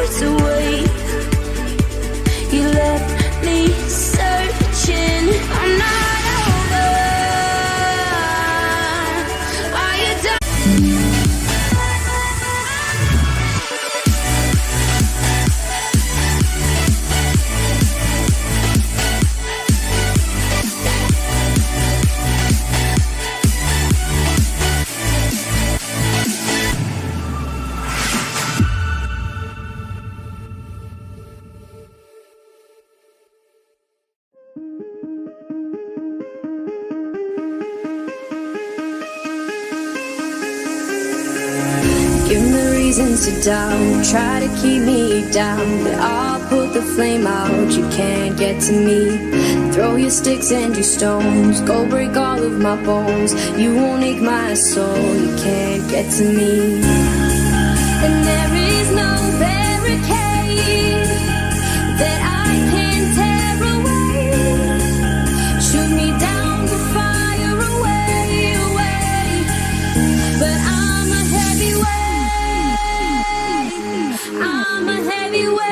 words away. You left me searching. I'm not over. Are you done? Give me reasons to doubt, try to keep me down, but I'll put the flame out, you can't get to me. Throw your sticks and your stones, go break all of my bones. You won't ache my soul, you can't get to me. And there is no barricade that I can tear away. Shoot me down to fire away, away. But I'm a heavyweight, I'm a heavyweight.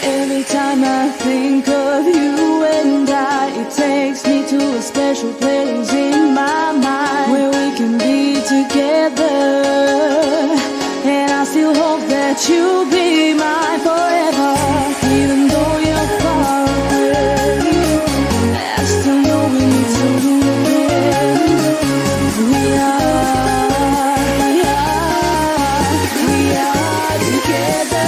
Every time I think of you and I, it takes me to a special place in my mind where we can be together. And I still hope that you'll be mine forever. Even though you're far away, I still know we need to do it. We are together.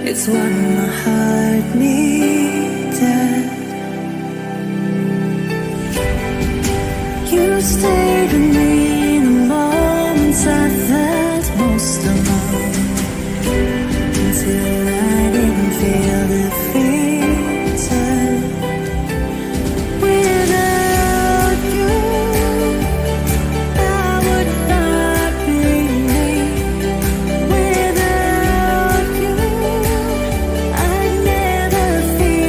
It's what my heart needed. You stayed with me in the moments I felt most alone, until I didn't feel defeated. Without you, I would not be me. Without you, I'd never feel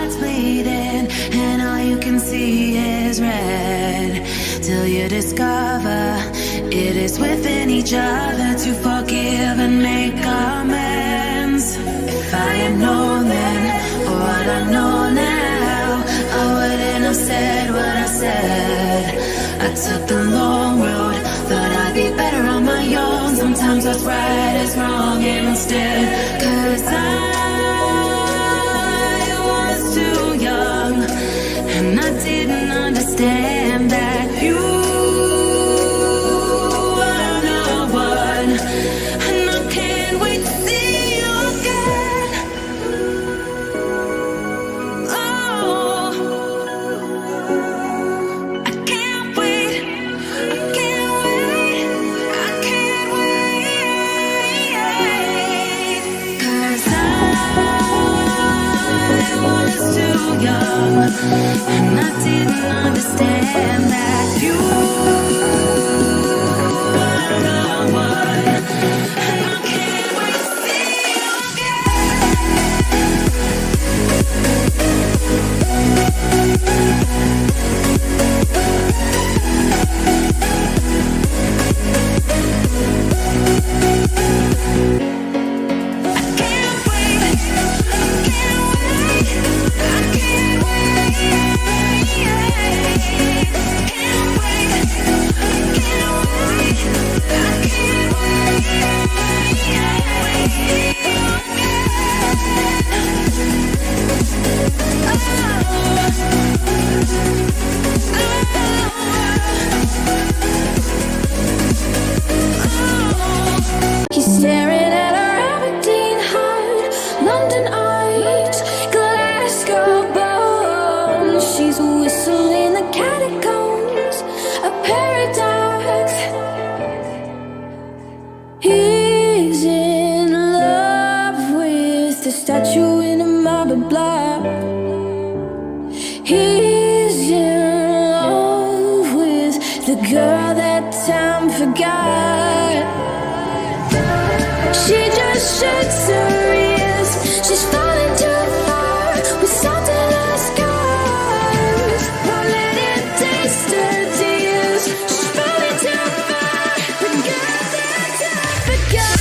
heart's bleeding, and all you can see is red. Till you discover it is within each other to forgive and make amends. If I had known then, or what I know now, I wouldn't have said what I said. I took the long road, thought I'd be better on my own. Sometimes what's right is wrong instead. 'Cause I was too young, and I didn't understand that you are the one. And I can't wait to see you again. Oh, I can't wait, I can't wait, I can't wait. 'Cause I was too young, and I didn't understand that you are the one. And I can't wait to see you He's staring at our Aberdeen heart, London eyes, Glasgow bones. She's whistling the catacombs, a paradox. He's in love with the statue in a marble block. He's in love with the girl that time forgot. She just shakes her ears. She's falling too far with salt in her scars. Won't let it taste her tears. She's falling too far. The girl that I forgot.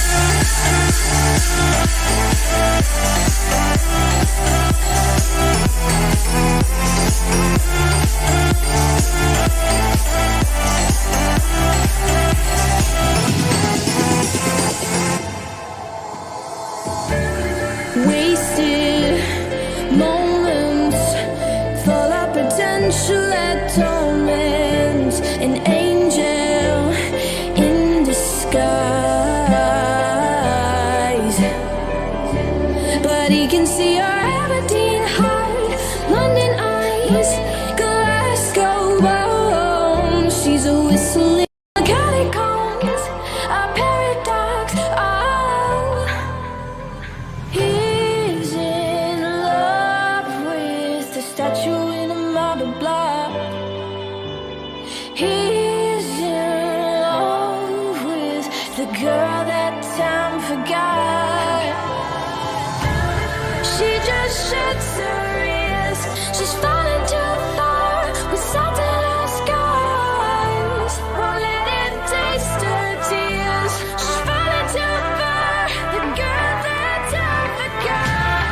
Wasted moments, full of potential atonement. An angel in disguise, but he can see our Aberdeen heart, London eyes, Glasgow bones. She's a whistling catacombs, a paradox. Oh, he's in love with the statue in a marble block. He's in love with the girl that time forgot. She just shuts her ears. She's falling too far with salt in her scars. Won't let it taste her tears. She's falling too far. The girl that time forgot.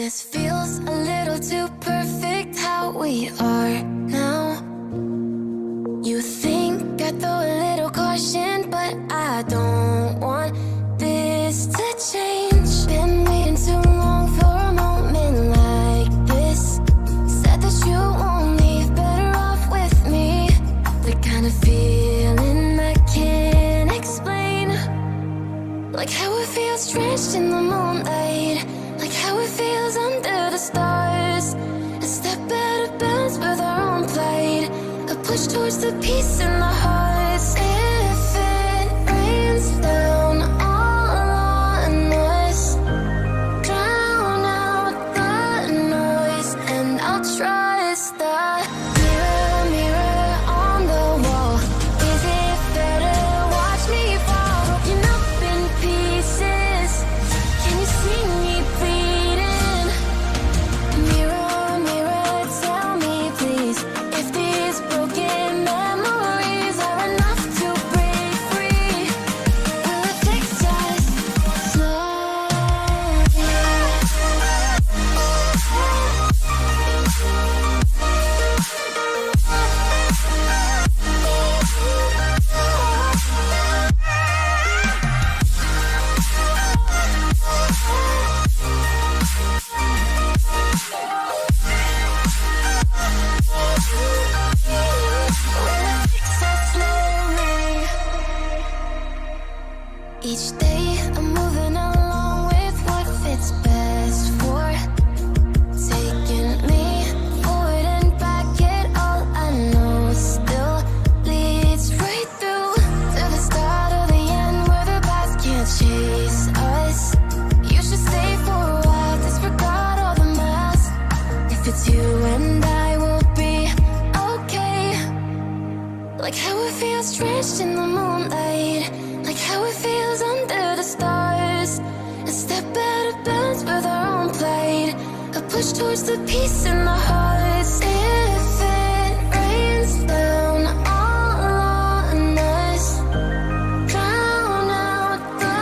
This feels a little too perfect how we are now. You think I throw a little caution, but I don't want this to change. Been waiting too long for a moment like this. Said that you won't leave, better off with me. The kind of feeling I can't explain. Like how it feels drenched in the moonlight. Like how it feels under the stars. A step out of bounds with our own plight. A push towards the peace in the hearts. If it rains down all on us, drown out the noise, and I'll trust the mirror, mirror on the wall. Is it fair to watch me fall, broken up in pieces? Can you see me bleeding? Mirror, mirror, tell me please, if these broken memories are enough to break free. Will it fix us slowly? Each day I'm moving along with what fits best for. Taking me forward and back, it all I know still leads right through to the start of the end, where the past can't chase us. You should stay for a while, disregard all the masks. If it's you and I, will be okay. Like how it feels drenched in the moonlight. Like how it feels under the stars. A step out of bounds with our own plight. A push towards the peace in the hearts. If it rains down all on us, drown out the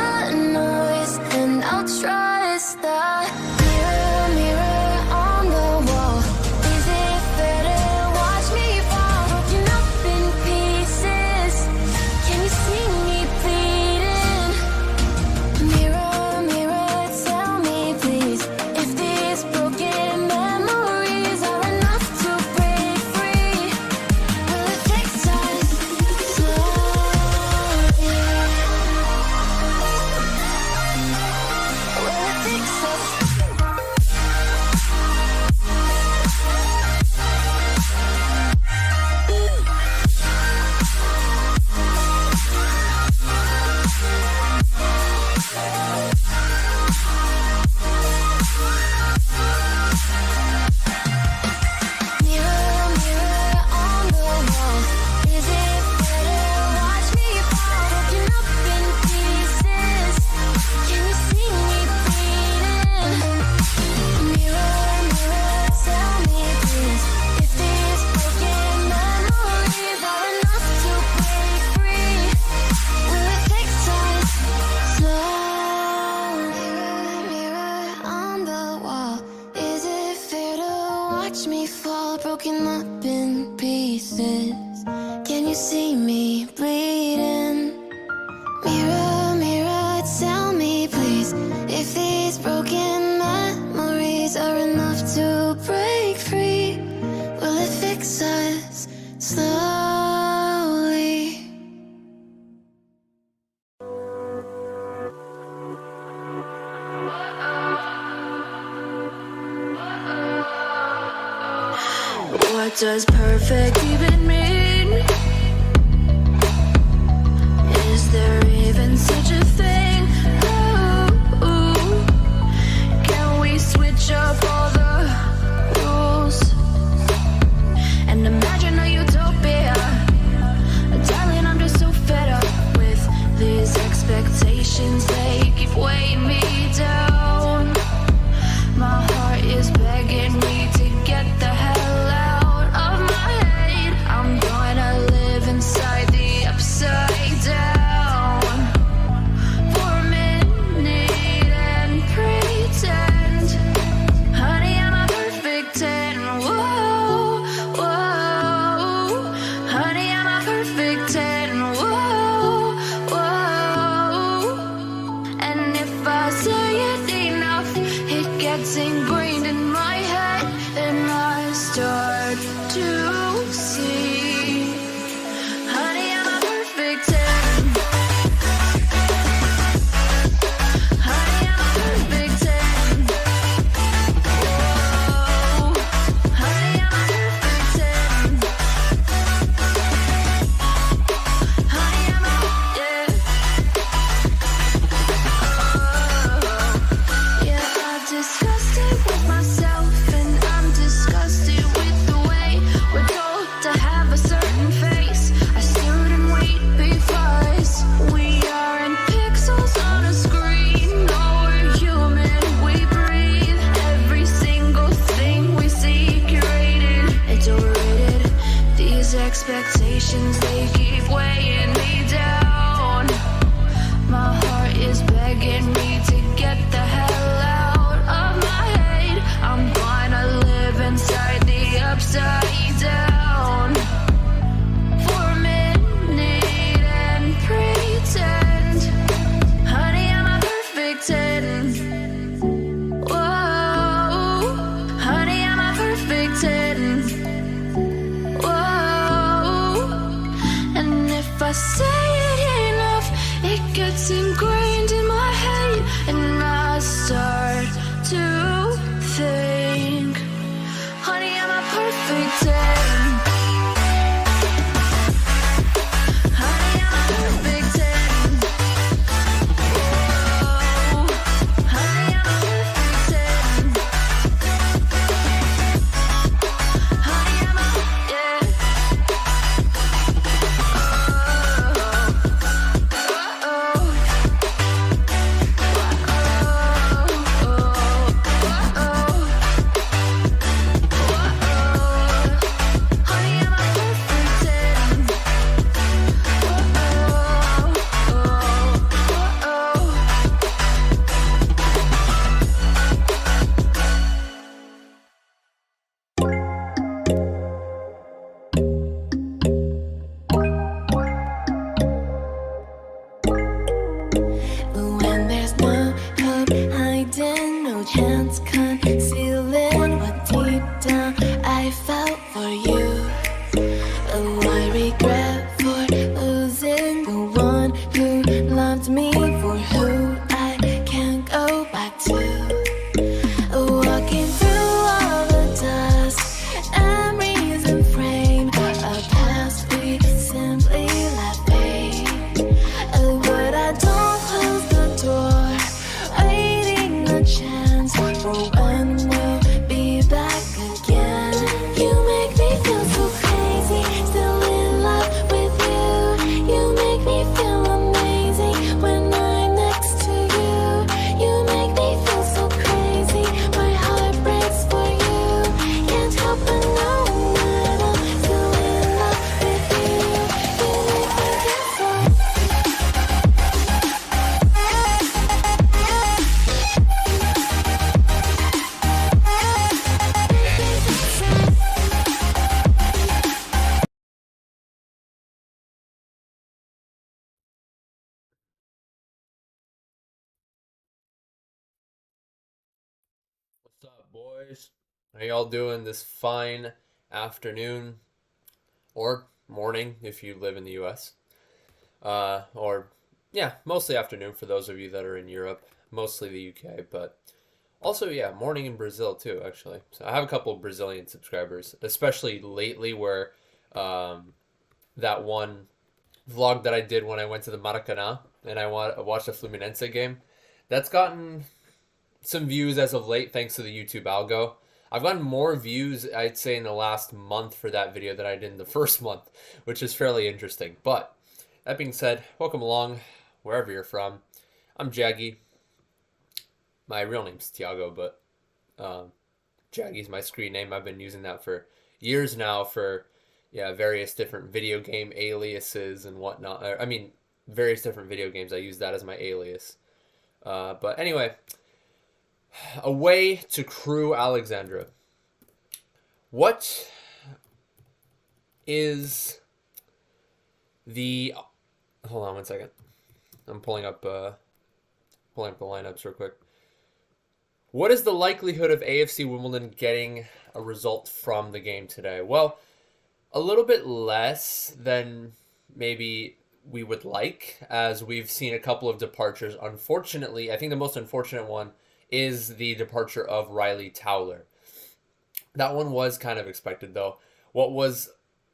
noise, and I'll trust the mirror, mirror on the wall. Is it fair to watch me fall, broken up in pieces? Can you see me bleeding? Mirror, mirror, tell me please, if these broken memories are enough to break free. Will it fix us slowly? Will it fix us? Mirror, mirror on the wall. Is it fair to watch me fall, broken up in pieces? Can you see me bleeding? Mirror, mirror, tell me please, if these broken memories are enough to break free. Will it fix us slowly? Mirror, mirror on the wall. Is it fair to watch me fall, broken up in pieces? Can you see me bleeding? Mirror, mirror, tell me please, if these broken memories are enough to break free. Will it fix us slowly? What does perfect even mean? Is there even such a thing? Ooh, can we switch up all the rules and imagine a utopia? Darling, I'm just so fed up with these expectations. They keep weighing me down. My heart is begging me to get the hell out of my head. I'm gonna live inside the upside down. see. Honey, I'm a perfect 10. Honey, I'm a perfect 10. Whoa. Honey, I'm a perfect 10. Honey, I'm a, yeah. Yeah, I'm disgusted with myself, and I'm disgusted with the way we're told to have a certain face, a certain weight, because we aren't pixels on a screen. No, we're human, we breathe. Every single thing we see curated, it's overrated. These expectations, they keep weighing me down. My heart is begging me to get the hell out of my head. I'm gonna live inside the upside down for a minute and pretend. Honey, I'm a perfect 10. Whoa. Honey, I'm a perfect 10. Whoa. And if I say it enough, it gets ingrained in my head, and I start to think, honey, I'm a perfect 10. Honey, I'm a perfect 10. Whoa. Honey, I'm a perfect 10. Honey, I'm a, yeah. When there's no hope hiding, no chance concealing what deep down I felt for you. Oh, I regret for losing the one who loved me, for who I can't go back to. Walking through all the dust, memories and frame, a past we simply let fade. Oh, but I don't close the door, waiting a chance for when we'll be back again. You make me feel so crazy, still in love with you. You make me feel amazing when I'm next to you. You make me feel so crazy, my heart breaks for you. Can't help but know that I'm still in love with you. You make me feel so. What's up, boys? How y'all doing this fine afternoon or morning if you live in the US? Or, yeah, mostly afternoon for those of you that are in Europe, mostly the UK, but also, yeah, morning in Brazil too, actually. So I have a couple of Brazilian subscribers, especially lately where that one vlog that I did when I went to the Maracanã and I watched the Fluminense game, that's gotten some views as of late thanks to the YouTube algo. I've gotten more views, I'd say, in the last month for that video than I did in the first month, which is fairly interesting. But that being said, welcome along wherever you're from. I'm Jaggy. My real name's Tiago, but Jaggy's my screen name. I've been using that for years now for various different video game aliases and whatnot. I mean, various different video games. I use that as my alias. But anyway, away to Crewe, Alexandra. What is the... Hold on one second. I'm pulling up the lineups real quick. What is the likelihood of AFC Wimbledon getting a result from the game today? Well, A little bit less than maybe we would like, as we've seen a couple of departures. Unfortunately, I think the most unfortunate one is the departure of Riley Towler. That one was kind of expected, though. What was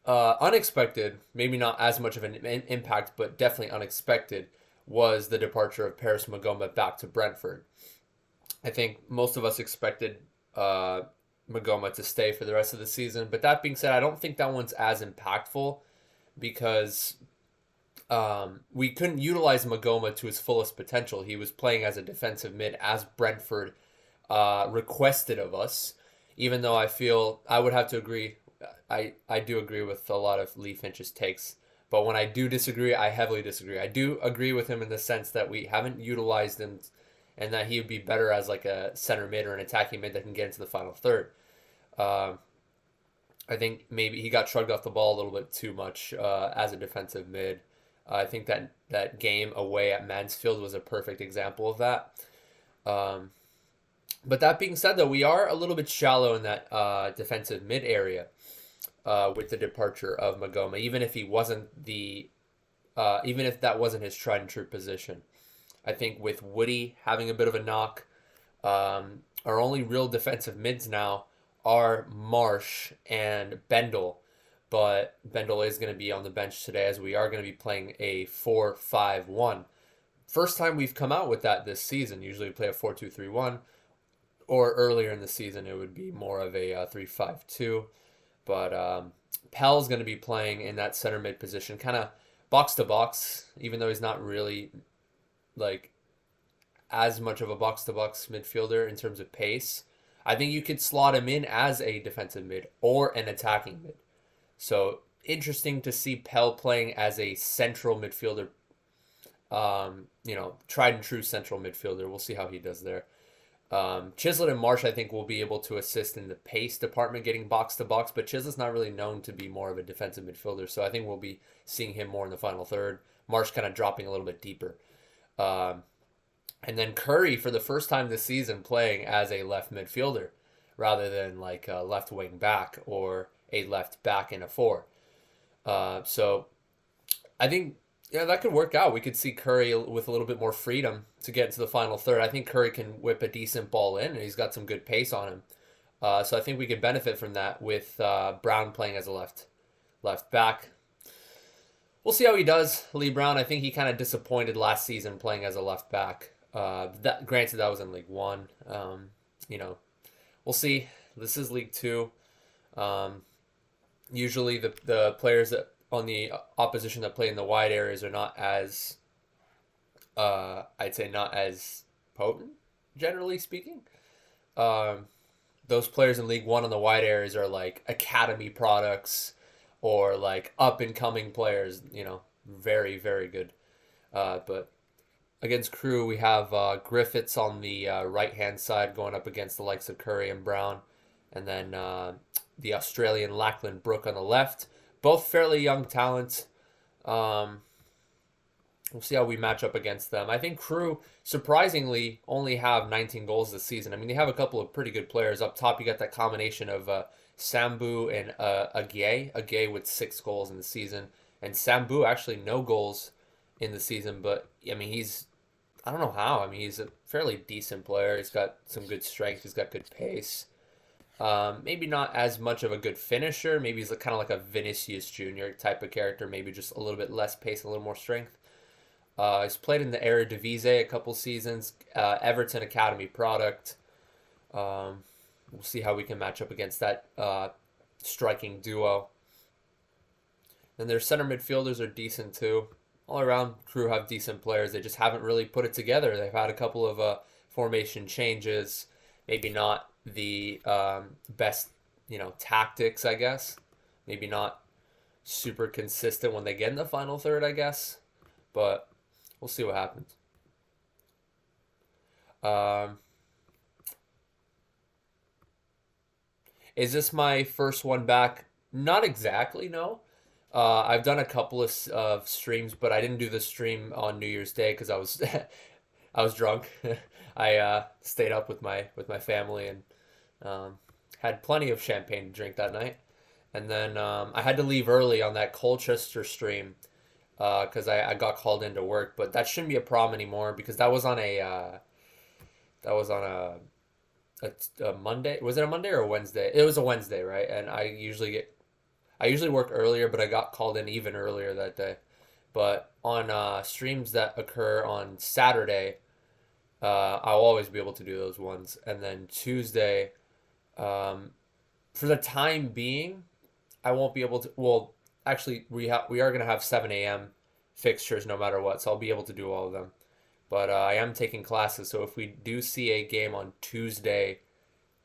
unexpected, maybe not as much of an impact, but definitely unexpected, was the departure of Paris Maghoma back to Brentford. I think most of us expected Maghoma to stay for the rest of the season. But that being said, I don't think that one's as impactful because we couldn't utilize Maghoma to his fullest potential. He was playing as a defensive mid as Brentford requested of us, even though I feel I would have to agree. I do agree with a lot of Lee Finch's takes. But when I do disagree, I heavily disagree. I do agree with him in the sense that we haven't utilized him and that he would be better as like a center mid or an attacking mid that can get into the final third. I think maybe he got shrugged off the ball a little bit too much as a defensive mid. I think that game away at Mansfield was a perfect example of that. But that being said, though, we are a little bit shallow in that defensive mid area with the departure of Maghoma, even if that wasn't his tried and true position. I think with Woody having a bit of a knock, our only real defensive mids now are Marsh and Bendle. But Bendle is going to be on the bench today as we are going to be playing a 4-5-1. First time we've come out with that this season. Usually we play a 4-2-3-1, or earlier in the season it would be more of a 3-5-2. But Pell's going to be playing in that center mid position, kind of box to box, even though he's not really like as much of a box to box midfielder in terms of pace. I think you could slot him in as a defensive mid or an attacking mid. So interesting to see Pell playing as a central midfielder, tried and true central midfielder. We'll see how he does there. Chislett and Marsh, I think, will be able to assist in the pace department, getting box to box, but Chislett's not really known to be more of a defensive midfielder, so I think we'll be seeing him more in the final third. Marsh kind of dropping a little bit deeper. And then Curry, for the first time this season, playing as a left midfielder rather than like a left wing back or a left back in a 4. So I think that could work out. We could see Curry with a little bit more freedom to get into the final third. I think Curry can whip a decent ball in, and he's got some good pace on him. So I think we could benefit from that with Brown playing as a left back. We'll see how he does, Lee Brown. I think he kind of disappointed last season playing as a left back. Granted, that was in League One. We'll see. This is League Two. Usually the players that on the opposition that play in the wide areas are not as, I'd say not as potent, generally speaking. Those players in League One on the wide areas are like academy products or like up and coming players, very, very good. But against Crewe, we have Griffiths on the right-hand side going up against the likes of Curry and Brown. And then the Australian Lachlan Brook on the left. Both fairly young talents. We'll see how we match up against them. I think Crewe, surprisingly, only have 19 goals this season. I mean, they have a couple of pretty good players. Up top, you got that combination of Sambu and Aguirre. Aguirre with 6 goals in the season. And Sambu, actually, no goals in the season. But, I mean, I don't know how. I mean, he's a fairly decent player. He's got some good strength. He's got good pace. Maybe not as much of a good finisher. Maybe he's kind of like a Vinicius Jr. type of character. Maybe just a little bit less pace, a little more strength. He's played in the Eredivisie a couple seasons. Everton Academy product. We'll see how we can match up against that striking duo. Then their center midfielders are decent too. All around, Crewe have decent players. They just haven't really put it together. They've had a couple of formation changes. Maybe not the best, tactics, I guess. Maybe not super consistent when they get in the final third, I guess. But we'll see what happens. Is this my first one back? Not exactly, no. I've done a couple of streams, but I didn't do the stream on New Year's Day because I was I was drunk. I stayed up with my family and had plenty of champagne to drink that night. And then I had to leave early on that Colchester stream because I got called into work. But that shouldn't be a problem anymore because that was on a Monday. Was it a Monday or a Wednesday? It was a Wednesday, right? And I usually work earlier, but I got called in even earlier that day. But on streams that occur on Saturday, I'll always be able to do those ones. And then Tuesday, for the time being, I won't be able to. Well, actually, we are gonna have 7 a.m. fixtures no matter what, so I'll be able to do all of them. But I am taking classes, so if we do see a game on Tuesday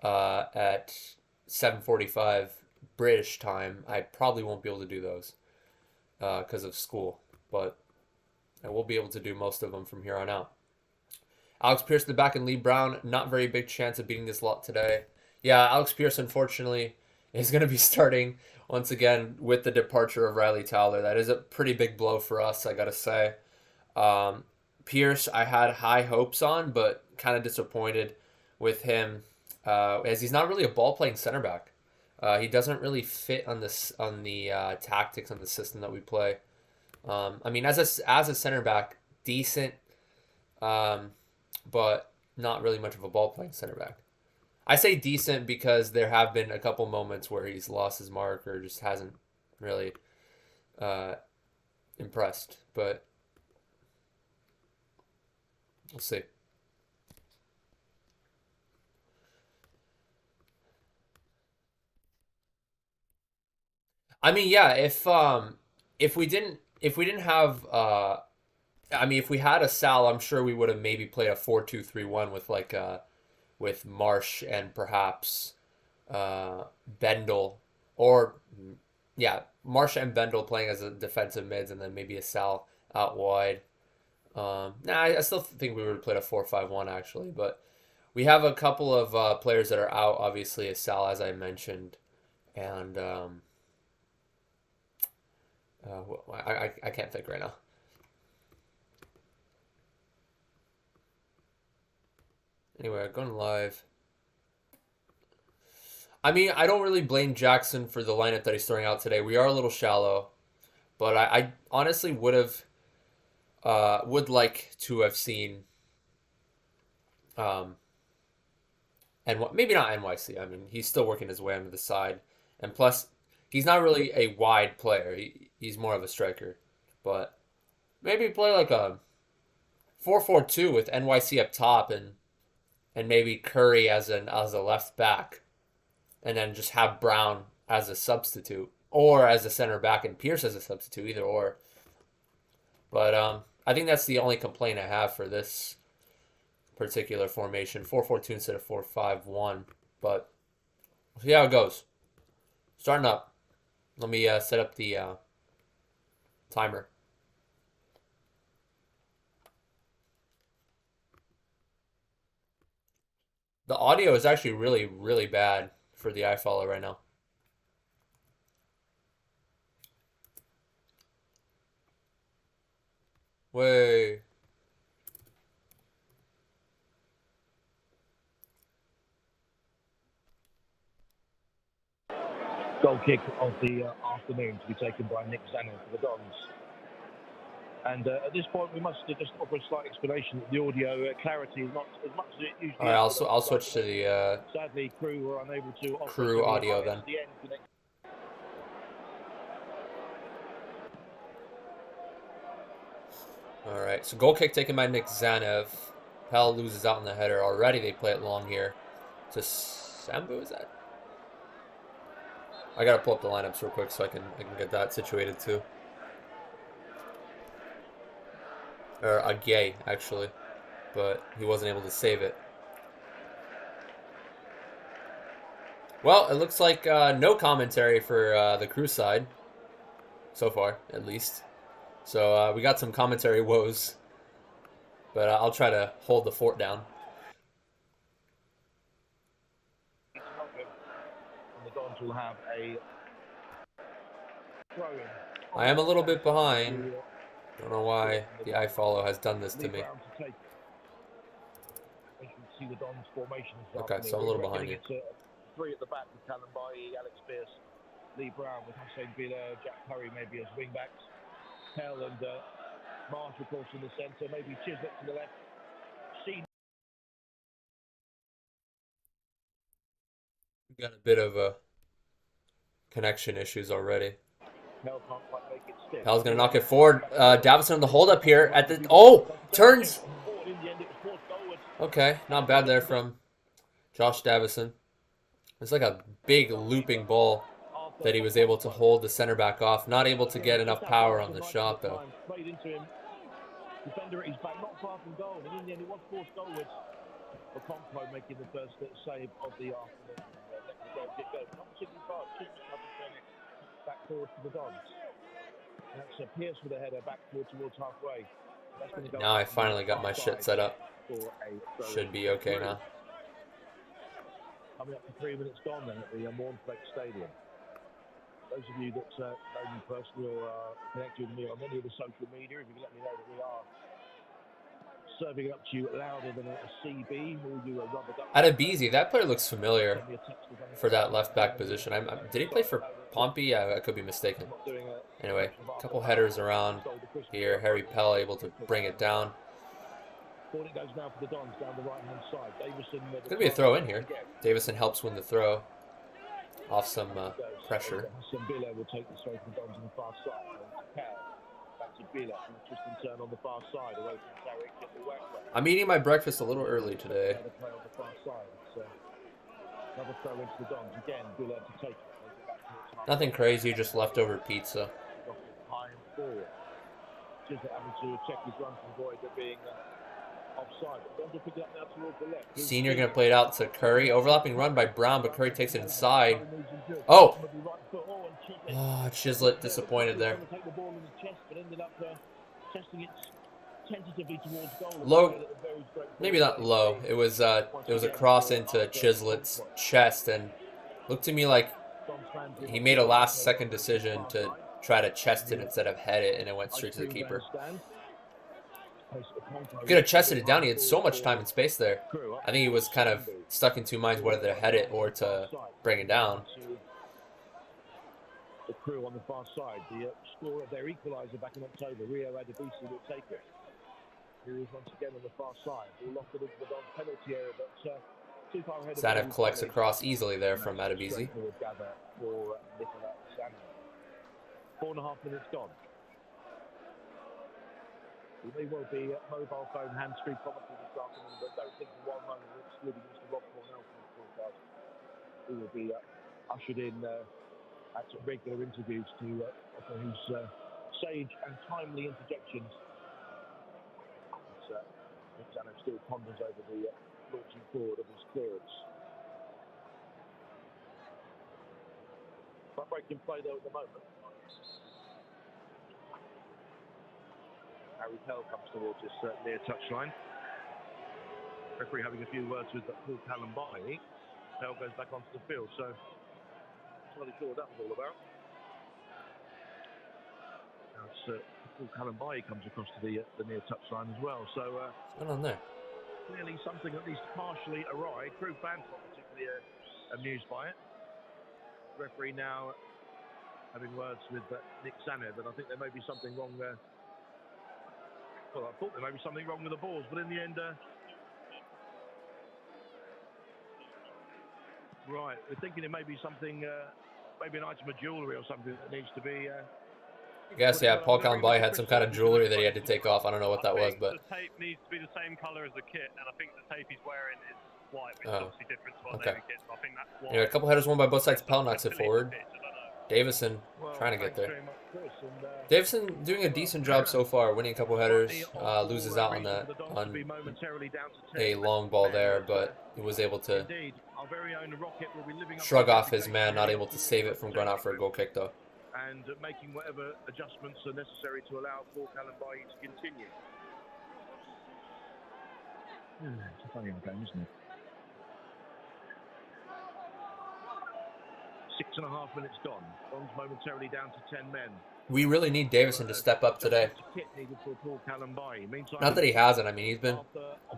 at 7:45 British time, I probably won't be able to do those because of school. But I will be able to do most of them from here on out. Alex Pierce at the back and Lee Brown, not very big chance of beating this lot today. Yeah, Alex Pierce, unfortunately, is going to be starting once again with the departure of Riley Towler. That is a pretty big blow for us, I got to say. Pierce, I had high hopes on, but kind of disappointed with him as he's not really a ball-playing center back. He doesn't really fit on the tactics on the system that we play. I mean, as a center back, decent, but not really much of a ball-playing center back. I say decent because there have been a couple moments where he's lost his mark or just hasn't really impressed. But we'll see. I mean, yeah, if we didn't have I mean, if we had a Sal, I'm sure we would have maybe played a 4-2-3-1 with with Marsh and perhaps Bendle, or yeah, Marsh and Bendle playing as a defensive mids, and then maybe a Sal out wide. I still think we would have played a 4-5-1 actually, but we have a couple of players that are out. Obviously, a Sal, as I mentioned, and I can't think right now. Anyway, going live. I mean, I don't really blame Jackson for the lineup that he's throwing out today. We are a little shallow, but I honestly would like to have seen, and maybe not NYC. I mean, he's still working his way onto the side, and plus, he's not really a wide player. He's more of a striker, but maybe play like a 4-4-2 with NYC up top and maybe Curry as a left back, and then just have Brown as a substitute or as a center back and Pierce as a substitute, either or. But I think that's the only complaint I have for this particular formation, 4-4-2 instead of 4-5-1. But we'll see how it goes. Starting up. Let me set up the timer. The audio is actually really, really bad for the iFollow right now. Way. Goal kick of the afternoon to be taken by Nick Zanner for the Dons. And at this point, we must just offer a slight explanation that the audio clarity is not as much as it usually is. All right, I'll switch to the sadly, Crewe were unable to offer Crewe audio then. All right, so goal kick taken by Nick Zanev. Pell loses out on the header already. They play it long here to Sambu. Is that? I gotta pull up the lineups real quick so I can get that situated too. Or Agay, actually, but he wasn't able to save it. Well, it looks like no commentary for the Crewe side, so far, at least. So we got some commentary woes, but I'll try to hold the fort down. The Dons will have a throw-in. I am a little bit behind. Don't know why the iFollow has done this to me. Okay, so I'm a little behind you. Three at the back with Callum Bailly, Alex Pierce, Lee Brown with Hussein Bila, Jack Curry maybe as wing backs. Hell and Marsh, of course, in the centre. Maybe Chislett to the left. Got a bit of connection issues already. Hell can't quite make it stick. Hell's going to knock it forward. Davison on the hold up here at the... Oh! Turns! Okay, not bad there from Josh Davison. It's like a big looping ball that he was able to hold the center back off. Not able to get enough power on the shot, though. Defender at his back, not far from goal. And in the end, it was forced goalwards. Okonkwo making the first save of the afternoon. Let the goal get going. Not particularly far. Back forward to the Dons. That's a Pierce with a header back towards halfway. Go now I finally got my shit set up. Should be okay now. Coming up to 3 minutes gone then at the Mornflex Stadium. Those of you that know me personally or connected with me on any of the social media, if you can let me know that we are serving it up to you louder than a CB or you a rubber duck. Adebisi, that player looks familiar for that left back position. Did he play for Pompey? Yeah, I could be mistaken. Anyway, a couple headers around here. Harry Pell able to bring it down. Goes now for the Dons down the right-hand side. Davison, it's going to be a throw in here. Davison helps win the throw off some pressure. Bila will take the throw from the Dons on the far side. Back to Bila, just in turn on the far side, away from Tarek. I'm eating my breakfast a little early today. Another throw into the Dons. Again, Bila to take it. Nothing crazy, just leftover pizza. High and forward. Just having to check his run to avoid there being offside. Bendle pick it up now towards the left. Senior going to play it out to Curry. Overlapping run by Brown, but Curry takes it inside. Oh! Oh, Chislett disappointed there. Low, maybe not low. It was a cross into Chislett's chest, and looked to me like he made a last-second decision to try to chest it instead of head it, and it went straight to the keeper. He could have chested it down. He had so much time and space there. I think he was kind of stuck in two minds whether to head it or to bring it down. The Crewe on the far side, the scorer of their equaliser back in October, Rio Adebisi will take it. Here he is once again on the far side. We'll lock it into the Don penalty area, but too far ahead. Zanev collects across easily there from Adebisi. 4.5 minutes gone. He may well be mobile phone hands-free commentary this afternoon, but don't think for one moment we're excluding Mr. Rob Cornell from the broadcast. He will be ushered in at regular interviews to offer his sage and timely interjections. Alexandra still ponders over the launching forward of his clearance. Not breaking play though at the moment. Harry Pell comes towards this near touchline. Referee having a few words with Paul Kalambai. Pell goes back onto the field, so I'm not sure what that was all about. Now it's Paul Kalambai comes across to the near touchline as well. So what's going on there? Clearly something at least partially awry. Crewe fans not particularly amused by it. Referee now having words with Nick Zanev, and I think there may be something wrong there. Well, I thought there may be something wrong with the balls, but in the end, right, we're thinking it may be something, maybe an item of jewellery or something that needs to be. I guess, yeah, Paul Kalambai had some kind of jewellery that he had to take off. I don't know what that was, but... The tape needs to be the same colour as the kit, and I think the tape he's wearing is white, which is obviously different to what Navy kits. I think that's why. Yeah, a couple headers won by both sides. Pell knocks it forward. Davison trying to get there. Davison doing a decent job so far, winning a couple headers. Loses out on a long ball there, but he was able to shrug off his man, not able to save it from going out for a goal kick though. And making whatever adjustments are necessary to allow Paul Kalambai to continue. It's a funny old game, isn't it? 6.5 minutes gone. Dons momentarily down to 10 men. We really need Davison to step up today. Not that he hasn't. I mean, he's been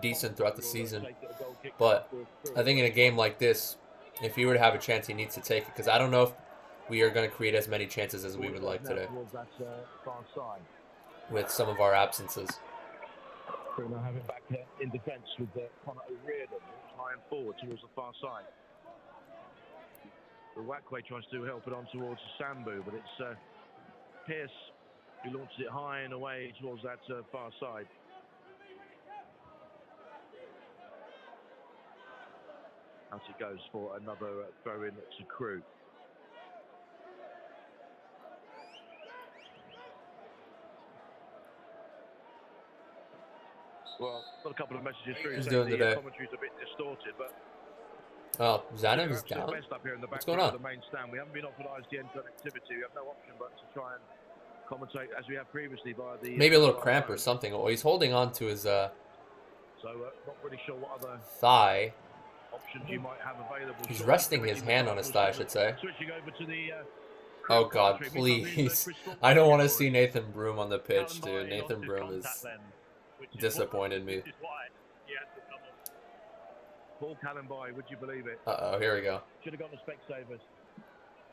decent throughout the season. But I think in a game like this, if he were to have a chance, he needs to take it. Because I don't know if we are going to create as many chances as we would like today with some of our absences. Crewe now have it back in defence with Connor O'Riordan, high and forward towards the far side. The Wackway tries to help it on towards Sambu, but it's Pearce who launches it high and away towards that far side. Out it goes for another throw in to Crewe. Well, got a couple of messages through saying the commentary's a bit distorted, but oh, Zanev is down. What's going on? The main stand. We haven't been offered ISDN connectivity. We have no option but to try and commentate as we have previously via the maybe a little cramp or something. Oh, he's holding on to his so not really sure what other thigh. Options you might have available. He's resting his hand on his thigh, I should say. Switching over to the oh God, please! I don't want to see Nathan Broom on the pitch, dude. Nathan Broom is disappointed me. Paul Callenby, would you believe it? Uh-oh, here we go. Should have gone to Specsavers.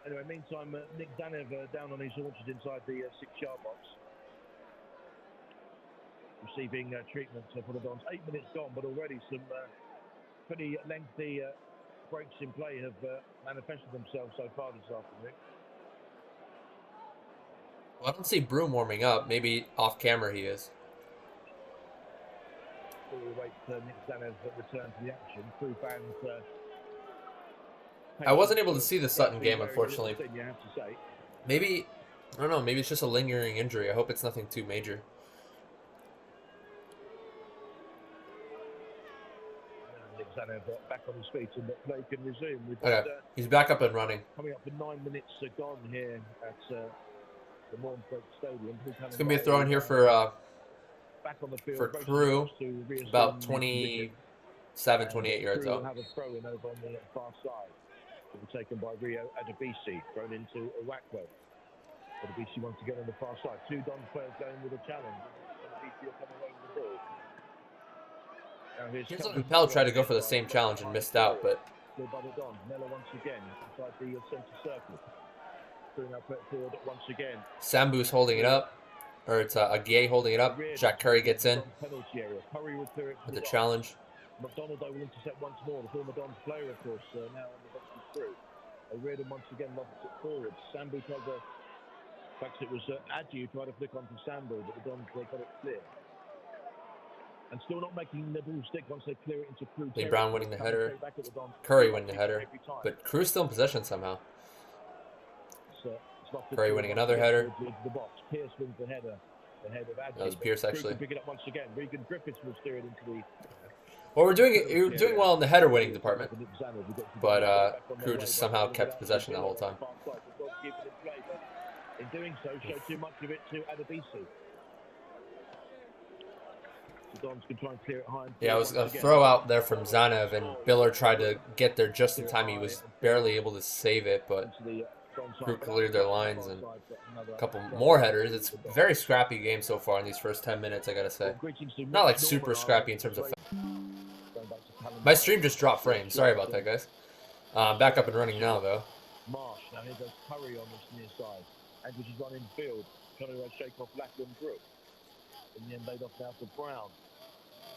Anyway, meantime, Nick Zanev down on his haunches inside the 6-yard box. Receiving treatment for the Dons. 8 minutes gone, but already some pretty lengthy breaks in play have manifested themselves so far this afternoon. Well, I don't see Broom warming up. Maybe off camera he is. We wait Nick Zanev's return to the action. Crewe fans. I wasn't able to see the Sutton game, unfortunately. Maybe, I don't know, maybe it's just a lingering injury. I hope it's nothing too major. Nick Zanev back on his feet and the play can resume. Okay, he's back up and running. Coming up for 9 minutes gone here at the Mournfleet Stadium. It's going to be a throw in here for Crewe, about 27, 28 yards out. Have a throw in over on the far side. It was taken by Rio Adebisi, thrown into Wackway. Adebisi once again on the far side. 2 Don players going with a challenge. Adebisi will come away with the ball. Here's Pell tried to go for the same challenge and missed out, but by the Dons. Miller once again inside the centre circle. Crewe now put forward once again. Sambu's holding it up. Or it's Aguier holding it up. Jack Curry gets in with the challenge. McDonald will intercept once more. The former Dons player, of course, now on the bench with Crewe. O'Riordan once again lofts it forward. Sambu tried to... In fact, it was Adju tried to flick onto Sambu, but the Dons got it clear. And still not making the ball stick once they clear it into Crewe. Lee Brown winning the header. Curry winning the header. But Crewe's still in possession somehow. Curry winning another header. Pearce wins the header. That was Pearce, actually. Pick it up once again. Regan Griffiths will steer it into the... Well, we're doing well in the header winning department, but Crewe just somehow kept possession the whole time. In doing so, show too much of it to Adebisi. The Dons can try and clear it high. Yeah, it was a throw out there from Zanev, and Biller tried to get there just in time. He was barely able to save it, but Crewe cleared their lines and a couple more headers. It's a very scrappy game so far in these first 10 minutes, I gotta say. Not like super scrappy in terms of... My stream just dropped frames. Sorry about that, guys. Back up and running now, though. Marsh, now here goes Curry on this near side. Andrews is running field, trying to shake off Lackland Brook. In the end, laid off now for Brown.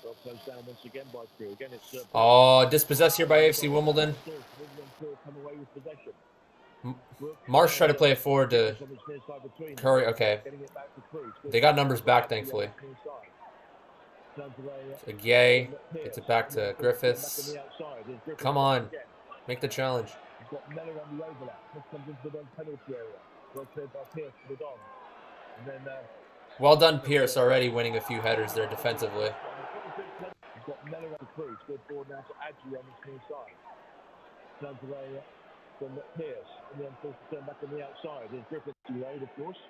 Well closed down once again by Crewe. Again, it's... oh, dispossessed here by AFC Wimbledon. Marsh tried to play it forward to Curry. Okay. They got numbers back, thankfully. Aguier gets it back to Griffiths. Come on. Make the challenge. Well done, Pearce, already winning a few headers there defensively. From Pearce, and then forced to turn back on the outside. There's Griffiths load, of course.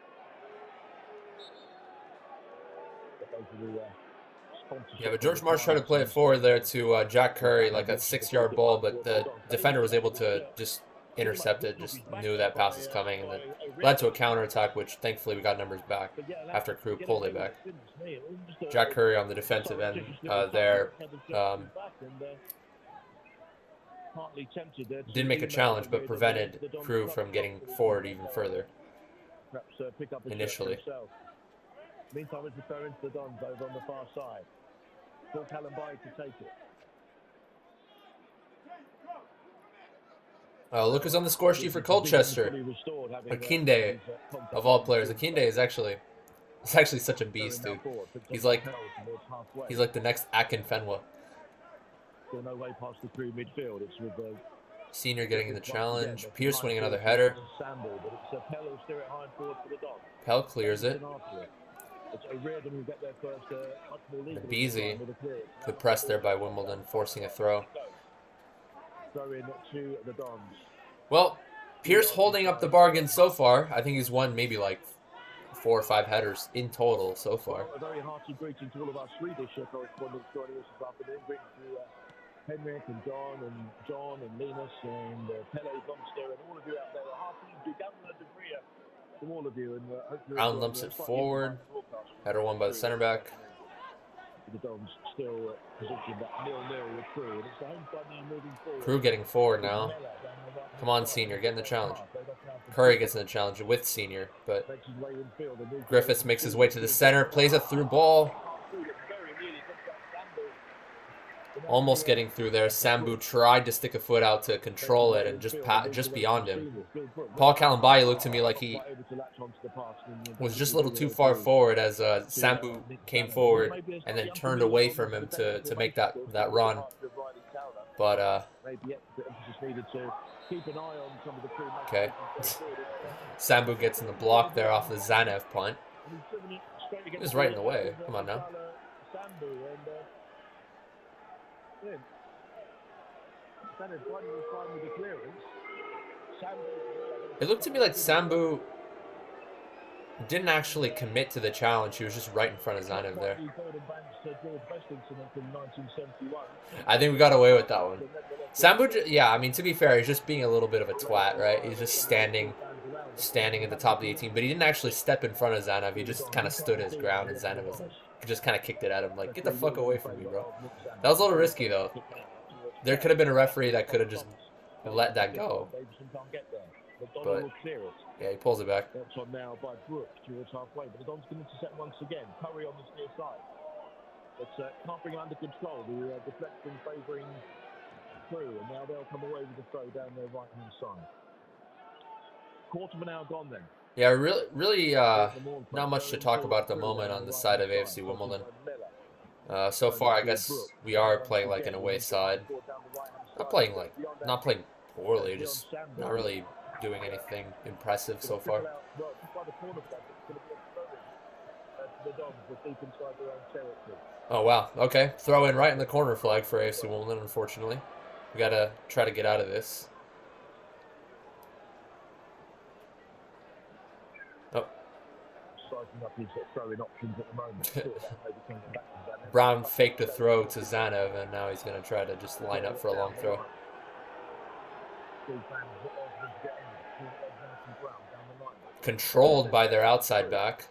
Yeah, but George Marsh tried to play it forward there to Jack Curry, like a 6-yard ball, but the defender was able to just intercept it, just knew that pass was coming, and it led to a counterattack, which thankfully we got numbers back after Crewe pulled it back. Jack Curry on the defensive end there. partly tempted there. Didn't make a challenge, but prevented Crewe from getting forward even further. Perhaps pick up a initially. Meantime, it's referring to the Dons over on the far side. For Kalambai to take it. Look who's on the score sheet for Colchester. Akinde, of all players. Akinde is actually such a beast, dude. He's like the next Akinfenwa. Still no way past the Crewe midfield. It's with Senior getting in the challenge. Pierce winning another header. Pell clears it. Beezy, the press there by Wimbledon, forcing a throw. Well, Pierce holding up the bargain so far. I think he's won maybe like 4 or 5 headers in total so far. A very hearty greeting to all of our Swedish correspondents joining us this afternoon. Greeting to Henrik and John and Linus and Pele Blomster and all of you out there. A hearty Gamla Debria from all of you. And Brown lumps it forward. Header won by the centre back. The Dons still positioned at 0-0 with Crewe. And it's the home side now moving forward. Crewe getting forward now. Come on, Senior, get in the challenge. Curry gets in the challenge with Senior, but Griffiths makes his way to the center, plays a through ball. Almost getting through there. Sambu tried to stick a foot out to control it and just beyond him. Paul Kalambai looked to me like he was just a little too far forward as Sambu came forward and then turned away from him to make that run. But okay. Sambu gets in the block there off the Zanev punt. He was right in the way. Come on now. It looked to me like Sambu didn't actually commit to the challenge. He was just right in front of Zanev there. I think we got away with that one. Sambu, yeah, I mean, to be fair, he's just being a little bit of a twat, right? He's just standing at the top of the 18, but he didn't actually step in front of Zanev. He just kind of stood his ground, and Zanev was like, just kind of kicked it at him, like, get the fuck away from me, bro. That was a little risky, though. There could have been a referee that could have just let that go. But, yeah, he pulls it back. That's on now by Brooks towards halfway, but the Dons can intercept once again. Curry on this near side. But can't bring it under control. The deflection favouring Crewe, and now they'll come away with the throw down their right-hand side. Quarter of an hour gone then. Yeah, really not much to talk about at the moment on the side of AFC Wimbledon. So far, I guess we are playing like an away side. Not playing poorly, just not really doing anything impressive so far. Oh wow, okay. Throw in right in the corner flag for AFC Wimbledon, unfortunately. We gotta try to get out of this. Oh. Brown faked a throw to Zanev, and now he's gonna try to just line up for a long throw. Controlled by their outside back.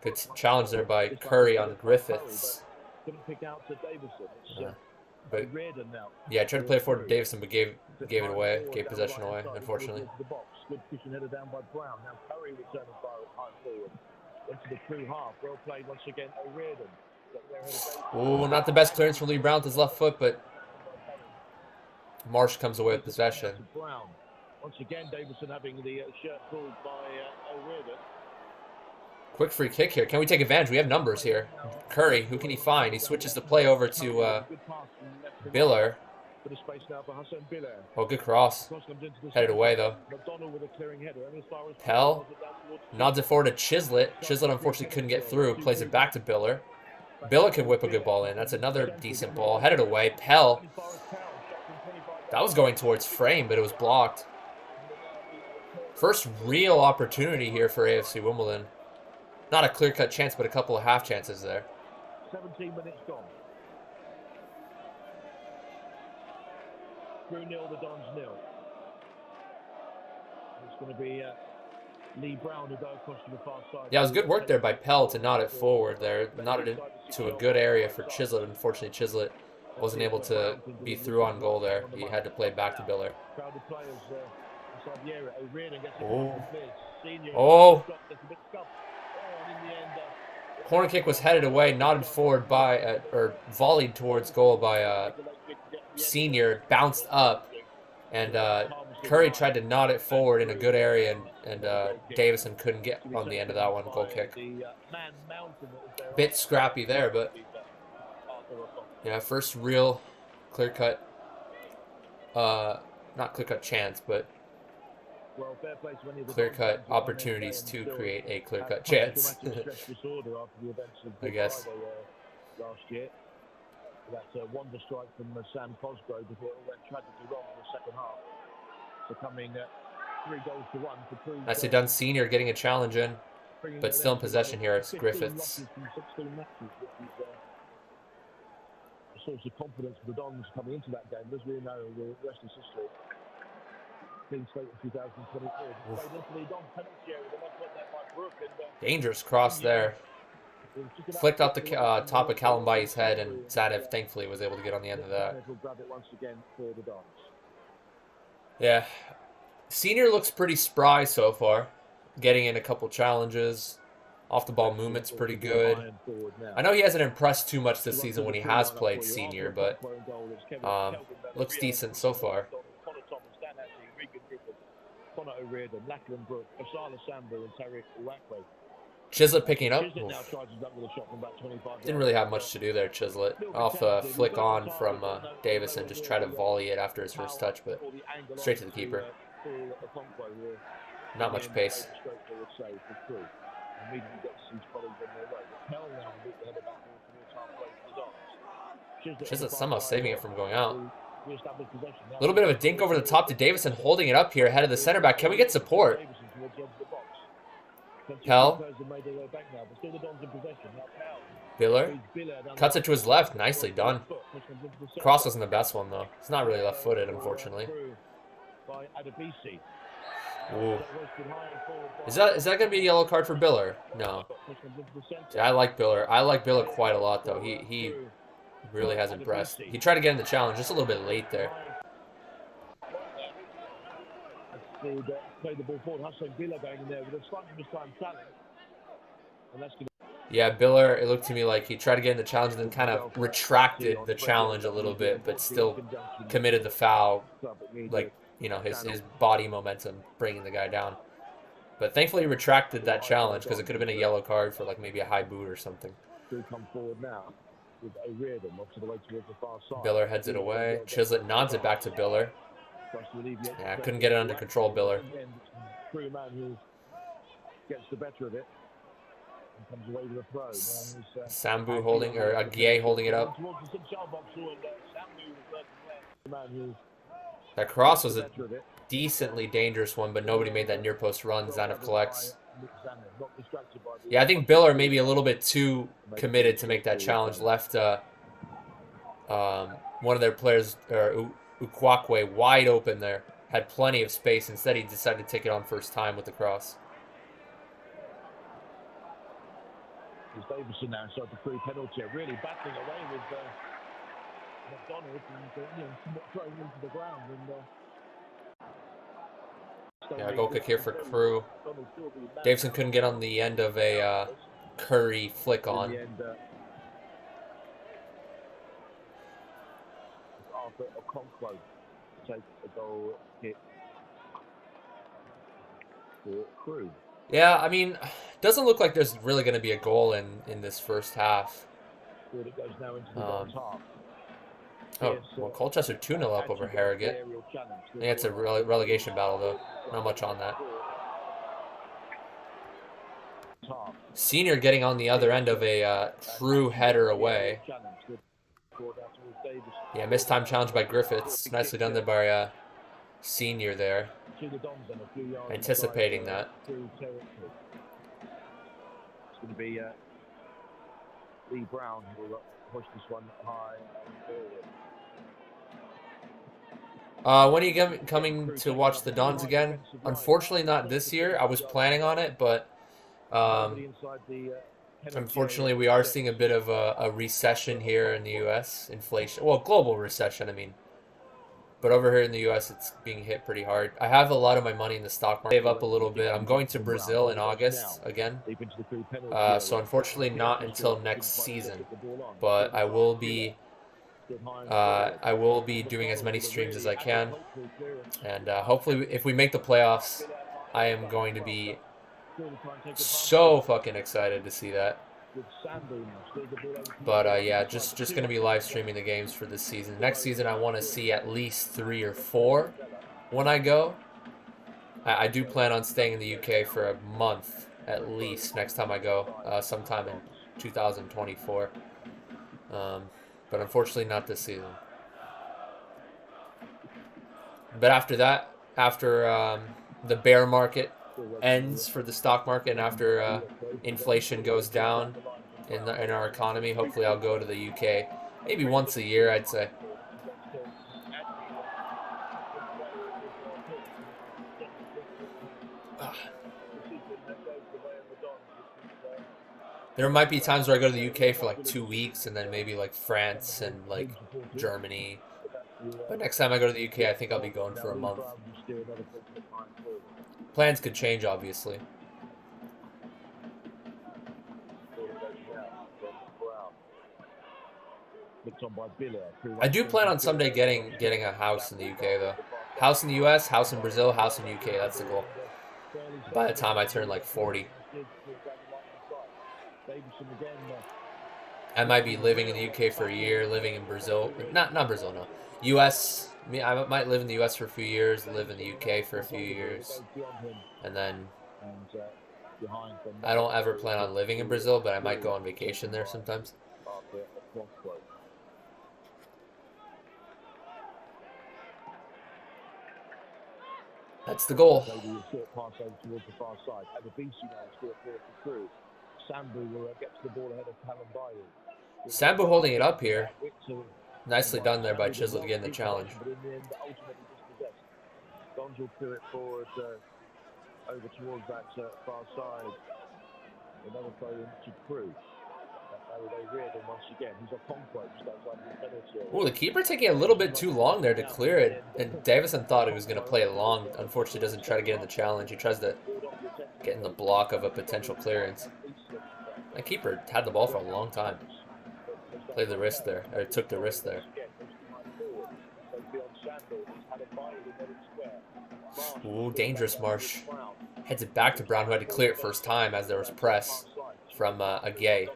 Good challenge there by Curry on Griffiths. But yeah, I tried to play it forward to Davison, but gave it away, gave possession away, unfortunately. Good pushing header down by Brown. Now Curry returning high forward into the Crewe half. Well played once again, O'Riordan. Oh, not the best clearance from Lee Brown with his left foot, but Marsh comes away with possession. Brown. Once again, Davison having the shirt pulled by O'Riordan. Quick free kick here. Can we take advantage? We have numbers here. Curry, who can he find? He switches the play over to Biller. Oh, good cross. Headed away, though. Pell nods it forward to Chislett. Chislett, unfortunately, couldn't get through. Plays it back to Biller. Biller can whip a good ball in. That's another decent ball. Headed away. Pell. That was going towards frame, but it was blocked. First real opportunity here for AFC Wimbledon. Not a clear-cut chance, but a couple of half chances there. 17 minutes gone. Crewe 0, the Dons 0. It's going to be Lee Brown to go across to the far side. Yeah, it was good work there by Pell to nod it forward there. Nodded it to a good area for Chislett. Unfortunately, Chislett wasn't able to be through on goal there. He had to play back to Biller. Crowded players inside the area. O'Riordan gets it Oh. Senior. Oh. Gets a bit scuffed. Oh, and in the end, Corner kick was headed away, nodded forward by, or volleyed towards goal by Senior, bounced up, and Curry tried to nod it forward in a good area, and Davison couldn't get on the end of that one, goal kick. Bit scrappy there, but yeah, first real clear-cut, not clear-cut chance, but clear-cut opportunities to create a clear-cut chance, I guess. Last year, that wonder strike from Sam Cosgrove before it all went tragically wrong in the second half. So coming 3 goals to 1 for Crewe. Nicely done, Senior getting a challenge in, but still in possession here. It's Griffiths. A source of confidence for the Dons coming into that game. As we know, the rest is history. Clean slate in 2023. Dangerous cross there. Flicked off the top of Kalumbai's head, and Zadev thankfully was able to get on the end of that. Yeah. Senior looks pretty spry so far. Getting in a couple challenges. Off the ball movement's pretty good. I know he hasn't impressed too much this season when he has played Senior, but looks decent so far. Chislett picking it up. Didn't really have much to do there, Chislett. Off a flick on from Davison. Just tried to volley it after his first touch, but straight to the keeper. Not much pace. Chislett somehow saving it from going out. A little bit of a dink over the top to Davison, holding it up here ahead of the center back. Can we get support? Pell. Biller. Cuts it to his left. Nicely done. Cross wasn't the best one, though. It's not really left-footed, unfortunately. Ooh. Is that going to be a yellow card for Biller? No. Yeah, I like Biller. I like Biller quite a lot, though. He really has impressed. He tried to get in the challenge just a little bit late there. Yeah, Biller, it looked to me like he tried to get in the challenge and then kind of retracted the challenge a little bit, but still committed the foul, like, you know, his body momentum bringing the guy down. But thankfully he retracted that challenge because it could have been a yellow card for like maybe a high boot or something. Biller heads it away. Chislett nods it back to Biller. Yeah, couldn't get it under control, Biller. Sambu holding, or Aguier holding it up. That cross was a decently dangerous one, but nobody made that near post run. Zanev collects. Yeah, I think Biller maybe a little bit too committed to make that challenge. Left one of their players, Ukwakwe, wide open there. Had plenty of space. Instead, he decided to take it on first time with the cross. Davison now inside the Crewe penalty, really battling away with McDonald and throwing into the ground. Yeah, goal kick here for Crewe. Davison couldn't get on the end of a Curry flick on. Arthur Okonkwo take a goal kick for Crewe. Yeah, I mean, doesn't look like there's really going to be a goal in this first half. Oh, well, Colchester 2-0 up over Harrogate. I think it's a relegation battle, though. Not much on that. Senior getting on the other end of a through header away. Yeah, missed time challenge by Griffiths. Nicely done there by Senior there. Anticipating that. It's going to be Lee Brown who will push this one high and forward. When are you coming to watch the Dons again? Unfortunately, not this year. I was planning on it, but unfortunately, we are seeing a bit of a recession here in the U.S. Inflation, well, global recession, I mean. But over here in the U.S., it's being hit pretty hard. I have a lot of my money in the stock market. Save up a little bit. I'm going to Brazil in August again. So unfortunately, not until next season. But I will be doing as many streams as I can. And hopefully, if we make the playoffs, I am going to be so fucking excited to see that. But yeah, just going to be live streaming the games for this season. Next season, I want to see at least 3 or 4 when I go. I do plan on staying in the UK for a month at least next time I go, sometime in 2024. But unfortunately, not this season. But after that, after the bear market ends for the stock market, and after inflation goes down in our economy, hopefully I'll go to the UK maybe once a year, I'd say. There might be times where I go to the UK for like 2 weeks, and then maybe like France and like Germany. But next time I go to the UK, I think I'll be going for a month. Plans could change, obviously. I do plan on someday getting a house in the UK, though. House in the US, house in Brazil, house in UK. That's the goal. By the time I turn like 40. I might be living in the UK for a year, living in Brazil. Not Brazil, no. US. I might live in the US for a few years, live in the UK for a few years. And then I don't ever plan on living in Brazil, but I might go on vacation there sometimes. That's the goal. Sambu holding it up here. Nicely done there by Chisel to get in the challenge. Dons will clear it forward over towards that far side. Another throw into Crewe. They reared him once again. He's a Conquo just outside the penalty. Oh, the keeper taking a little bit too long there to clear it. And Davison thought he was going to play it long. Unfortunately, doesn't try to get in the challenge. He tries to get in the block of a potential clearance. That keeper had the ball for a long time. Played the risk there, or took the risk there. Ooh, dangerous Marsh. Heads it back to Brown, who had to clear it first time as there was press from Agay.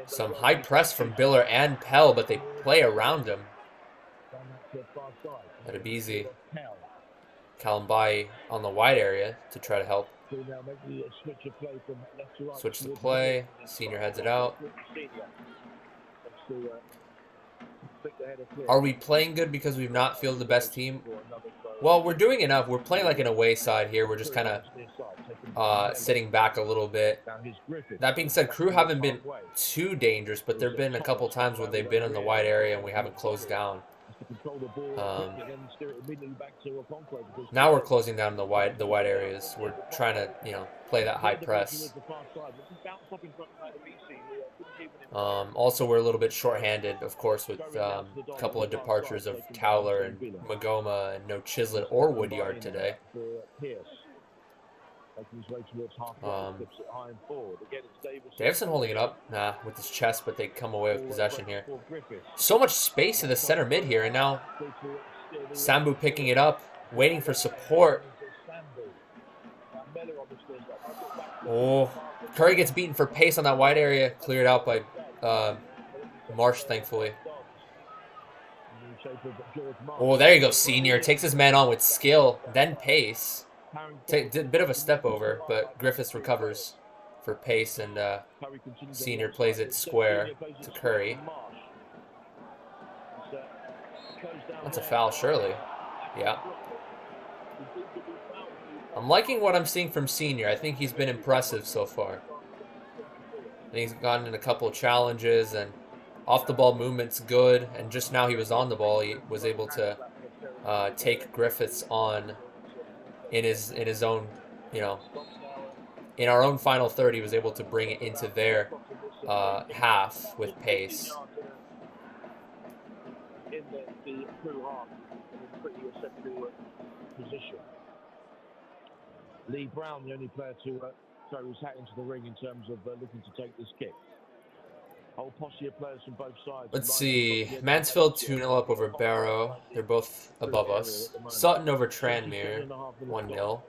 Some high press from Biller and Pell, but they play around him. Adebisi. Kalambai on the wide area to try to help. Switch the play. Senior heads it out. Are we playing good because we've not fielded the best team? Well, we're doing enough. We're playing like an away side here. We're just kind of sitting back a little bit. That being said, Crewe haven't been too dangerous, but there have been a couple times where they've been in the wide area and we haven't closed down. Now we're closing down the wide areas. We're trying to, play that high press. Also, we're a little bit short-handed, of course, with a couple of departures of Towler and Maghoma, and no Chislett or Woodyard today. Davison holding it up with his chest, but they come away with possession here. So much space in the center mid here, and now Sambu picking it up, waiting for support. Oh, Curry gets beaten for pace on that wide area, cleared out by Marsh, thankfully. Oh, there you go, Senior. Takes his man on with skill, then pace. Did a bit of a step over, but Griffiths recovers for pace, and Senior plays it square to Curry. That's a foul, surely. Yeah. I'm liking what I'm seeing from Senior. I think he's been impressive so far. And he's gotten in a couple of challenges, and Off the ball movement's good, and just now he was on the ball. He was able to take Griffiths on in his own, you know, in our own final third. He was able to bring it into their half with pace. In the Crewe half, in pretty acceptable position. Lee Brown, the only player to throw his hat into the ring in terms of looking to take this kick. Whole posse of players from both sides. Let's see. Mansfield 2-0 up over Barrow. They're both above us. Sutton over Tranmere 1-0.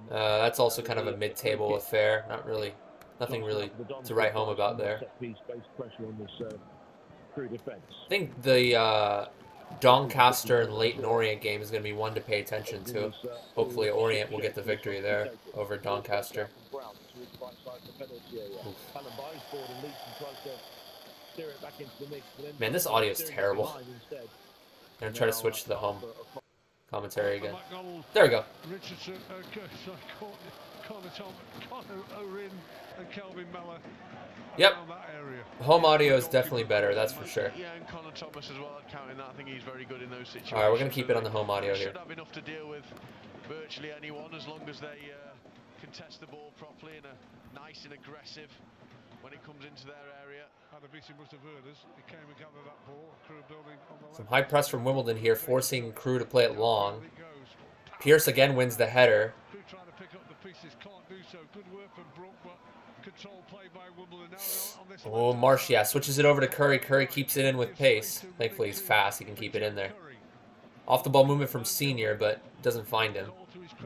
That's also kind of a mid-table affair. Nothing really to write home about there. I think the Doncaster and Leyton Orient game is going to be one to pay attention to. Hopefully Orient will get the victory there over Doncaster. Man, this audio is terrible. I'm going to try to switch to the home commentary again. There we go. Yep. Home audio is definitely better, that's for sure. Yeah, and Connor Thomas as well, counting that. I think he's very good in those situations. Alright, we're going to keep it on the home audio here. Should have enough to deal with virtually anyone as long as they contest the ball properly and are nice and aggressive when it comes into their area. Some high press from Wimbledon here, forcing Crewe to play it long. Pierce again wins the header. Oh, Marsh, yeah, switches it over to Curry. Curry keeps it in with pace. Thankfully, he's fast. He can keep it in there. Off the ball movement from Senior, but doesn't find him.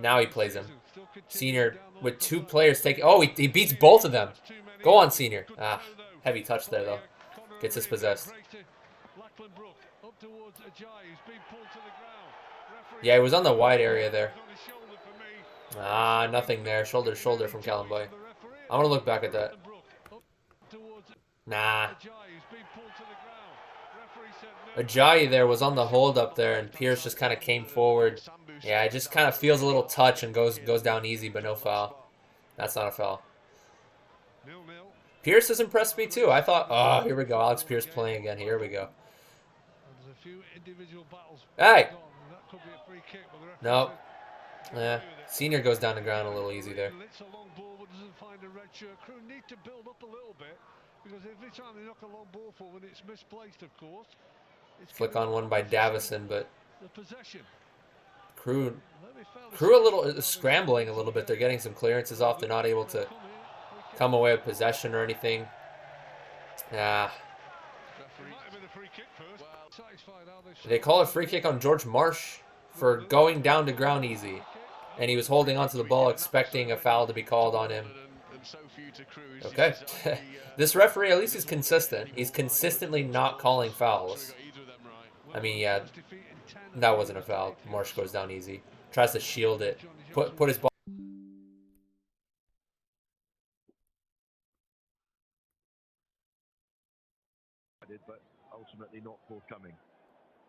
Now he plays him. Senior with two players taking... Oh, he beats both of them. Go on, Senior. Ah, heavy touch there, though. Gets dispossessed. Yeah, he was on the wide area there. Ah, nothing there. Shoulder to shoulder from Callum Boy. I want to look back at that. Nah. Ajayi there was on the hold up there, and Pierce just kind of came forward. Yeah, it just kind of feels a little touch and goes down easy, but no foul. That's not a foul. Pierce has impressed me too. I thought, oh, here we go. Alex Pierce playing again. Here we go. Hey! Nope. Yeah, Senior goes down the ground a little easy there. Flick on one by Davison, but Crewe a little scrambling a little bit. They're getting some clearances off. They're not able to come away with possession or anything. Ah. They call a free kick on George Marsh for going down to ground easy. And he was holding onto the ball expecting a foul to be called on him. Okay. This referee, at least, is consistent. He's consistently not calling fouls. I mean, yeah, that wasn't a foul. Marsh goes down easy. Tries to shield it. Put his ball. But ultimately not forthcoming.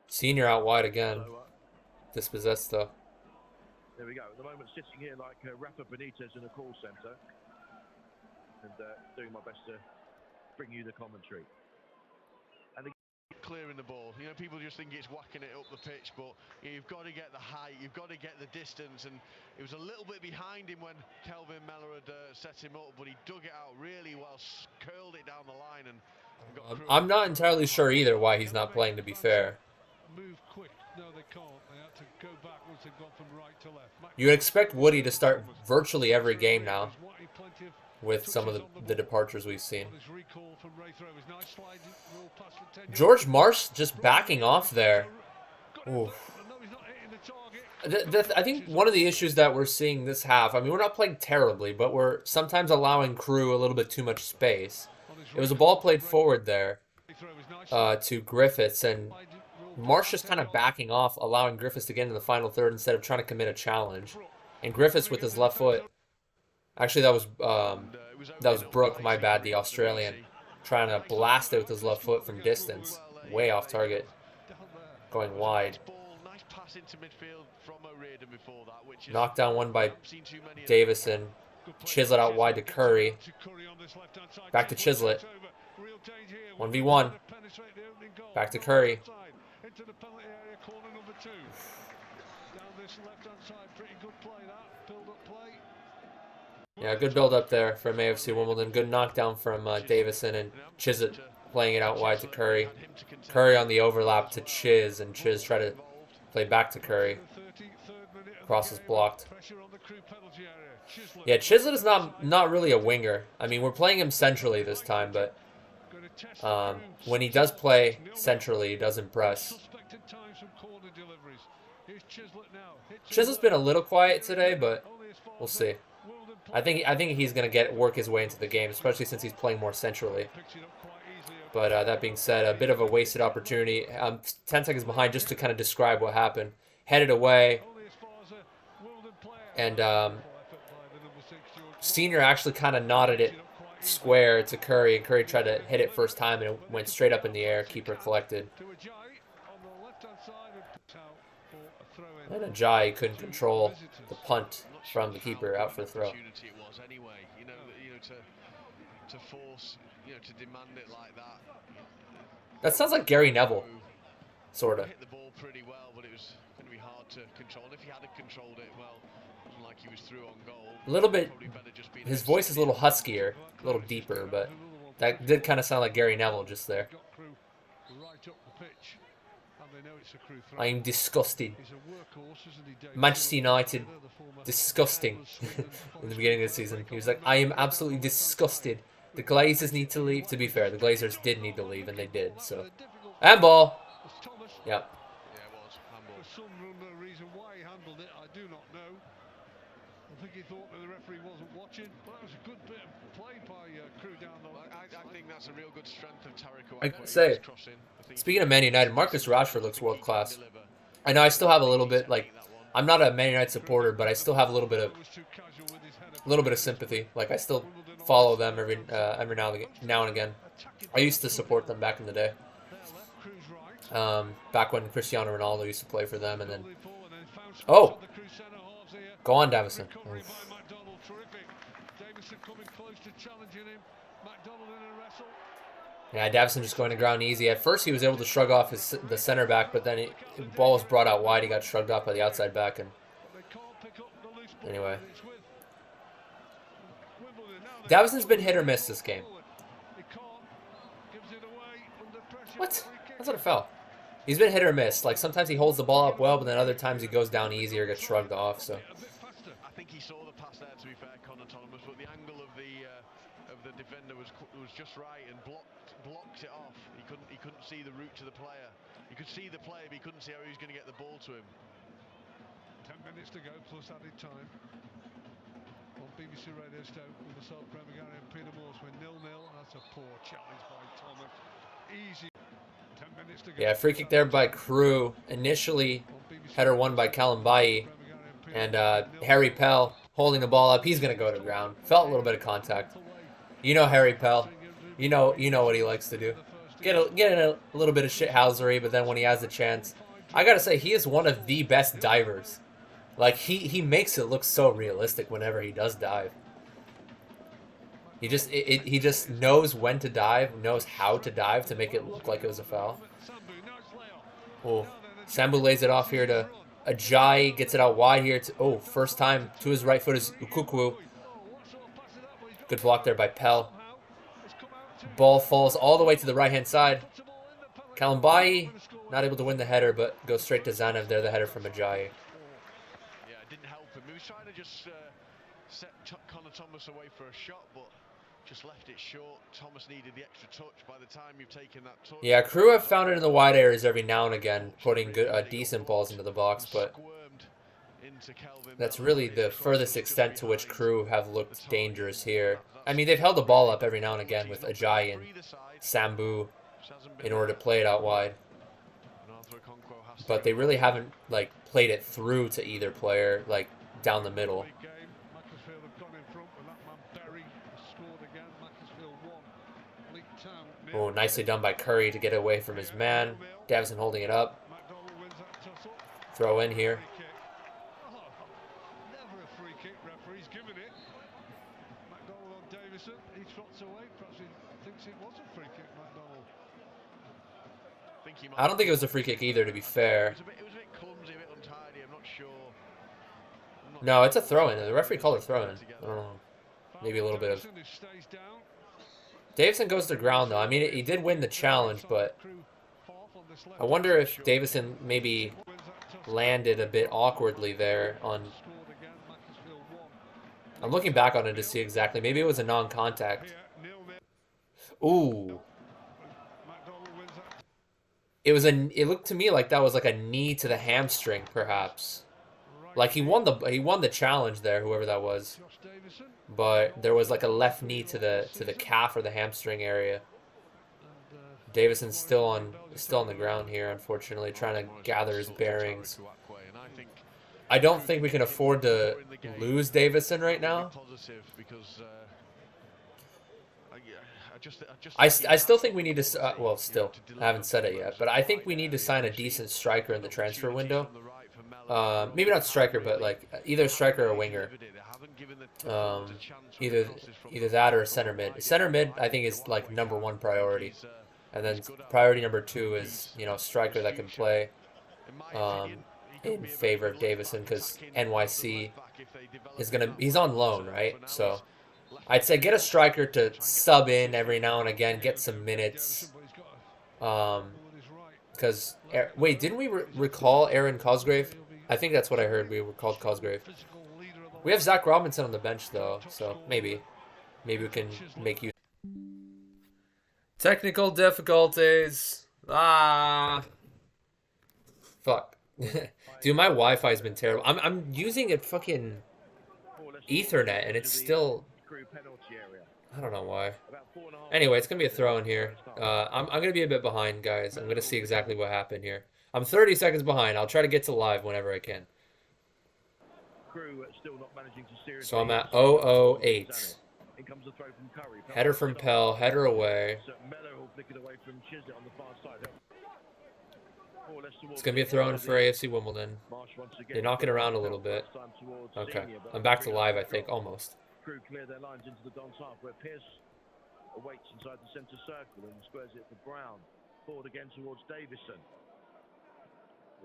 Senior out wide again. Dispossessed though. There we go. At the moment, sitting here like Rafa Benitez in a call centre, and doing my best to bring you the commentary. And clearing the ball. You know, people just think it's whacking it up the pitch, but you've got to get the height, you've got to get the distance, and it was a little bit behind him when Kelvin Mellor had set him up, but he dug it out really well, curled it down the line, and I'm not entirely sure either why he's not playing, to be fair. You would expect Woody to start virtually every game now with some of the departures we've seen. George Marsh just backing off there. Ooh. I think one of the issues that we're seeing this half, I mean, we're not playing terribly, but we're sometimes allowing Crewe a little bit too much space. It was a ball played forward there to Griffiths, and Marsh just kind of backing off, allowing Griffiths to get into the final third instead of trying to commit a challenge. And Griffiths with his left foot. Actually, that was Brooke, my bad, the Australian, trying to blast it with his left foot from distance, way off target, going wide. Knocked down one by Davison. Chislett out wide to Curry. Back to Chislett. 1v1. Back to Curry. Into the penalty area, corner number 2. Down this left-hand side, pretty good play that. Build-up play. Yeah, good build-up there from AFC Wimbledon. Good knockdown from Davison and Chisholm playing it out wide to Curry. Curry on the overlap to Chiz, and Chiz try to play back to Curry. Cross is blocked. Yeah, Chisholm is not really a winger. I mean, we're playing him centrally this time, but when he does play centrally, he doesn't press. Chisel's been a little quiet today, but we'll see. I think he's gonna work his way into the game, especially since he's playing more centrally. But that being said, a bit of a wasted opportunity. 10 seconds behind, just to kind of describe what happened. Headed away, and Senior actually kind of nodded it square to Curry, and Curry tried to hit it first time, and it went straight up in the air. Keeper collected. And Ajayi couldn't control the punt from the keeper, out for the throw. That sounds like Gary Neville, sort of. Hit the ball pretty well, but it was going to be hard to control. And if he had controlled it well, it wasn't like he was through on goal. A little bit. His voice is a little huskier, a little deeper, but that did kind of sound like Gary Neville just there. I am disgusted. Manchester United, disgusting. In the beginning of the season, he was like, I am absolutely disgusted. The Glazers need to leave. To be fair, the Glazers did need to leave, and they did. So, handball. Yep. For some reason why he handled it, I do not know. I think he thought that the referee wasn't watching, but that was a good bit of play by Crewe down the line. I think that's a real good strength of Tarek. I could say, speaking of Man United, Marcus Rashford looks world class. I know I still have a little bit, like, I'm not a Man United supporter, but I still have a little bit of sympathy. Like, I still follow them every now and again. I used to support them back in the day. Back when Cristiano Ronaldo used to play for them, and then go on, Davison. Yeah, Davison just going to ground easy. At first, he was able to shrug off the center back, but then the ball was brought out wide. He got shrugged off by the outside back, and anyway, Davison's been hit or miss this game. What? That's what it felt. He's been hit or miss. Like, sometimes he holds the ball up well, but then other times he goes down easy or gets shrugged off. So. I think he saw the pass there, to be fair, Connor Thomas, but the angle of the defender was just right and blocked it off. He couldn't see the route to the player. He could see the player, but he couldn't see how he was going to get the ball to him. 10 minutes to go plus added time. On BBC Radio Stoke with the South Premier and Peter Morse with 0-0. That's a poor challenge by Thomas. Easy. 10 minutes to go. Yeah, free kick there by Crewe. Initially, header won by Kalambayi. And Harry Pell holding the ball up. He's going to go to the ground. Felt a little bit of contact. You know Harry Pell. You know what he likes to do. Get a little bit of shithousery, but then when he has the chance, I got to say, he is one of the best divers. Like, he makes it look so realistic whenever he does dive. He just knows when to dive, knows how to dive to make it look like it was a foul. Oh, Sambu lays it off here to Ajayi, gets it out wide here. First time to his right foot is Ukukwu. Good block there by Pell. Ball falls all the way to the right-hand side. Kalambayi not able to win the header, but goes straight to Zanev there, the header from Ajayi. Yeah, it didn't help him. He was trying to just set Connor Thomas away for a shot, but just left it short. Thomas needed the extra touch. By the time you've taken that touch... Yeah, Crewe have found it in the wide areas every now and again, putting good, decent balls into the box, but that's really the furthest extent to which Crewe have looked dangerous here. I mean, they've held the ball up every now and again with Ajayi and Sambu in order to play it out wide. But they really haven't, like, played it through to either player, like, down the middle. Oh, nicely done by Curry to get away from his man. Davison holding it up. Throw in here. Davison, he trots away. Perhaps he thinks it was a free kick, McDonald. I don't think it was a free kick either, to be fair. It was a bit clumsy, a bit untidy. I'm not sure. No, it's a throw-in. The referee called it throw-in. I don't know. Maybe a little bit of... Davison goes to ground, though. I mean, he did win the challenge, but... I wonder if Davison maybe landed a bit awkwardly there on... I'm looking back on it to see exactly. Maybe it was a non-contact. Ooh. It looked to me like that was like a knee to the hamstring, perhaps. Like he won the challenge there, whoever that was. But there was like a left knee to the calf or the hamstring area. Davison's still on the ground here, unfortunately, trying to gather his bearings. I don't think we can afford to lose Davison right now. I still think we need to, well, still, I haven't said it yet, but I think we need to sign a decent striker in the transfer window. Maybe not striker, but like either striker or winger. Either that or a center mid. Center mid, I think, is like #1 priority. And then priority #2 is, you know, striker that can play in favor of Davison, because NYC is he's on loan, right? So I'd say get a striker to sub in every now and again, get some minutes. Because, wait, didn't we recall Aaron Cosgrave? I think that's what I heard. We were called Cosgrave. We have Zach Robinson on the bench, though, so maybe we can make use. Technical difficulties. Fuck. Dude, my Wi-Fi's been terrible. I'm using a fucking Ethernet, and it's still... I don't know why. Anyway, it's going to be a throw in here. I'm going to be a bit behind, guys. I'm going to see exactly what happened here. I'm 30 seconds behind. I'll try to get to live whenever I can. So I'm at 008. Header from Pell. Header away. It's going to be a throw in for AFC Wimbledon. They're knocking around a little bit. Okay. I'm back to live, I think. Almost. Crewe clear their lines into the Dons half, where Pierce awaits inside the centre circle and squares it for Brown. Forward again towards Davison.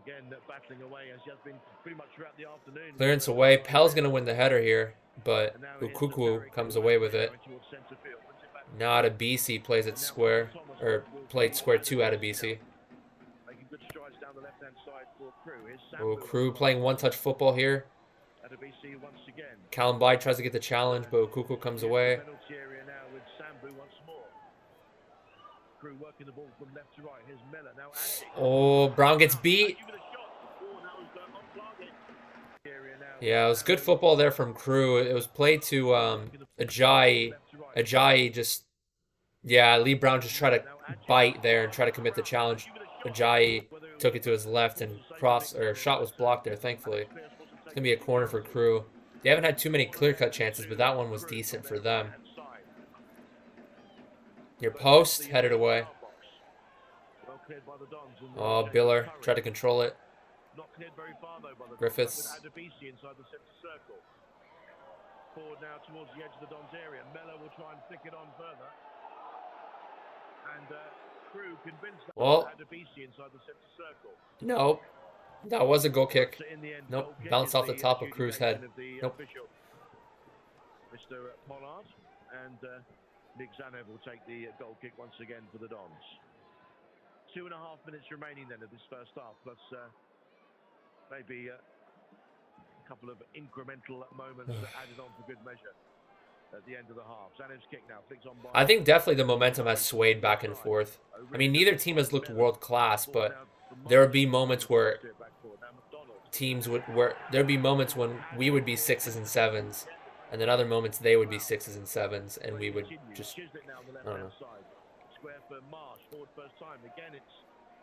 Again, battling away as he has been pretty much throughout the afternoon. Clearance away. Pell's going to win the header here, but Ukuku comes away with it. Now out of BC plays it square, or played square 2 out of BC. Oh, Crewe playing one-touch football here. Callum Bide tries to get the challenge, but Ukuku comes away. Oh, Brown gets beat. Yeah, it was good football there from Crewe. It was played to Ajayi. Ajayi just... Yeah, Lee Brown just tried to bite there and try to commit the challenge. Ajayi took it to his left and shot was blocked there, thankfully. It's going to be a corner for Crewe. They haven't had too many clear-cut chances, but that one was decent for them. Your post, headed away. Oh, Biller tried to control it. Griffiths. Forward now towards the edge of the Dons area. Mello will try and flick it on further. And Crewe convinced Adebisi inside the centre circle. Nope. That was a goal kick. Nope. Bounced off the top of Crewe's head. Nope. Mr. Pollard and Nick Zanev will take the goal kick once again for the Dons. 2.5 minutes remaining then of this first half, plus maybe a couple of incremental moments added on for good measure at the end of the half. Zanev's kick now flicks on by... I think definitely the momentum has swayed back and forth. I mean, neither team has looked world class, but there would be moments where there'd be moments when we would be 6s and 7s, and then other moments they would be 6s and 7s, and we would just, I don't know. Square for Marsh, forward first time. Again, it's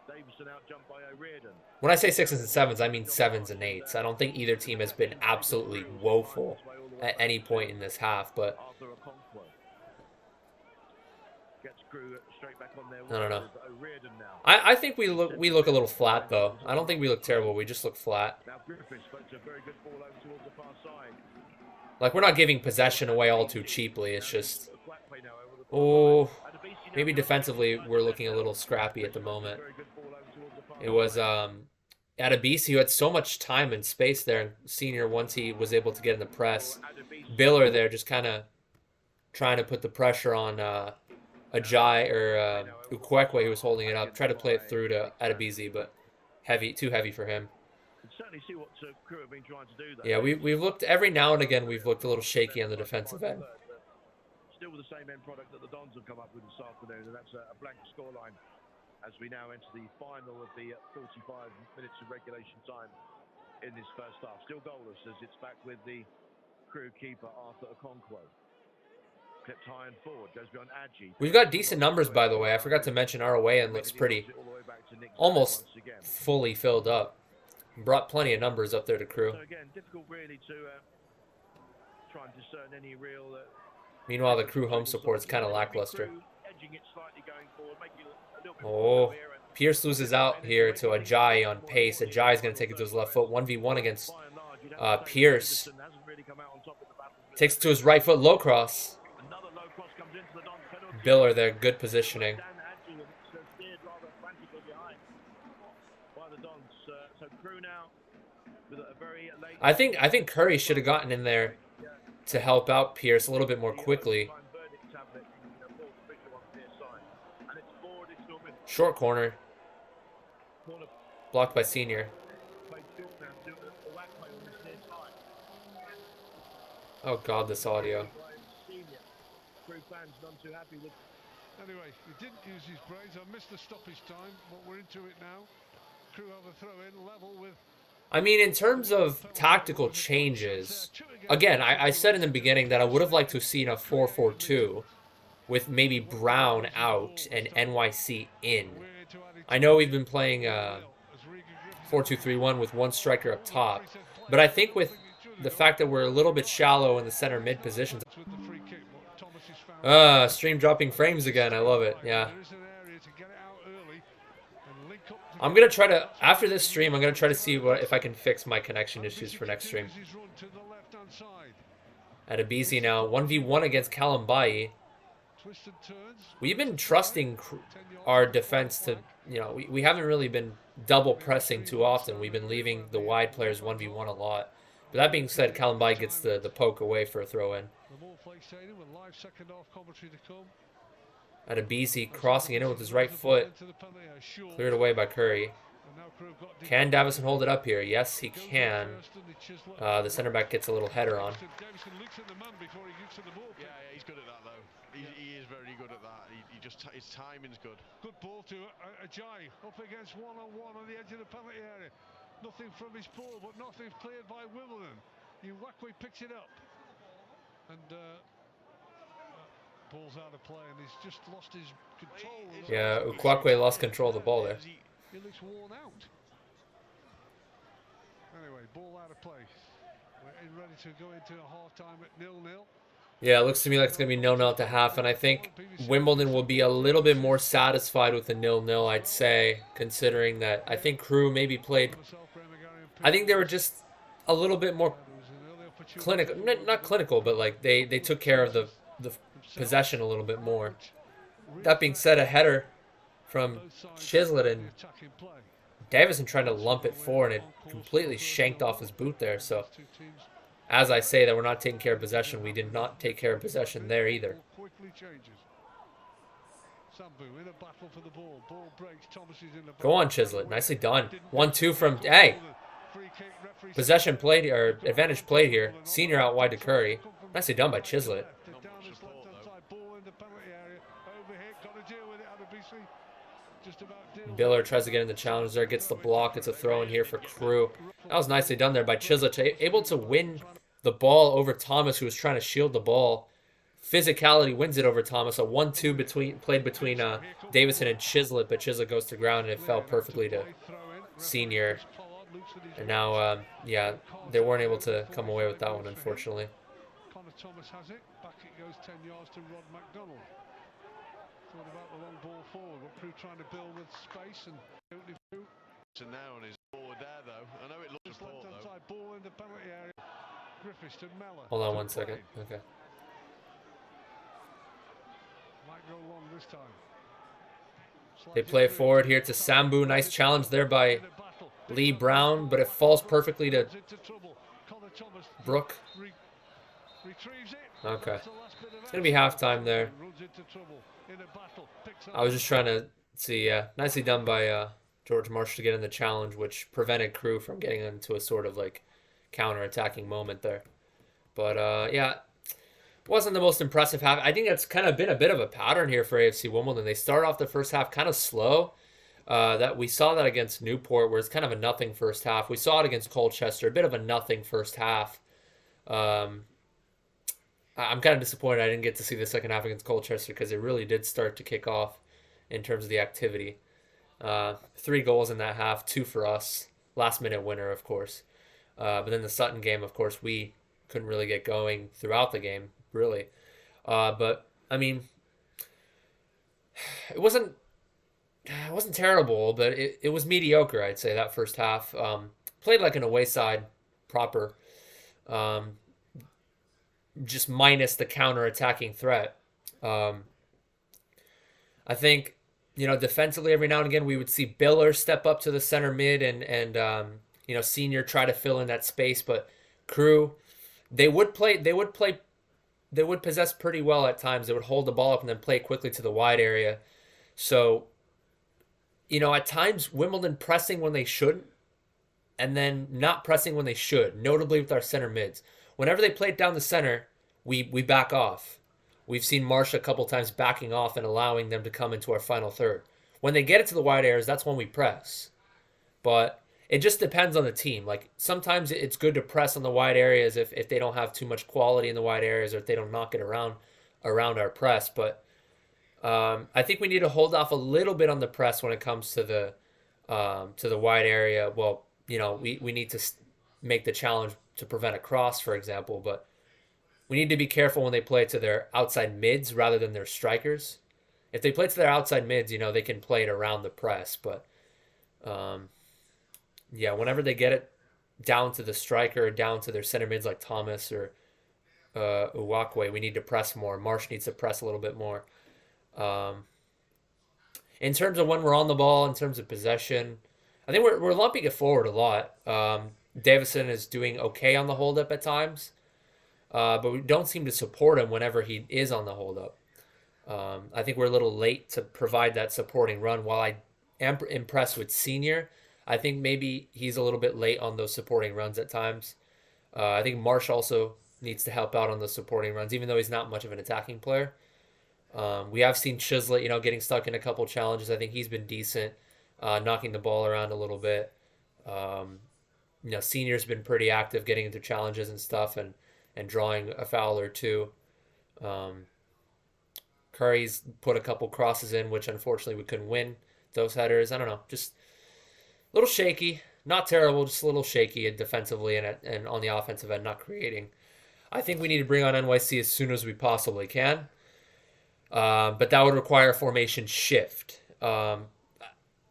Davison out jumped by O'Riordan. When I say 6s and 7s, I mean 7s and 8s. I don't think either team has been absolutely woeful at any point in this half, but I don't know. I think we look a little flat though. I don't think we look terrible. We just look flat. Like we're not giving possession away all too cheaply. It's just Oh, maybe defensively we're looking a little scrappy at the moment. It was Adebisi who had so much time and space there, and Senior, once he was able to get in the press. Biller there just kind of trying to put the pressure on Ajay or Ukwekwe, who was holding it up. Tried to play it through to Adebisi, but too heavy for him. Yeah, we've looked every now and again. We've looked a little shaky on the defensive end. Still with the same end product that the Dons have come up with this afternoon, and that's a blank scoreline as we now enter the final of the 45 minutes of regulation time in this first half. Still goalless as it's back with the Crewe keeper Arthur Okonkwo. Kept high and forward, goes beyond Adji. We've got decent numbers, by the way. I forgot to mention our away end looks pretty, almost fully filled up. Brought plenty of numbers up there to Crewe. So again, difficult really to try and discern any real. Meanwhile, the Crewe home support is kind of lackluster. Oh, Pierce loses out here to Ajay on pace. Ajay's going to take it to his left foot. 1v1 against Pierce. Takes it to his right foot, low cross. Biller there, good positioning. I think Curry should have gotten in there to help out Pierce a little bit more quickly. Short corner. Blocked by Senior. Oh God, this audio. Anyway, he didn't use his brains. I missed the stoppage time, but we're into it now. Crewe have a throw in, level with. I mean, in terms of tactical changes, again, I said in the beginning that I would have liked to have seen a 4-4-2 with maybe Brown out and NYC in. I know we've been playing 4-2-3-1 with one striker up top, but I think with the fact that we're a little bit shallow in the center mid positions. Stream dropping frames again. I love it. Yeah. I'm going to try to, after this stream, I'm going to try to see if I can fix my connection issues for next stream. Adebisi now, 1v1 against Kalambai. We've been trusting our defense to, you know, we haven't really been double pressing too often. We've been leaving the wide players 1v1 a lot. But that being said, Kalambai gets the poke away for a throw-in. Adebisi crossing it in with his right foot. Cleared away by Curry. Can Davison hold it up here? Yes, he can. The center back gets a little header on. Yeah, he's good at that though. He is very good at that. He just his timing's good. Good ball to Ajay up against one-on-one on the edge of the penalty area. Nothing from his ball, but nothing's cleared by Wimbledon. Uwakwe picks it up, and ball's out of play, and he's just lost his control. Yeah, Ukwakwe lost control of the ball there. He looks worn out. Anyway, ball out of place. We're ready to go into a half-time at 0-0. Yeah, it looks to me like it's going to be 0-0 at the half, and I think Wimbledon will be a little bit more satisfied with the 0-0, I'd say, considering that I think Crewe maybe played... I think they were just a little bit more clinical, not clinical, but like they took care of the possession a little bit more. That being said, a header from Chislett, and Davison trying to lump it forward, and it completely shanked off his boot there. So, as I say that we're not taking care of possession, we did not take care of possession there either. Go on, Chislett. Nicely done. 1-2 from... Hey! Possession played, or advantage played here. Senior out wide to Curry. Nicely done by Chislett. Biller tries to get in the challenge there, gets the block. It's a throw in here for Crewe. That was nicely done there by Chislett, able to win the ball over Thomas, who was trying to shield the ball. Physicality wins it over Thomas. A 1-2 played between Davison and Chislett, but Chislett goes to ground, and it fell perfectly to Senior. And now, yeah, they weren't able to come away with that one, unfortunately. Thomas has it. Back it goes 10 yards to Rod McDonald. Thought about the long ball forward, but Crewe trying to build with space and now on his forward there though. I know it looks left hand side ball in the penalty area. Griffiths to Mellor. Hold on 1 second. Okay. this time. They play forward here to Sambu. Nice challenge there by Lee Brown, but it falls perfectly to Brooke. Okay. It's going to be halftime there. I was just trying to see, nicely done by George Marsh to get in the challenge, which prevented Crewe from getting into a sort of like counter-attacking moment there. But yeah, wasn't the most impressive half. I think that's kind of been a bit of a pattern here for AFC Wimbledon. They start off the first half kind of slow. That we saw that against Newport, where it's kind of a nothing first half. We saw it against Colchester, a bit of a nothing first half. I'm kind of disappointed I didn't get to see the second half against Colchester because it really did start to kick off in terms of the activity. 3 goals in that half, 2 for us. Last minute winner, of course. But then the Sutton game, of course, we couldn't really get going throughout the game, really. But, I mean, it wasn't terrible, but it was mediocre, I'd say, that first half. Played like an away side proper. Just minus the counter-attacking threat. I think, defensively every now and again we would see Biller step up to the center mid and Senior try to fill in that space, but Crewe, they would possess pretty well at times. They would hold the ball up and then play quickly to the wide area. So, at times Wimbledon pressing when they shouldn't and then not pressing when they should, notably with our center mids. Whenever they play it down the center, we back off. We've seen Marsh a couple times backing off and allowing them to come into our final third. When they get it to the wide areas, that's when we press. But it just depends on the team. Like, sometimes it's good to press on the wide areas if they don't have too much quality in the wide areas or if they don't knock it around our press. But I think we need to hold off a little bit on the press when it comes to the wide area. Well, we need to make the challenge to prevent a cross, for example, but we need to be careful when they play to their outside mids rather than their strikers. If they play to their outside mids, they can play it around the press, but whenever they get it down to the striker or down to their center mids like Thomas or Uwakwe, we need to press more. Marsh needs to press a little bit more. In terms of when we're on the ball, in terms of possession, I think we're lumping it forward a lot. Davison is doing okay on the hold-up at times, but we don't seem to support him whenever he is on the hold-up. I think we're a little late to provide that supporting run. While I am impressed with Senior, I think maybe he's a little bit late on those supporting runs at times. I think Marsh also needs to help out on those supporting runs, even though he's not much of an attacking player. We have seen Chislett, getting stuck in a couple challenges. I think he's been decent, knocking the ball around a little bit. Senior's been pretty active getting into challenges and stuff and drawing a foul or two. Curry's put a couple crosses in, which unfortunately we couldn't win those headers. I don't know, just a little shaky. Not terrible, just a little shaky defensively and on the offensive end, not creating. I think we need to bring on NYC as soon as we possibly can. But that would require a formation shift.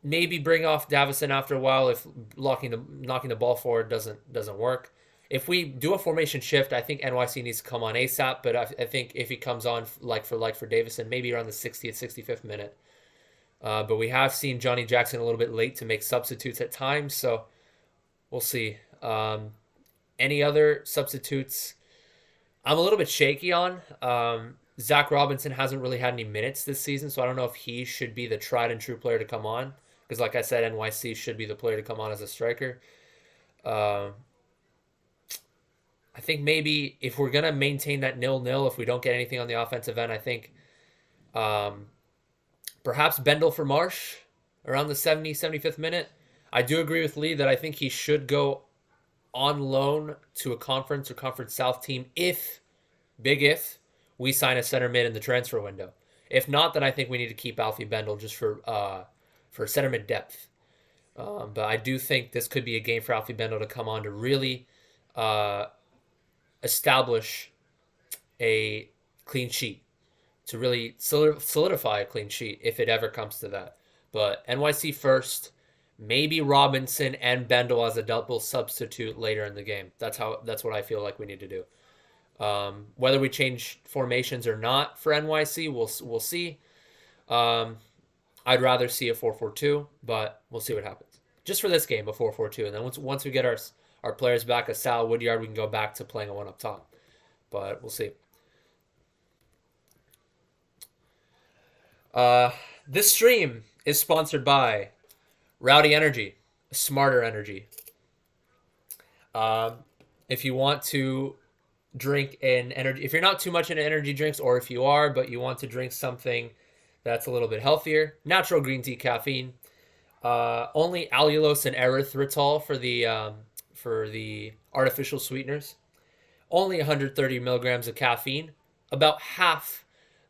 Maybe bring off Davison after a while if knocking the ball forward doesn't work. If we do a formation shift, I think NYC needs to come on ASAP. But I think if he comes on like for Davison, maybe around the 60th, 65th minute. But we have seen Johnny Jackson a little bit late to make substitutes at times, so we'll see. Any other substitutes? I'm a little bit shaky on. Zach Robinson hasn't really had any minutes this season, so I don't know if he should be the tried and true player to come on. Because like I said, NYC should be the player to come on as a striker. I think maybe if we're going to maintain that 0-0, if we don't get anything on the offensive end, I think perhaps Bendle for Marsh around the 75th minute. I do agree with Lee that I think he should go on loan to a conference or Conference South team if we sign a center mid in the transfer window. If not, then I think we need to keep Alfie Bendle just for center mid depth. But I do think this could be a game for Alfie Bendle to come on to really establish a clean sheet, to really solidify a clean sheet if it ever comes to that. But NYC first, maybe Robinson and Bendle as a double substitute later in the game. That's what I feel like we need to do. Whether we change formations or not for NYC, we'll see. I'd rather see a 4-4-2, but we'll see what happens. Just for this game, a 4-4-2, and then once we get our players back at Sal Woodyard, we can go back to playing a 1 up top. But we'll see. This stream is sponsored by Rowdy Energy, Smarter Energy. If you want to drink an energy, if you're not too much into energy drinks, or if you are, but you want to drink something that's a little bit healthier, natural green tea caffeine, only allulose and erythritol for the artificial sweeteners, only 130 milligrams of caffeine, about half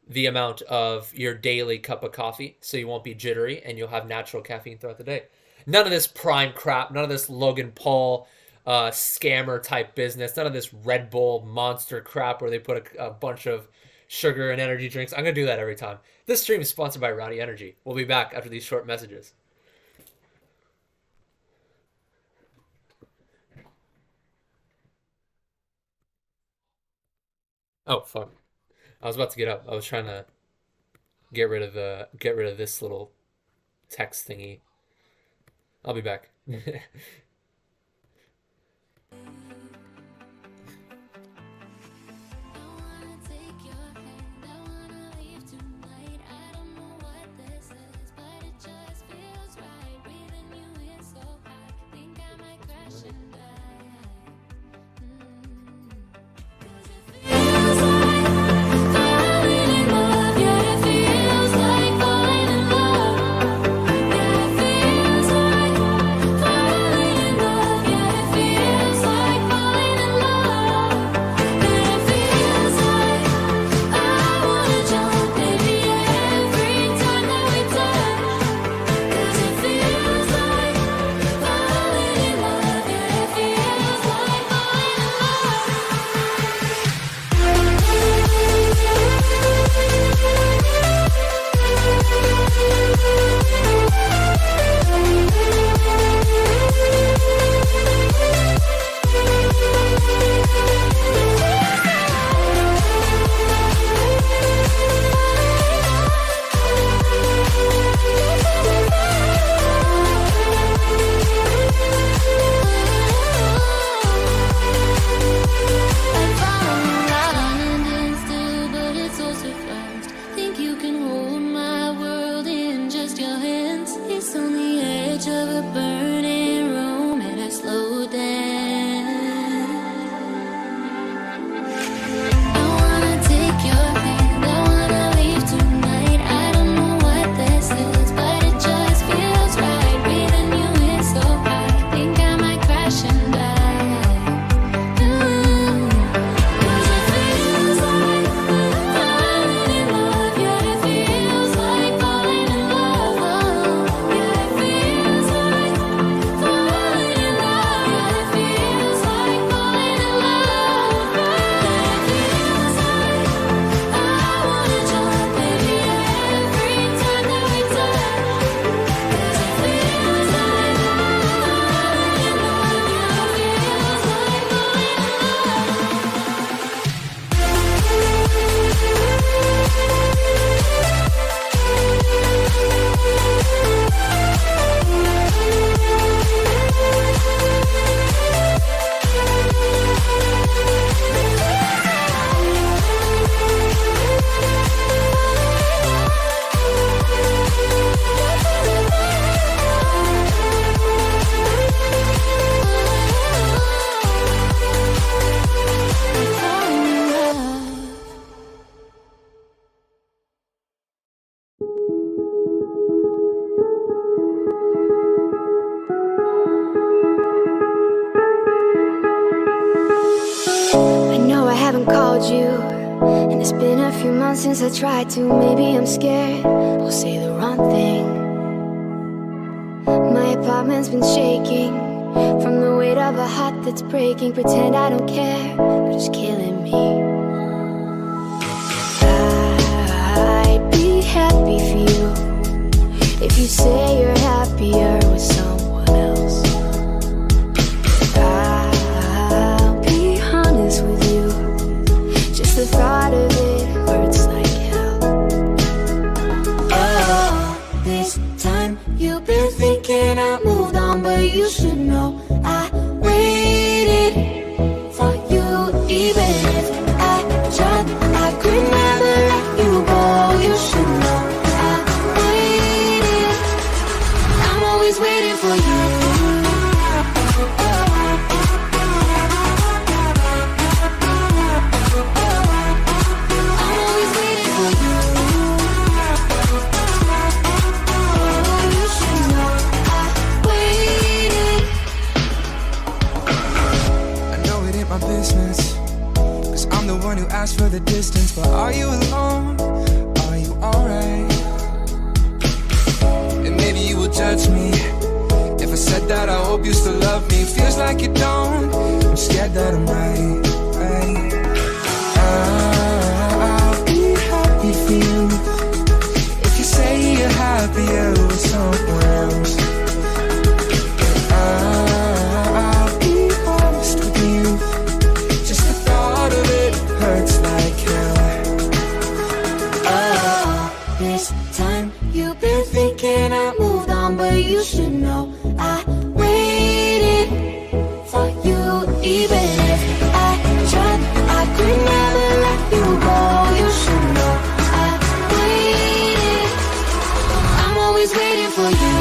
the amount of your daily cup of coffee, so you won't be jittery and you'll have natural caffeine throughout the day. None of this prime crap, none of this Logan Paul scammer type business, none of this Red Bull monster crap where they put a bunch of sugar and energy drinks. I'm going to do that every time. This stream is sponsored by Rowdy Energy. We'll be back after these short messages. Oh, fuck. I was about to get up. I was trying to get rid of this little text thingy. I'll be back. Since I tried to, maybe I'm scared I'll say the wrong thing. My apartment's been shaking from the weight of a heart that's breaking. Pretend I don't care, but it's killing me. I'd be happy for you if you say you're happier with someone else. I'll be honest with you, just the thought of it hurts like hell. my business, 'cause I'm the one who asked for the distance. But are you alone? Are you alright? And maybe you will judge me if I said that I hope you still love me. Feels like you don't. I'm scared that I'm right. I'll be happy for you if you say you're happier with someone else. I'll be honest with you, just the thought of it hurts like hell. Oh, this time you've been thinking I moved on, but you should know I waited for you. Even if I tried, I could never let you go. You should know I waited. I'm always waiting for you.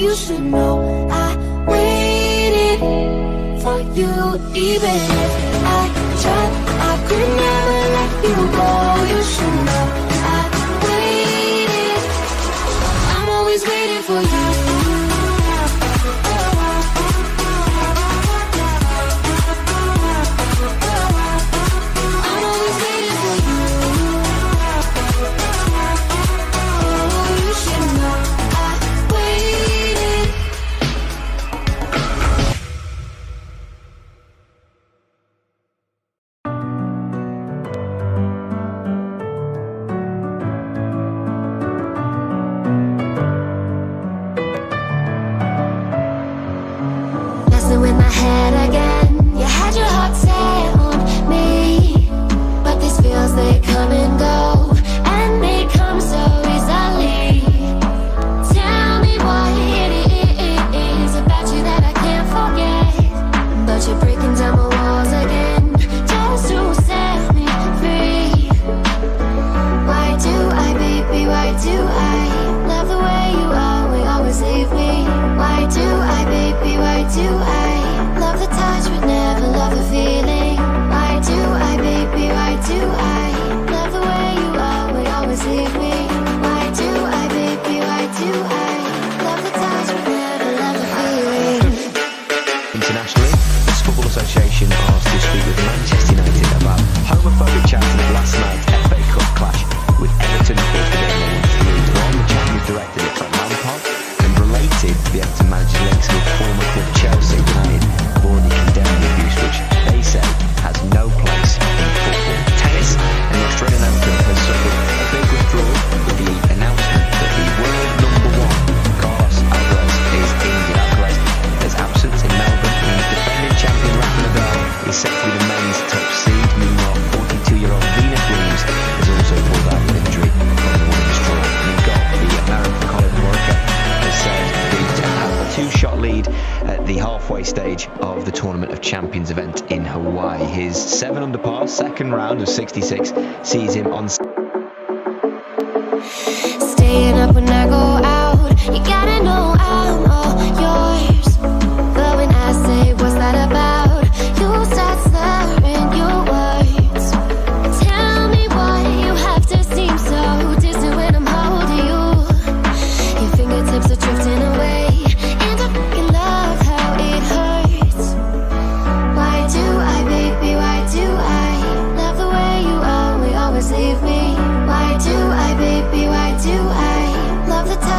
You should know I waited for you. Even if I tried, I could never let you go. You should know I waited. I'm always waiting for you. In my head again, you had your heart set on me, but these feels, they come and go, and they come so easily. Tell me what it is about you that I can't forget, but you're breaking down my walls again, just to set me free. Why do I, baby, why do I love the way you are, we always leave me? Why do I, baby, why do I love the touch but never love the feeling? Why do I, baby, why do I love the way you are, we always leave me? Why do I, baby, why do I love the touch but never love the feeling? Internationally, the Football Association asked to speak with Manchester United about homophobic chanting at last night's FA Cup clash with Everton forced the game on 1-3. One, the Champions directed at Tottenham Park, and related the Everton manager's links with former club Chelsea. United have already condemned the abuse, which they say has no place in football. Tennis, and the Australian Open has suffered a big withdrawal with the announcement that the world #1 Carlos Alcaraz is injured. Alcaraz is absent in Melbourne, and defending champion Rafa Nadal is set to be the men's top seed. Meanwhile, 42-year-old Venus Williams has also pulled out with injury from the women's draw. And in golf, the American Colin Morikawa has said he's to have a 2-shot lead at the halfway stage of the Tournament of Champions event in Hawaii. His 7-under par second round of 66 sees him on. Staying up when I go out, you gotta know I'm all yours. But when I say what's that about, you start slurring your words. Tell me why you have to seem so distant when I'm holding you. Your fingertips are drifting away, and I fucking love how it hurts. Why do I, baby, why do I love the way you are, we always leave me? Why do I, baby, why do I love the time?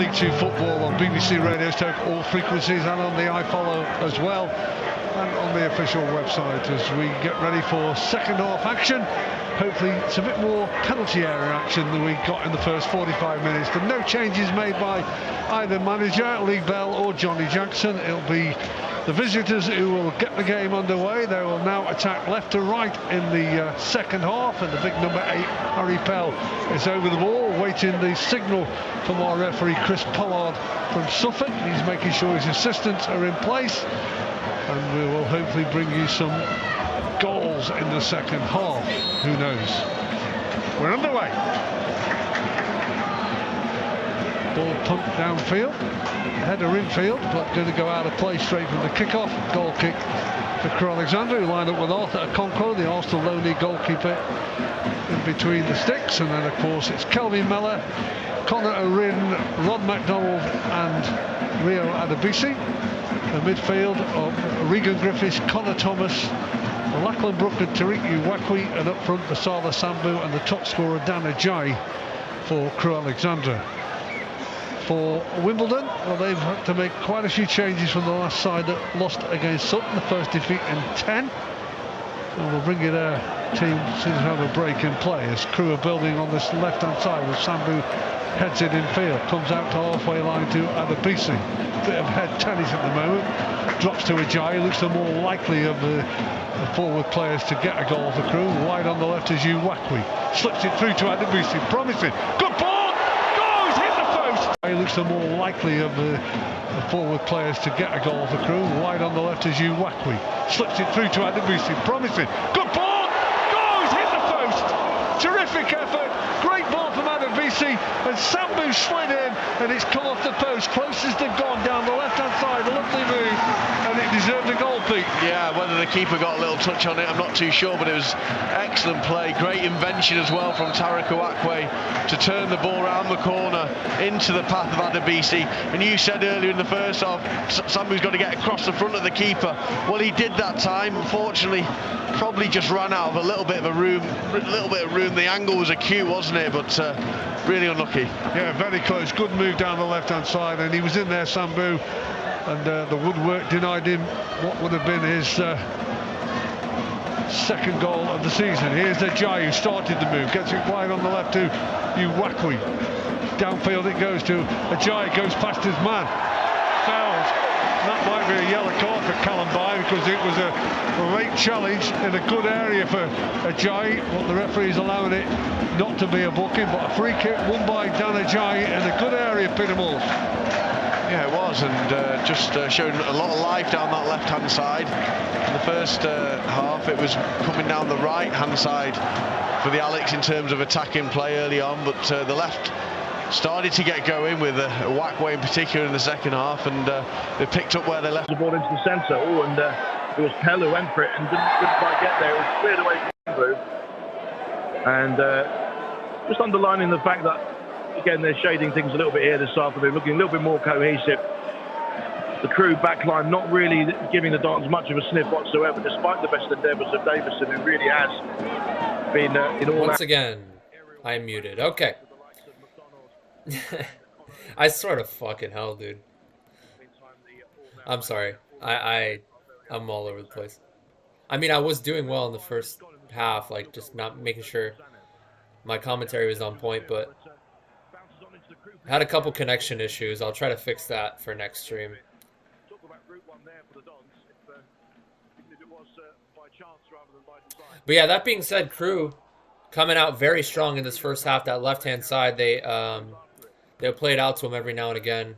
League 2 football on BBC Radio Stoke, all frequencies, and on the iFollow as well, and on the official website as we get ready for second half action. Hopefully it's a bit more penalty area action than we got in the first 45 minutes. But no changes made by either manager, Lee Bell or Johnny Jackson. It'll be the visitors who will get the game underway. They will now attack left to right in the second half, and the big number 8, Harry Pell, is over the ball, waiting the signal from our referee Chris Pollard from Suffolk. He's making sure his assistants are in place, and we will hopefully bring you some goals in the second half. Who knows? We're underway. Ball pumped downfield, header infield, but going to go out of play straight from the kick-off. Goal kick for Crewe Alexandra, who lined up with Arthur Okonkwo, the Arsenal lonely goalkeeper, in between the sticks. And then of course it's Kelvin Mellor, Connor O'Riordan, Rod MacDonald and Rio Adebisi. The midfield of Regan Griffiths, Connor Thomas, Lachlan Brook and Tariq Uwakwi, and up front the Sala Sambu and the top scorer Dan Ajayi for Crewe Alexandra. For Wimbledon, well, they've had to make quite a few changes from the last side that lost against Sutton, the first defeat in 10. And we'll bring you their team as soon as we have a break in play, as Crewe are building on this left-hand side with Sambu heads it in field, comes out to halfway line to Adebisi. Bit of head tennis at the moment, drops to Ajayi, looks the more likely of the forward players to get a goal for Crewe. Wide on the left is Uwakwi, slips it through to Adebisi, promising, good ball, goes, hit the post. He looks the more likely of the forward players to get a goal for Crewe. Wide on the left is Uwakwi, slips it through to Adebisi, promising, good ball, goes, hit the post. Terrific effort, great ball from Adebisi, and Sambu slid in, and it's come off the post, closest to gone down the left-hand side. A lovely move, and it deserved a goal, Pete. Yeah, whether the keeper got a little touch on it, I'm not too sure, but it was excellent play, great invention as well from Tariq Uwakwi to turn the ball around the corner into the path of Adebisi. And you said earlier in the first half, Sambu's got to get across the front of the keeper. Well, he did that time. Unfortunately, probably just ran out of a little bit of room. The angle was acute, wasn't it? But really unlucky. Yeah, very close. Good move down the left-hand side, and he was in there, Sambu, and the woodwork denied him what would have been his second goal of the season. Here's Ajayi, who started the move, gets it wide on the left to Uwakwi. Downfield it goes to Ajayi, goes past his man, fouled. That might be a yellow card for Callum By, because it was a late challenge in a good area for Ajayi, but the referee is allowing it not to be a booking, but a free kick won by Dan Ajayi in a good area, Peter Moores. Yeah, it was, and just showed a lot of life down that left-hand side. In the first half, it was coming down the right-hand side for the Alex in terms of attacking play early on, but the left started to get going with Uwakwi in particular in the second half, and they picked up where they left the ball into the centre. Oh, and it was Pell who went for it and didn't quite get there. It was cleared away from Crewe. And just underlining the fact that, again, they're shading things a little bit here this afternoon, looking a little bit more cohesive. The Crewe backline not really giving the Dons much of a sniff whatsoever, despite the best endeavours of Davison, who really has been in all. Once again, I'm muted. Okay. I sort of fucking hell, dude. I'm sorry. I'm all over the place. I mean, I was doing well in the first half, like just not making sure my commentary was on point, but I had a couple connection issues. I'll try to fix that for next stream. But yeah, that being said, Crewe coming out very strong in this first half. That left-hand side, they'll play it out to him every now and again,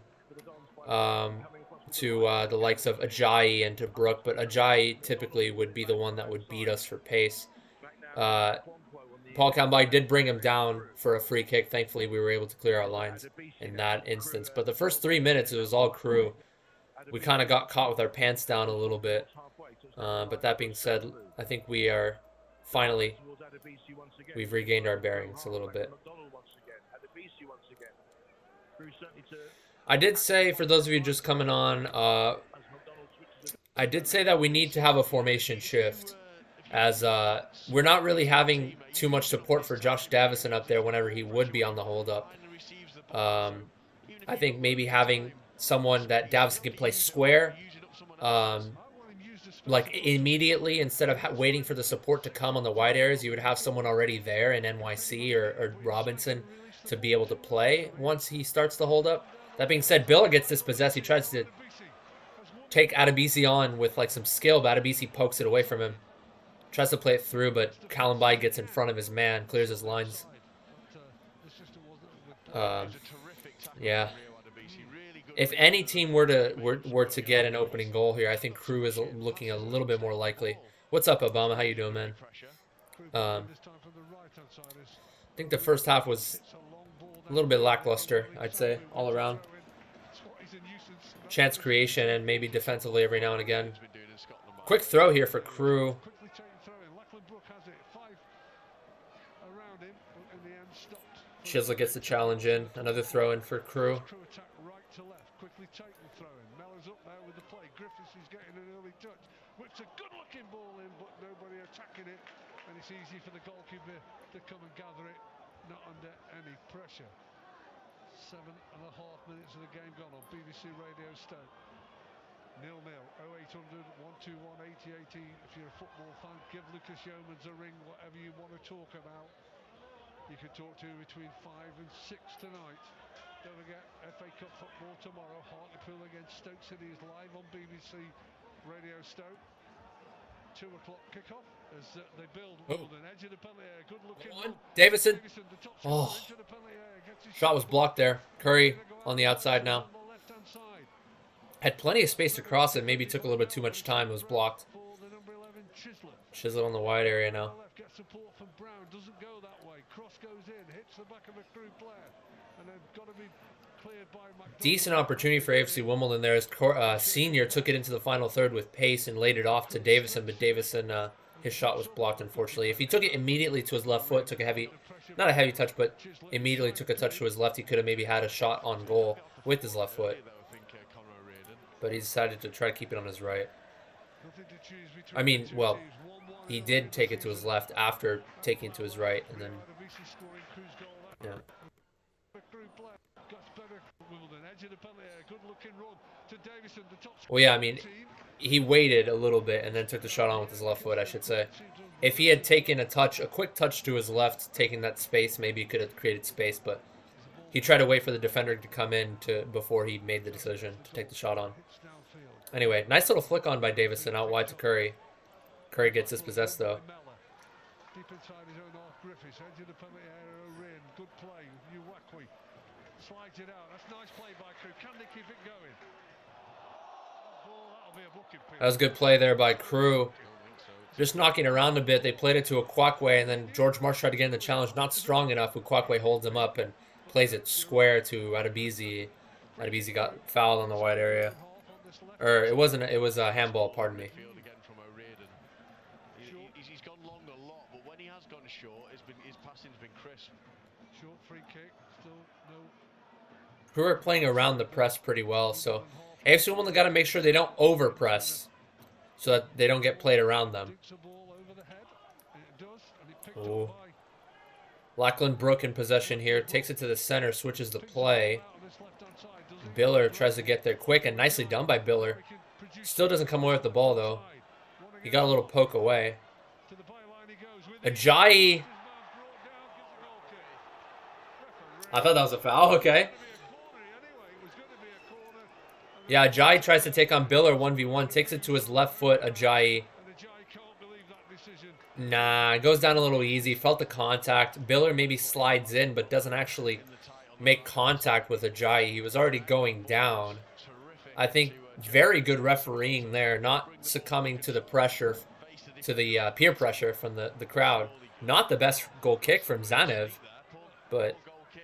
to the likes of Ajayi and to Brook, but Ajayi typically would be the one that would beat us for pace. Paul Kambai did bring him down for a free kick. Thankfully, we were able to clear our lines in that instance. But the first 3 minutes, it was all Crewe. We kind of got caught with our pants down a little bit. But that being said, I think we are finally, we've regained our bearings a little bit. I did say, for those of you just coming on, I did say that we need to have a formation shift, as we're not really having too much support for Josh Davison up there whenever he would be on the hold-up. I think maybe having someone that Davison can play square, like immediately, instead of waiting for the support to come on the wide areas, you would have someone already there in NYC or Robinson to be able to play once he starts the hold up. That being said, Biller gets dispossessed. He tries to take Adebisi on with like some skill, but Adebisi pokes it away from him. Tries to play it through, but Kalambai gets in front of his man, clears his lines. Yeah. If any team were to get an opening goal here, I think Crewe is looking a little bit more likely. What's up, Obama? How you doing, man? I think the first half was a little bit lackluster, I'd say, all around. Chance creation and maybe defensively every now and again. Quick throw here for Crewe. Chislett gets the challenge in. Another throw in for Crewe. Quickly take the throw in. Mellor's up there with the play. Griffiths is getting an early touch. Whips a good looking ball in, but nobody attacking it. And it's easy for the goalkeeper to come and gather it, not under any pressure. 7.5 minutes of the game gone on BBC Radio Stoke. 0-0. 0800 121 8018. If you're a football fan, give Lucas Yeomans a ring, whatever you want to talk about. You can talk to between 5 and 6 tonight. Don't forget, FA Cup football tomorrow. Hartlepool against Stoke City is live on BBC Radio Stoke. 2 o'clock kickoff as they build Wimbledon. Edge of the penalty area. Good looking one. Davison. Oh. Shot was blocked there. Curry on the outside now. Had plenty of space to cross it. Maybe took a little bit too much time. It was blocked. Chislett on the wide area now. Gets support from Brown. Doesn't go that way. Cross goes in. Hits the back of a Crewe player. And then got to be cleared by McDonald. Decent opportunity for AFC Wimbledon there as Senior took it into the final third with pace and laid it off to Davison, but Davison, his shot was blocked, unfortunately. If he took it immediately to his left foot, took a heavy, not a heavy touch, but immediately took a touch to his left, he could have maybe had a shot on goal with his left foot. But he decided to try to keep it on his right. I mean, well, he did take it to his left after taking it to his right, and then, yeah. Well, yeah, I mean, he waited a little bit and then took the shot on with his left foot, I should say. If he had taken a quick touch to his left, taking that space, maybe he could have created space, but he tried to wait for the defender to come in before he made the decision to take the shot on. Anyway, nice little flick on by Davison out wide to Curry. Curry gets dispossessed, though. Deep inside his own half, Griffiths, edge of the penalty area, good play, Uwakwi slides it out, that's nice play by Crewe, can they keep it going? That'll be a booking. That was a good play there by Crewe. Just knocking around a bit, they played it to Uwakwi, and then George Marsh tried to get in the challenge, not strong enough, Uwakwi holds him up and plays it square to Adebisi. Adebisi got fouled on the wide area. Or it wasn't, it was a handball, pardon me. He's gone long a lot, but when he has gone short, his passing's been crisp. Short free kick, still no. Crewe are playing around the press pretty well, so AFC Wimbledon got to make sure they don't over press so that they don't get played around them. Oh. Lachlan Brook in possession here, takes it to the center, switches the play. Biller tries to get there quick and nicely done by Biller. Still doesn't come away with the ball though. He got a little poke away. Ajayi. I thought that was a foul. Okay. Yeah, Ajayi tries to take on Biller 1v1. Takes it to his left foot. Ajayi. Nah, it goes down a little easy. Felt the contact. Biller maybe slides in, but doesn't actually make contact with Ajayi. He was already going down. I think very good refereeing there. Not succumbing to the pressure, to the peer pressure from the crowd. Not the best goal kick from Zanev, but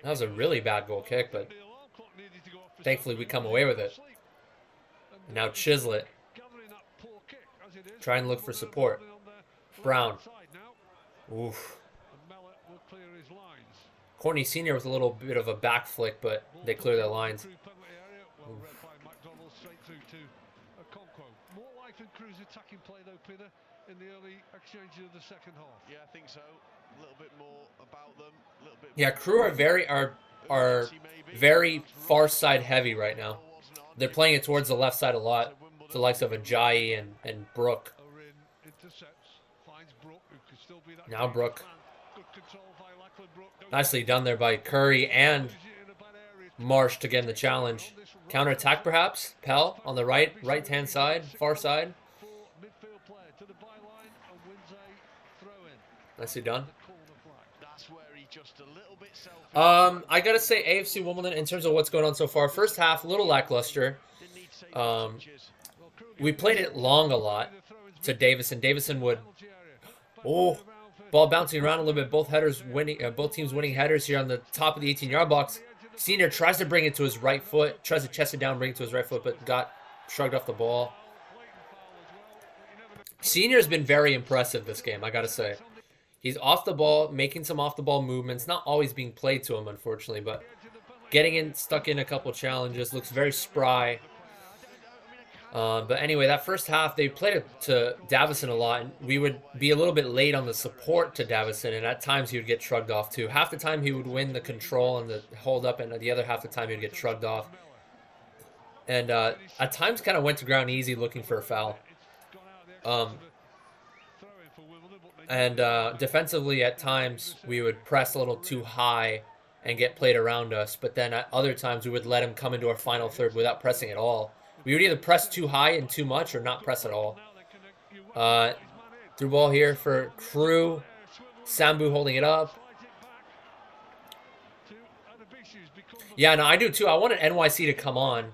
that was a really bad goal kick, but thankfully we come away with it. And now Chislett try and look for support. Brown. Oof. Courtney Senior with a little bit of a back flick, but they clear their lines. More life in Crewe's attacking play though, Peter, in the early exchanges of the second half. Yeah, I think so. A little bit more about them. A little bit. Yeah, Crewe are are very far side heavy right now. They're playing it towards the left side a lot. The likes of Ajayi and Brook. Now Brook. Nicely done there by Curry and Marsh to get in the challenge. Counter attack perhaps. Pell on the right hand side, far side. Nicely done. I gotta say AFC Wimbledon in terms of what's going on so far. First half, a little lackluster. We played it long a lot to Davison. Davison would, ball bouncing around a little bit. Both headers winning, both teams winning headers here on the top of the 18-yard box. Senior tries to bring it to his right foot, tries to chest it down, bring it to his right foot, but got shrugged off the ball. Senior's been very impressive this game, I gotta say. He's off the ball, making some off-the-ball movements. Not always being played to him, unfortunately, but getting stuck in a couple challenges. Looks very spry. But anyway, that first half, they played it to Davison a lot, and we would be a little bit late on the support to Davison, and at times he would get shrugged off too. Half the time he would win the control and the hold-up, and the other half the time he would get shrugged off. And at times kind of went to ground easy looking for a foul. And defensively, at times, we would press a little too high and get played around us. But then at other times, we would let him come into our final third without pressing at all. We would either press too high and too much or not press at all. Through ball here for Crewe. Sambu holding it up. Yeah, no, I do too. I wanted NYC to come on.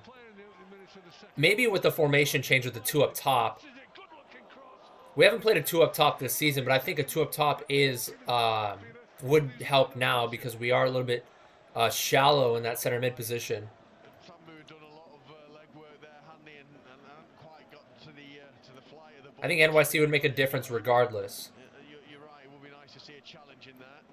Maybe with the formation change with the two up top. We haven't played a two up top this season, but I think a two up top is would help now because we are a little bit shallow in that center mid position. I think NYC would make a difference regardless. You're right. It would be nice to see a challenge in that.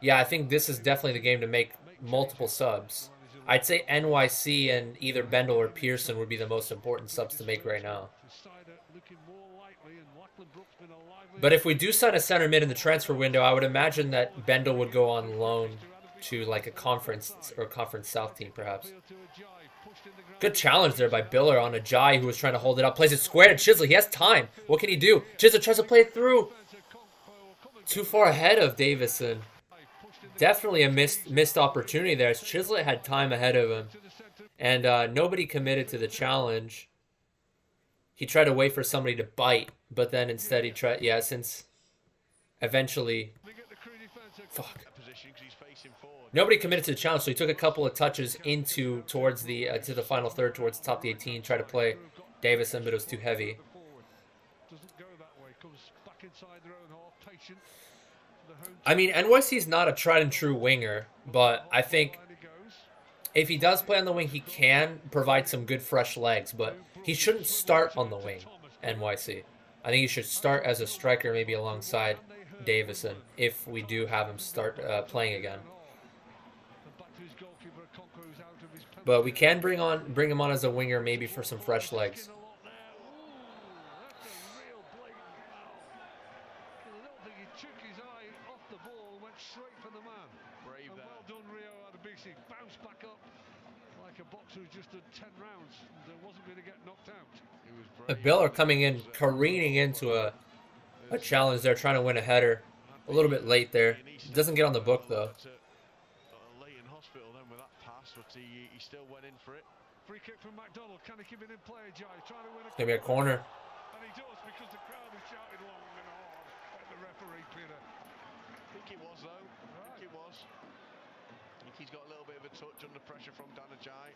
Yeah, I think this is definitely the game to make multiple subs. I'd say NYC and either Bendle or Pearson would be the most important subs to make right now. But if we do sign a center mid in the transfer window, I would imagine that Bendle would go on loan to like a conference or conference south team perhaps. Good challenge there by Biller on Ajayi, who was trying to hold it up. Plays it square to Chisley. He has time. What can he do? Chisley tries to play it through. Too far ahead of Davison. Definitely a missed opportunity there as Chislett had time ahead of him. And nobody committed to the challenge. He tried to wait for somebody to bite, but then instead he tried, yeah, since eventually, fuck. Nobody committed to the challenge, so he took a couple of touches into towards the to the final third, towards the top of the 18, tried to play Davison, but it was too heavy. I mean, NYC's not a tried and true winger, but I think if he does play on the wing, he can provide some good fresh legs, but he shouldn't start on the wing, NYC. I think he should start as a striker, maybe alongside Davison, if we do have him start playing again. But we can bring him on as a winger, maybe for some fresh legs. Biller coming in, careening into a challenge there, trying to win a header. A little bit late there. Doesn't get on the book though. Late in hospital then with that pass, but he still went in for it. Free kick from McDonald. Can he keep it in play, Jai? Trying to win It's gonna be a corner. And he does because the crowd has shouted long and hard at the referee, Peter. I think it was though. I think it was. I think he's got a little bit of a touch under pressure from Dan Ajayi.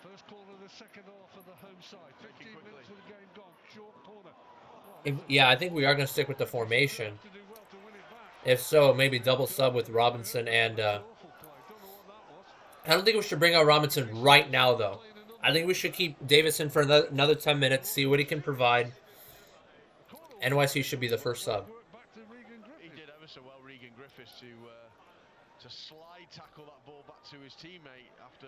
First corner of the second half for the home side. 15 minutes of the game gone. Short corner. Yeah, I think we are going to stick with the formation. If so, maybe double sub with Robinson and... I don't think we should bring out Robinson right now, though. I think we should keep Davison for another 10 minutes, see what he can provide. NYC should be the first sub. He did ever so well, Regan Griffiths, to slide tackle that ball back to his teammate after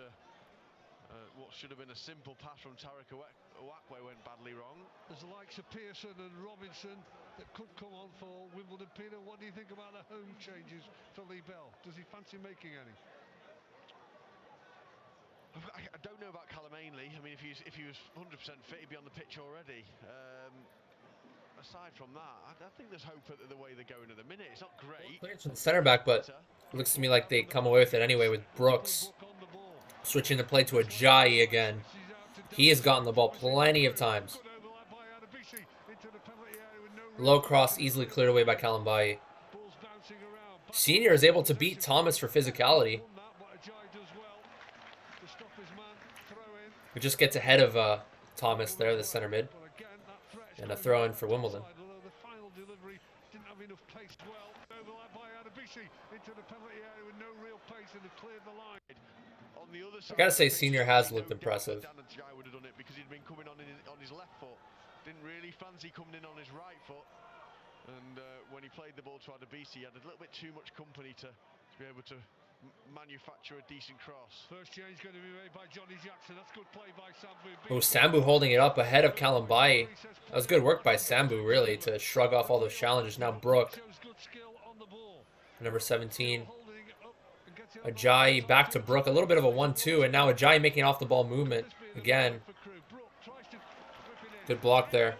What should have been a simple pass from Tarek Uwakwe went badly wrong. There's the likes of Pearson and Robinson that could come on for Wimbledon. Peter, what do you think about the home changes for Lee Bell? Does he fancy making any? I don't know about Callum Ainley. I mean, if he was 100% fit, he'd be on the pitch already. Aside from that, I think there's hope at the way they're going at the minute. It's not great. Clearance from the center back, but it looks to me like they come away with it anyway with Brooks. Switching the play to Ajayi again. He has gotten the ball plenty of times. Low cross, easily cleared away by Kalambayi. Senior is able to beat Thomas for physicality. He just gets ahead of Thomas there, the center mid. And a throw in for Wimbledon. I gotta say, Senior has looked impressive. Would have done it because he'd been coming on his left foot. Didn't really fancy coming in on his right foot. And when he played the ball to Adebisi, he had a little bit too much company to be able to manufacture a decent cross. First change going to be made by Johnny Jackson. That's good play by Sambu. Oh, Sambu holding it up ahead of Kalambayi. That was good work by Sambu, really, to shrug off all those challenges. Now Brook, number 17. Ajayi back to Brook. A little bit of a 1-2, and now Ajayi making off the ball movement again. Good block there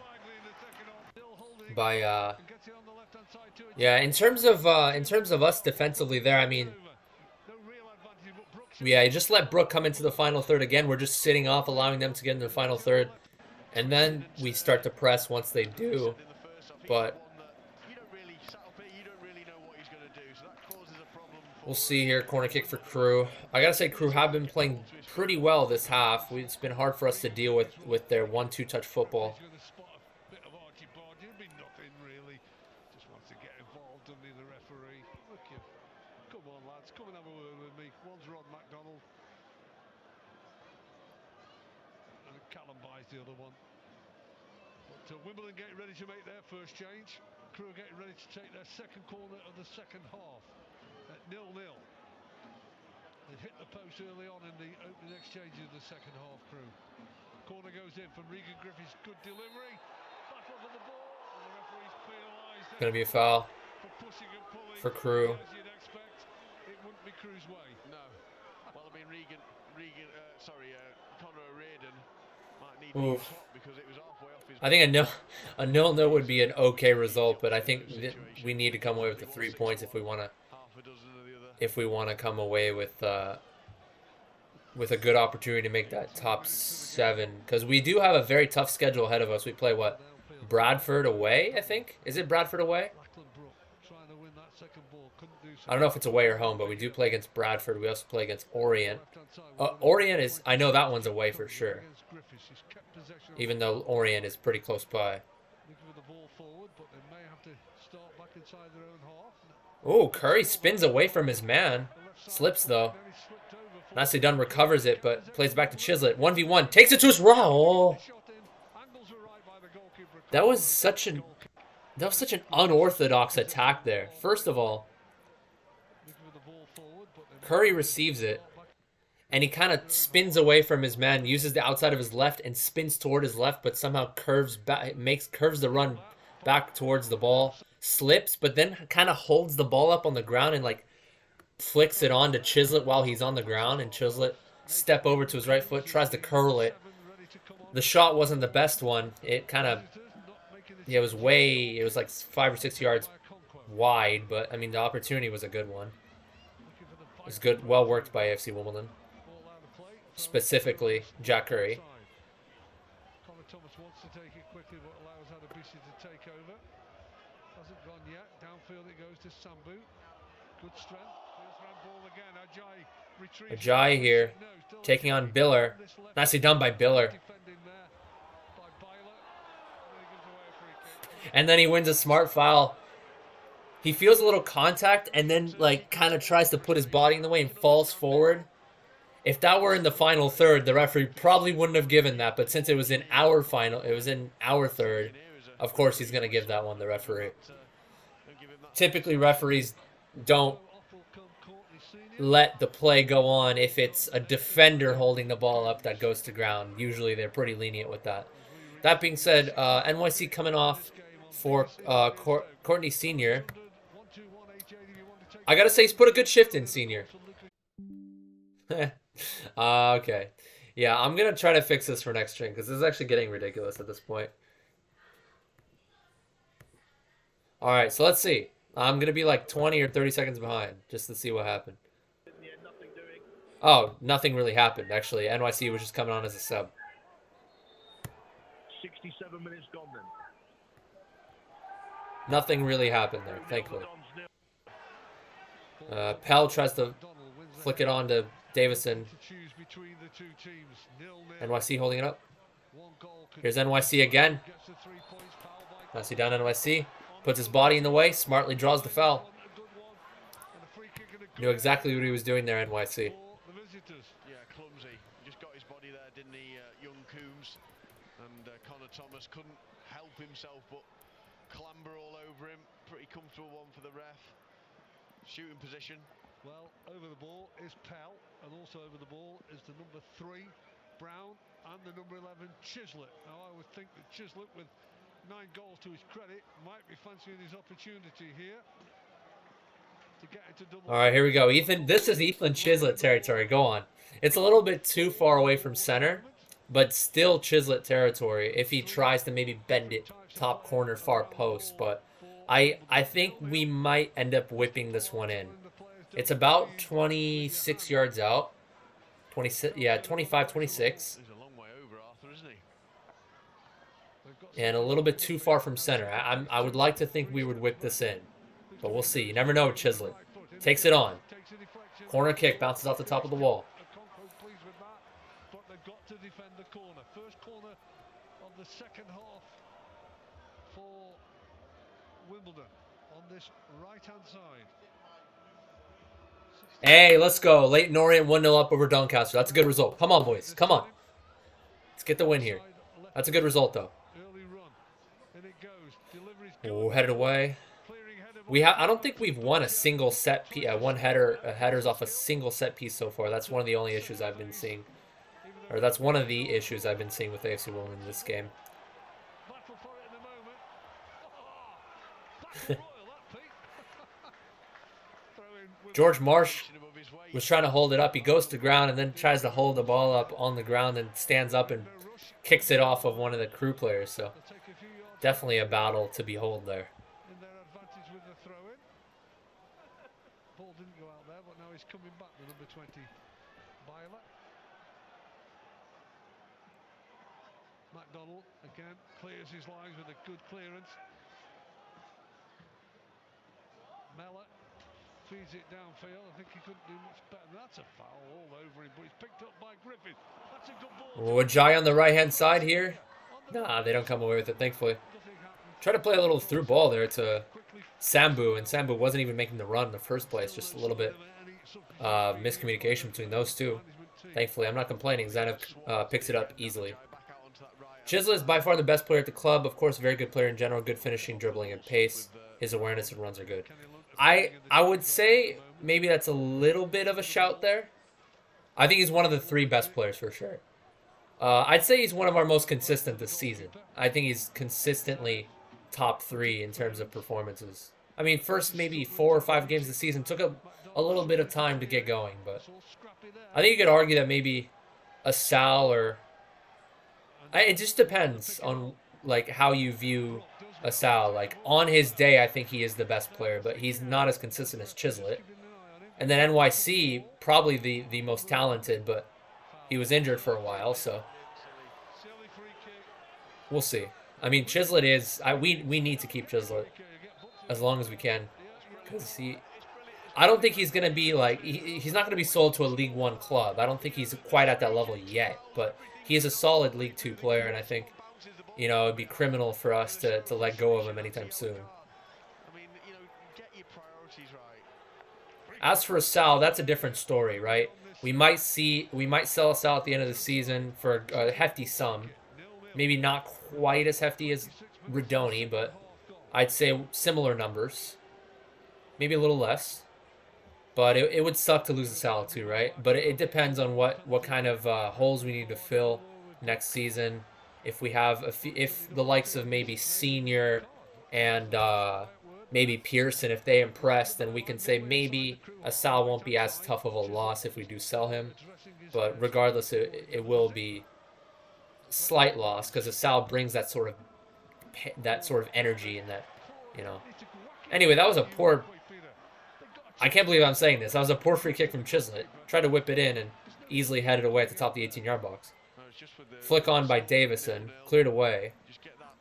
by yeah. In terms of us defensively there, I mean, yeah, you just let Brook come into the final third again. We're just sitting off, allowing them to get into the final third, and then we start to press once they do. But we'll see here. Corner kick for Crewe. I gotta say, Crewe have been playing pretty well this half. It's been hard for us to deal with their 1-2 touch football. The other one. But Wimbledon getting ready to make their first change. Crewe getting ready to take their second corner of the second half at 0-0. They hit the post early on in the opening exchange of the second half. Crewe. Corner goes in from Regan Griffiths. Good delivery. Battle for the ball. And the referee's penalised. Gonna be a foul for Crewe. As you'd expect, it wouldn't be Crewe's way. No. Well, I mean, Conor O'Riordan. Oof. I think a 0-0 would be an okay result, but I think we need to come away with the 3 points if we want to come away with a good opportunity to make that top 7, because we do have a very tough schedule ahead of us. We play what, Bradford away, I think. Is it Bradford away? I don't know if it's away or home, but we do play against Bradford. We also play against Orient. Orient is, I know that one's away for sure, even though Orient is pretty close by. Oh, Curry spins away from his man. Slips though. Nicely done, recovers it, but plays back to Chislett. 1v1, takes it to his raw. Oh. That was such an unorthodox attack there. First of all, Curry receives it, and he kind of spins away from his man, uses the outside of his left and spins toward his left, but somehow curves the run back towards the ball, slips, but then kind of holds the ball up on the ground and like flicks it on to Chislett while he's on the ground, and Chislett step over to his right foot, tries to curl it. The shot wasn't the best one. It kind of, yeah, it was like 5 or 6 yards wide, but I mean the opportunity was a good one. It was good, well worked by AFC Wimbledon. Specifically, Jack Curry. Connor Thomas wants to take it quickly, but allows Adebisi to take over. Hasn't gone yet. Downfield it goes to Sambu. Good strength. First round ball again. Ajayi retrieves. Ajayi here, taking on Biller. Nicely done by Biller. And then he wins a smart foul. He feels a little contact and then like kind of tries to put his body in the way and falls forward. If that were in the final third, the referee probably wouldn't have given that. But since it was in our third, of course he's going to give that one, the referee. Typically referees don't let the play go on if it's a defender holding the ball up that goes to ground. Usually they're pretty lenient with that. That being said, NYC coming off for Courtney Senior. I gotta say he's put a good shift in, Senior. Okay. Yeah, I'm gonna try to fix this for next string because this is actually getting ridiculous at this point. Alright, so let's see. I'm gonna be like 20 or 30 seconds behind just to see what happened. Oh, nothing really happened, actually. NYC was just coming on as a sub. 67 minutes gone then. Nothing really happened there, thankfully. Pell tries to flick it on to Davison. NYC holding it up. Here's NYC again. Nicely done, NYC. Puts his body in the way, smartly draws the foul. Knew exactly what he was doing there, NYC. Yeah, clumsy. Just got his body there, didn't he, young Coombs? And Connor Thomas couldn't help himself but clamber all over him. Pretty comfortable one for the ref. Shooting position. Well, over the ball is Pell, and also over the ball is the number 3, Brown, and the number 11, Chislett. Now, I would think that Chislett, with 9 goals to his credit, might be fancying his opportunity here to get into double. All right, here we go. Ethan, this is Ethan Chislett territory. Go on. It's a little bit too far away from center, but still Chislett territory if he tries to maybe bend it top corner far post. But I think we might end up whipping this one in. It's about 26 yards out. 26, yeah, 25, 26. He's a long way over, Arthur, isn't he? And a little bit too far from center. I would like to think we would whip this in, but we'll see. You never know with Chislett. Takes it on. Corner kick, bounces off the top of the wall. But they've got to defend the corner. First corner of the second half for Wimbledon on this right-hand side. Hey, let's go. Leighton Orient 1-0 up over Doncaster. That's a good result. Come on, boys. Come on. Let's get the win here. That's a good result, though. Oh, headed away. I don't think we've won a single set piece. Headers off a single set piece so far. That's one of the only issues I've been seeing. Or that's one of the issues I've been seeing with AFC Wimbledon in this game. George Marsh was trying to hold it up. He goes to ground and then tries to hold the ball up on the ground and stands up and kicks it off of one of the Crewe players. So definitely a battle to behold there. Ball didn't go out there, but now he's coming back with number 20, Byler. McDonald again clears his lines with a good clearance. Mellor feeds it downfield. I think he couldn't do much better. That's a foul all over him, but he's picked up by Griffin. That's a good ball. Oh, Jai on the right-hand side here. Nah, they don't come away with it, thankfully. Try to play a little through ball there to Sambu, and Sambu wasn't even making the run in the first place. Just a little bit miscommunication between those two. Thankfully, I'm not complaining. Zanev picks it up easily. Chislett is by far the best player at the club. Of course, very good player in general. Good finishing, dribbling, and pace. His awareness and runs are good. I would say maybe that's a little bit of a shout there. I think he's one of the 3 best players for sure. I'd say he's one of our most consistent this season. I think he's consistently top 3 in terms of performances. I mean, first maybe 4 or 5 games this season took a little bit of time to get going, but I think you could argue that maybe a Sal or it just depends on like how you view a Sal. Like on his day, I think he is the best player, but he's not as consistent as Chislett. And then NYC, probably the most talented, but he was injured for a while, so we'll see. I mean, Chislett is... we need to keep Chislett as long as we can. Because I don't think he's going to be like... He's not going to be sold to a League One club. I don't think he's quite at that level yet. But he is a solid League Two player, and I think, you know, it'd be criminal for us to let go of him anytime soon. As for Sal, that's a different story, right? We might sell Sal at the end of the season for a hefty sum. Maybe not quite as hefty as Redoni, but I'd say similar numbers. Maybe a little less. But it would suck to lose the Sal too, right? But it depends on what kind of holes we need to fill next season. If we have if the likes of maybe Senior and maybe Pearson, if they impress, then we can say maybe a Sal won't be as tough of a loss if we do sell him. But regardless, it will be slight loss because a Sal brings that sort of energy and that, you know. Anyway, that was a poor. I can't believe I'm saying this. That was a poor free kick from Chislett. Tried to whip it in and easily headed away at the top of the 18-yard box. Flick on by Davison, cleared away. Just get that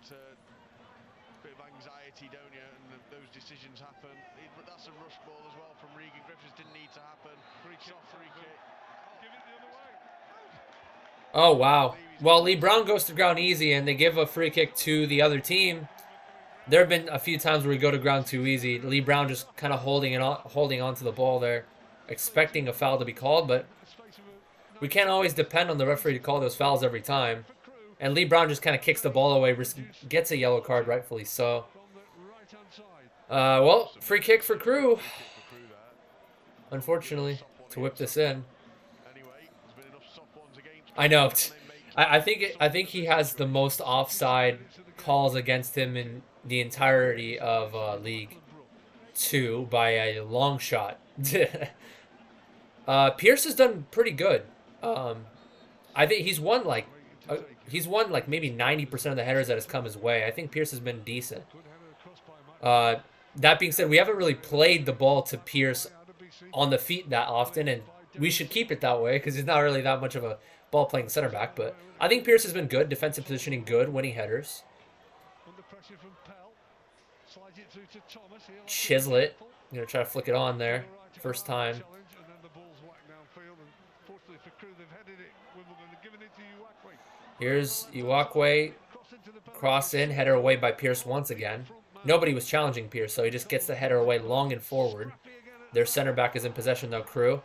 bit of anxiety, don't you? And those decisions happen. But that's a rush ball as well from Regan Griffiths. Didn't need to happen. Soft free kick. Give it the other way. Oh, wow. Well, Lee Brown goes to ground easy, and they give a free kick to the other team. There have been a few times where we go to ground too easy. Lee Brown just kind of holding on to the ball there, expecting a foul to be called, but we can't always depend on the referee to call those fouls every time. And Lee Brown just kind of kicks the ball away, gets a yellow card, rightfully so. Well, free kick for Crewe. Unfortunately, to whip this in. I know. I think he has the most offside calls against him in the entirety of League 2 by a long shot. Pierce has done pretty good. I think he's won like maybe 90% of the headers that has come his way. I think Pierce has been decent. That being said, we haven't really played the ball to Pierce on the feet that often, and we should keep it that way because he's not really that much of a ball-playing center back. But I think Pierce has been good, defensive positioning good, winning headers. Chislett, gonna try to flick it on there, first time. Here's Iwakwe, cross in, header away by Pierce once again. Nobody was challenging Pierce, so he just gets the header away long and forward. Their center back is in possession though, Crewe.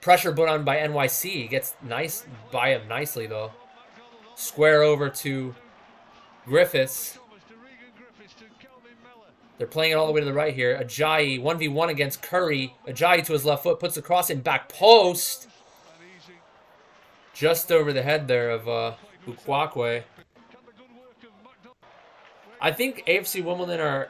Pressure put on by NYC. He gets nice by him nicely though. Square over to Griffiths. They're playing it all the way to the right here. Ajayi, 1v1 against Curry. Ajayi to his left foot, puts the cross in back post. Just over the head there of Ukwakwe. I think AFC Wimbledon are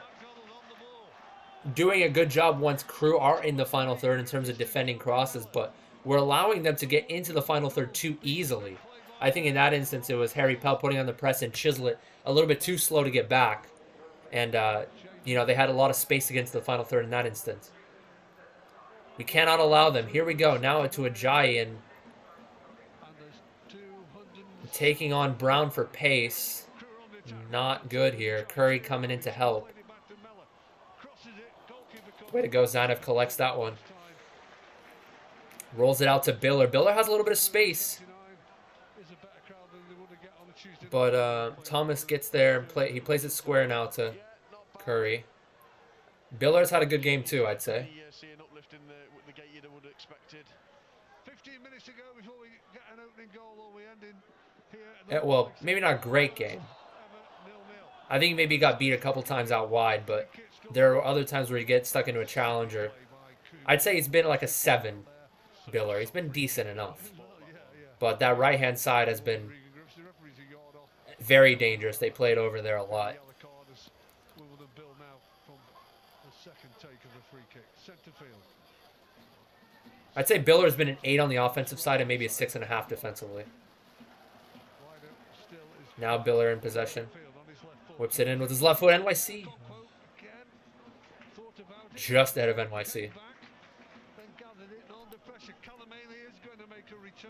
doing a good job once Crewe are in the final third in terms of defending crosses, but we're allowing them to get into the final third too easily. I think in that instance it was Harry Pell putting on the press and Chislett a little bit too slow to get back. And, you know, they had a lot of space against the final third in that instance. We cannot allow them. Here we go. Now to Ajayi and taking on Brown for pace. Not good here. Curry coming in to help. Way to go, Zanev collects that one. Rolls it out to Biller. Biller has a little bit of space. But Thomas gets there. And he plays it square now to Curry. Biller's had a good game too, I'd say. Well, maybe not a great game. I think maybe he got beat a couple times out wide, but there are other times where he gets stuck into a challenger. I'd say he's been like a 7, Biller. He's been decent enough. But that right-hand side has been very dangerous. They played over there a lot. I'd say Biller's been an 8 on the offensive side and maybe a 6.5 defensively. Now Biller in possession. Whips it in with his left foot. NYC. Just ahead of NYC.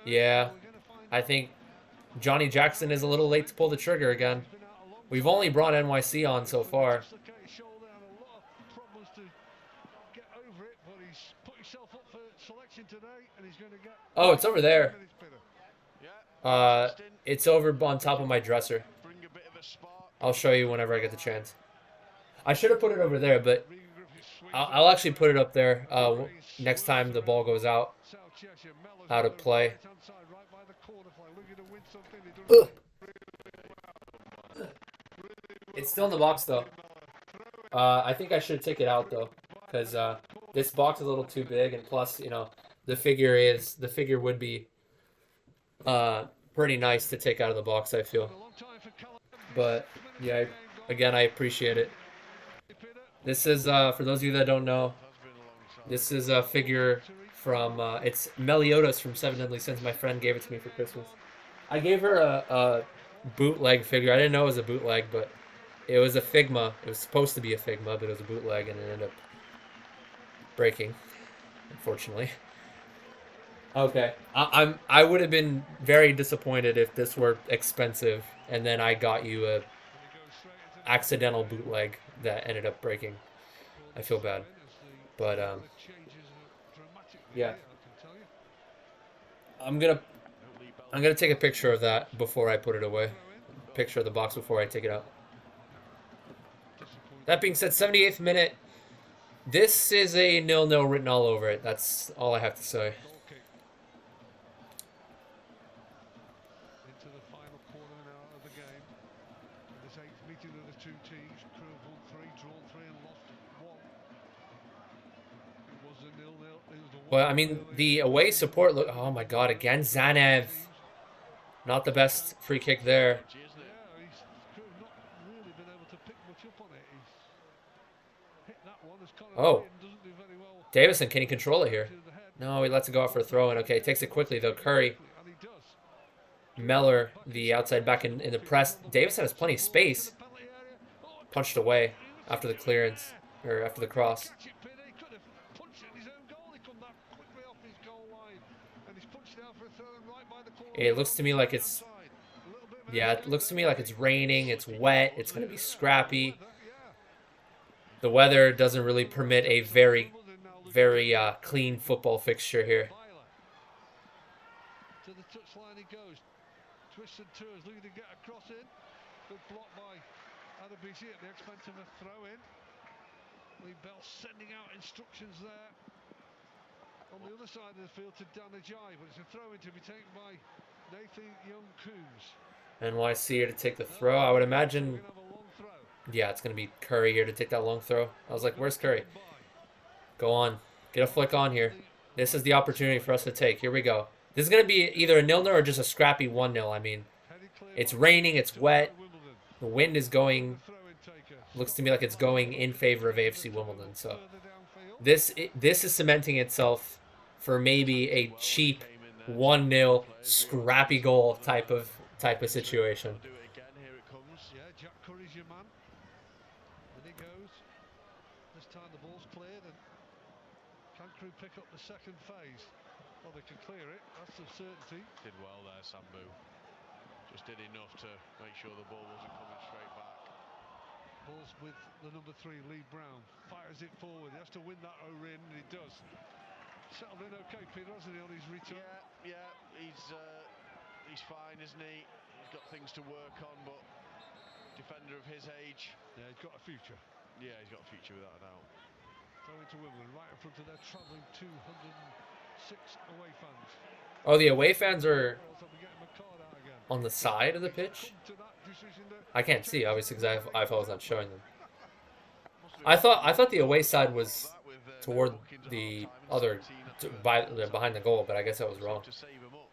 Yeah. I think Johnny Jackson is a little late to pull the trigger again. We've only brought NYC on so far. Oh, it's over there. It's over on top of my dresser. I'll show you whenever I get the chance. I should have put it over there, but I'll actually put it up there next time the ball goes out of play. Ugh. It's still in the box, though. I think I should take it out, though, because This box is a little too big, and plus, you know, the figure would be pretty nice to take out of the box, I feel. But yeah, again, I appreciate it. This is for those of you that don't know, this is a figure from it's Meliodas from Seven Deadly Sins. My friend gave it to me for Christmas. I gave her a bootleg figure. I didn't know it was a bootleg, but it was a Figma. It was supposed to be a Figma, but it was a bootleg, and it ended up breaking, unfortunately. Okay, I would have been very disappointed if this were expensive, and then I got you a accidental bootleg that ended up breaking. I feel bad, but yeah. I'm gonna take a picture of that before I put it away. Picture of the box before I take it out. That being said, 78th minute. This is a 0-0 written all over it. That's all I have to say. Into the final quarter now of the game. This 8th meeting of the two teams. Crewe have won 3, drawn 3 and lost 1. It was a 0-0. It was a Well, I mean, the away support look. Oh my God! Again, Zanev. Not the best free kick there. yeah, he's not really been able to pick much up on it. He's hit that one as Conor Oh, doesn't do very well. Davison, can he control it here? No, he lets it go out for a throw in. Okay, takes it quickly though. Curry, And he does. Meller, the outside back in the press. Davison has plenty of space. Punched away after the clearance or after the cross. Catch it, Peter. He could have punched it in his own goal. He come that quickly off his goal line. And he's punched it out for a throw and right by the corner. It looks to me like it's, yeah, it looks to me like it's raining. It's wet. It's going to be scrappy. The weather doesn't really permit a very clean football fixture here. To the touchline he goes. Twists and turns, looking to get a cross in. Good block by Adebisi at the expense of a throw in. Lee Bell sending out instructions there. On the other side of the field to Danajai, but it's a throw in to be taken by Nathan Young-Coombs. NYC here to take the throw. I would imagine, yeah, it's going to be Curry here to take that long throw. I was like, where's Curry? Go on. Get a flick on here. This is the opportunity for us to take. Here we go. This is going to be either a 0-0 or just a scrappy 1-0. I mean, it's raining, it's wet. The wind is going, looks to me like it's going in favor of AFC Wimbledon. So this is cementing itself for maybe a cheap 1-0 scrappy goal type of situation. Do it again. Here it comes. Yeah, Jack Curry's your man. And he goes. This time the ball's cleared, and can Crewe pick up the second phase? Well, they can clear it. That's the certainty. Did well there, Sambu. Just did enough to make sure the ball wasn't coming straight back. Ball's with the number 3, Lee Brown. Fires it forward. He has to win that O'Rin, and he does. Settled in okay, Peter, hasn't he, on his return? Yeah, he's fine, isn't he? He's got things to work on, but defender of his age. Yeah, he's got a future. Yeah, he's got a future without a doubt. Throw into Wimbledon, right in front of their travelling 206 away fans. Oh, the away fans are They'll be getting McCard out again. on the side of the pitch? To that decision that I can't see, obviously, because iPhone was not showing them. I thought the away side was toward the other, behind the goal, but I guess I was wrong. To save him up.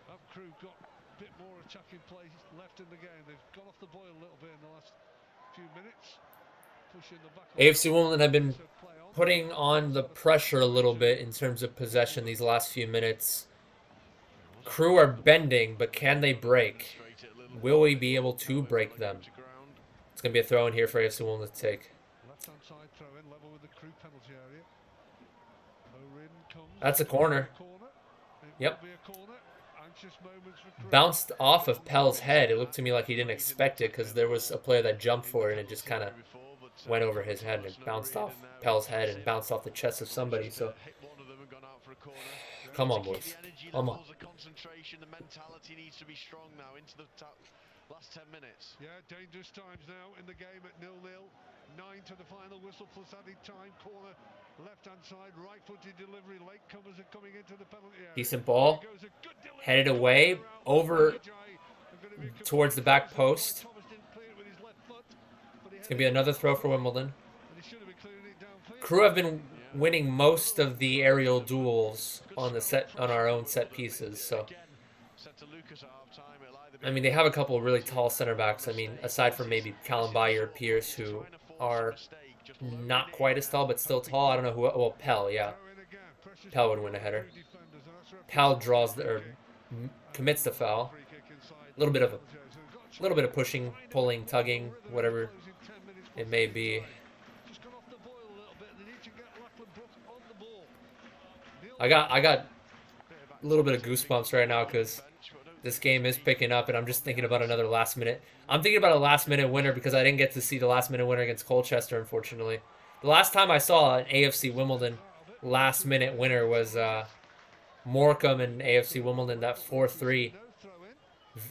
have Crewe got a bit more attacking play left in the game. They've gone off the boil a little bit in the last few minutes. Pushing the back. AFC Wimbledon have been putting on the pressure a little bit in terms of possession these last few minutes. Crewe are bending, but can they break? Will we be able to break them? It's going to be a throw in here for AFC Wimbledon to take. Left-hand side throw in, level with the Crewe penalty area. O'Rin comes. That's a corner. It Yep. will be a corner. Anxious moments for Crewe. Bounced off of Pell's head. It looked to me like he didn't expect it because there was a player that jumped for it and it just kind of went over his head and it bounced off Pell's head and bounced off the chest of somebody. So, come on, boys. Come on. The concentration, the mentality needs to be strong now into the last 10 minutes. Yeah, dangerous times now in the game at 0-0. 9 to the final whistle plus added time. Corner, left-hand side, right-footed delivery. Latecomers are coming into the penalty area. Decent ball. Headed away over towards the back post. It's going to be another throw for Wimbledon. Crewe have been winning most of the aerial duels on our own set pieces. So, I mean, they have a couple of really tall center backs. I mean, aside from maybe Callum Bayer or Pierce, who are not quite as tall, but still tall. I don't know who. Well, Pell, yeah. Pell would win a header. Pell draws or commits the foul. A little bit of pushing, pulling, tugging, whatever it may be. I got a little bit of goosebumps right now because this game is picking up, and I'm just thinking about another last minute. I'm thinking about a last minute winner because I didn't get to see the last minute winner against Colchester, unfortunately. The last time I saw an AFC Wimbledon last minute winner was Morecambe and AFC Wimbledon, that 4-3,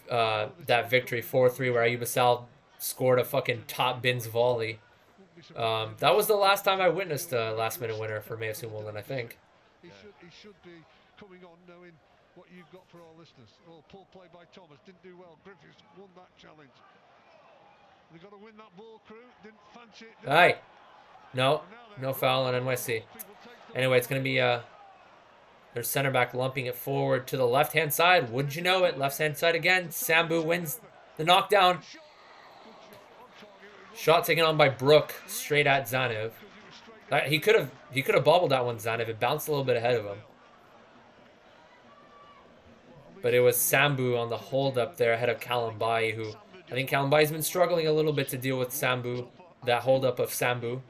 that victory 4-3 where Ayuba Sal scored a fucking top bins volley. That was the last time I witnessed a last minute winner from AFC Wimbledon, I think. He should be coming on knowing what you've got for our listeners. Oh, poor play by Thomas. Didn't do well. Griffiths won that challenge. They've got to win that ball, Crewe. Didn't fancy it. Aye. No foul on NYC. Anyway, it's going to be their center back lumping it forward to the left-hand side. Would you know it? Left-hand side again. Sambu wins the knockdown. Shot taken on by Brook, straight at Zanev. He could have bobbled that one, Zanev. It bounced a little bit ahead of him. But it was Sambu on the hold up there ahead of Kalambai, who I think Kalambai's been struggling a little bit to deal with Sambu, that hold up of Sambu.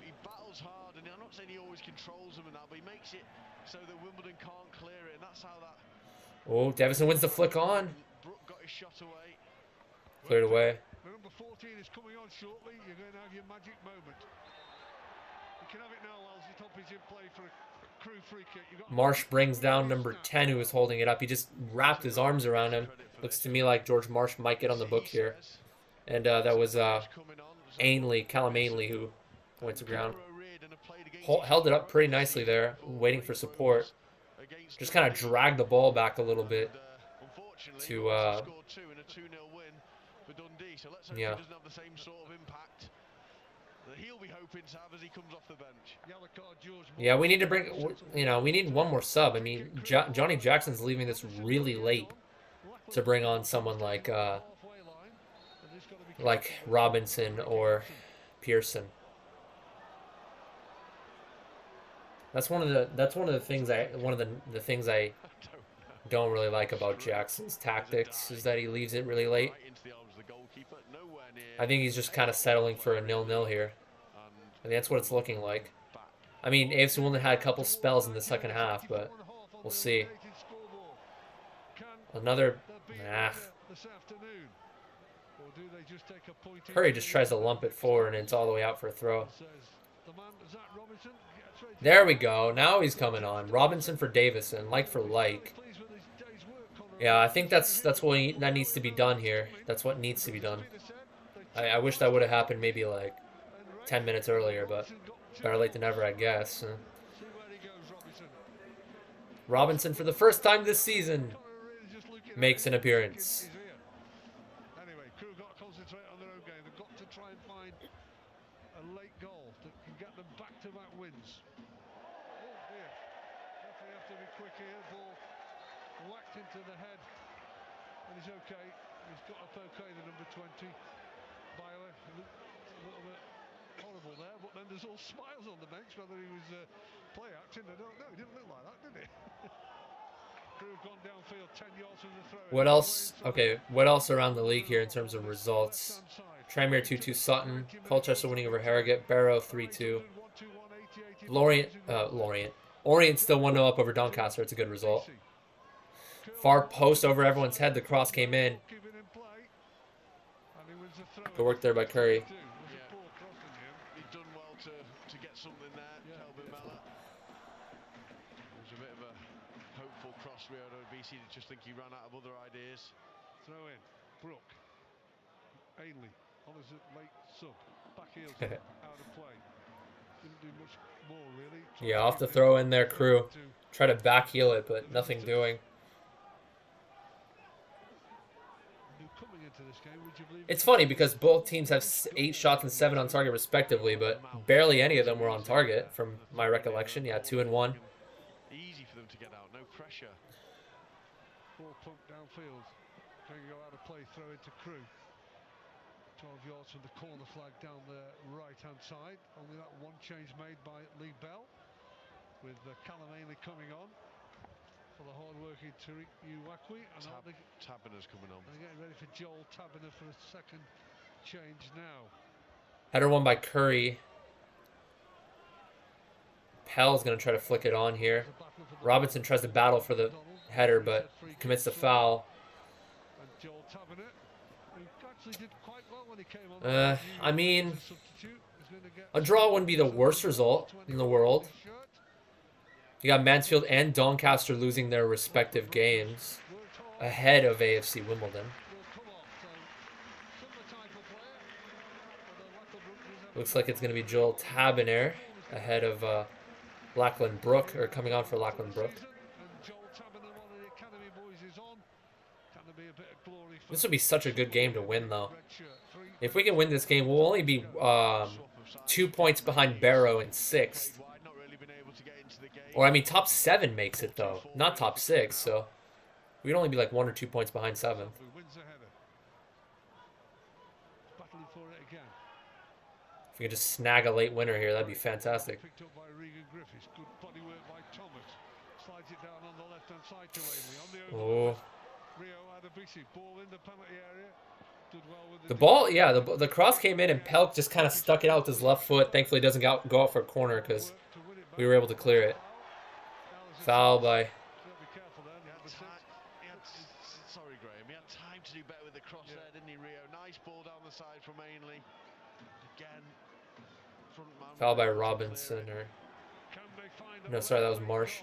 Oh, Davison wins the flick on. Cleared away. Number 14 is coming on shortly. You're going to have your magic moment. You can have it now, Wells. The top is in play for a Crewe free kick. Marsh brings down number 10, who is holding it up. He just wrapped his arms around him. Looks to me like George Marsh might get on the book here. And that was Callum Ainley, who went to ground. Held it up pretty nicely there, waiting for support. Just kind of dragged the ball back a little bit to, yeah. Yeah, we need to bring, we need one more sub. I mean, Johnny Jackson's leaving this really late to bring on someone like Robinson or Pearson. That's one of the things I don't really like about Jackson's tactics, is that he leaves it really late. I think he's just kind of settling for a 0-0 here. I think that's what it's looking like. I mean, AFC Wimbledon had a couple spells in the second half, but we'll see. Another, Curry just tries to lump it forward, and it's all the way out for a throw. There we go. Now he's coming on. Robinson for Davison, like for like. Yeah, I think that needs to be done here. That's what needs to be done. I wish that would have happened maybe like 10 minutes earlier, but better late than never, I guess. Robinson, for the first time this season, makes an appearance. Anyway, Crewe got to concentrate on their own game. They've got to try and find a late goal that can get them back-to-back wins. Oh dear. Definitely have to be quick here. Ball whacked into the head. And he's okay. He's got up okay, the number 20. Byler, a little bit horrible there, but then there's all smiles on the bench, whether he was play acting. I don't know. He didn't look like that, did he? Crewe have gone downfield 10 yards from the throw. What else? Okay, what else around the league here in terms of results? Tranmere 2-2 Sutton, Colchester winning over Harrogate, Barrow 3-2. Orient still 1-0 up over Doncaster. It's a good result. Far post over everyone's head. The cross came in. Good work there by Curry. He'd done well to get something there. Kelvin Mellor. It was a bit of a hopeful cross. We had BC to just think he ran out of other ideas. Throw in. Brook. Ainley on his late sub. Back heel out of play. Didn't do much more really. Yeah, off the throw in there, Crewe. Try to back heel it, but nothing doing. Coming into It's funny because both teams have 8 shots and 7 on target respectively, but barely any of them were on target from my recollection. Yeah, 2 and 1. Easy for them to get out, no pressure. Ball pumped downfield. Going to go out of play, throw into Crewe. 12 yards from the corner flag down the right-hand side. Only that one change made by Lee Bell, with Callum Ainley coming on for the hard-working Tariq Uwakwi. And Taberner's coming on. They're getting ready for Joel Taberner for a second change now. Header won by Curry. Pell's going to try to flick it on here. Robinson tries to battle for the header, but commits the foul. I mean, a draw wouldn't be the worst result in the world. You got Mansfield and Doncaster losing their respective games ahead of AFC Wimbledon. Looks like it's going to be Joel Taberner ahead of Lachlan Brook, or coming on for Lachlan Brook. This would be such a good game to win, though. If we can win this game, we'll only be 2 points behind Barrow in 6th. Or, I mean, top 7 makes it, though. Not top 6, so we'd only be like 1 or 2 points behind 7th. If we could just snag a late winner here, that'd be fantastic. Oh. The ball, yeah, the cross came in and Pelk just kind of stuck it out with his left foot. Thankfully, it doesn't go out for a corner because we were able to clear it. Foul by... Sorry, Graham. He had time to do better with the cross there, didn't he, Rio? Nice ball down the side from Ainley. Again, front man. Foul by Robinson, or... No, sorry, that was Marsh.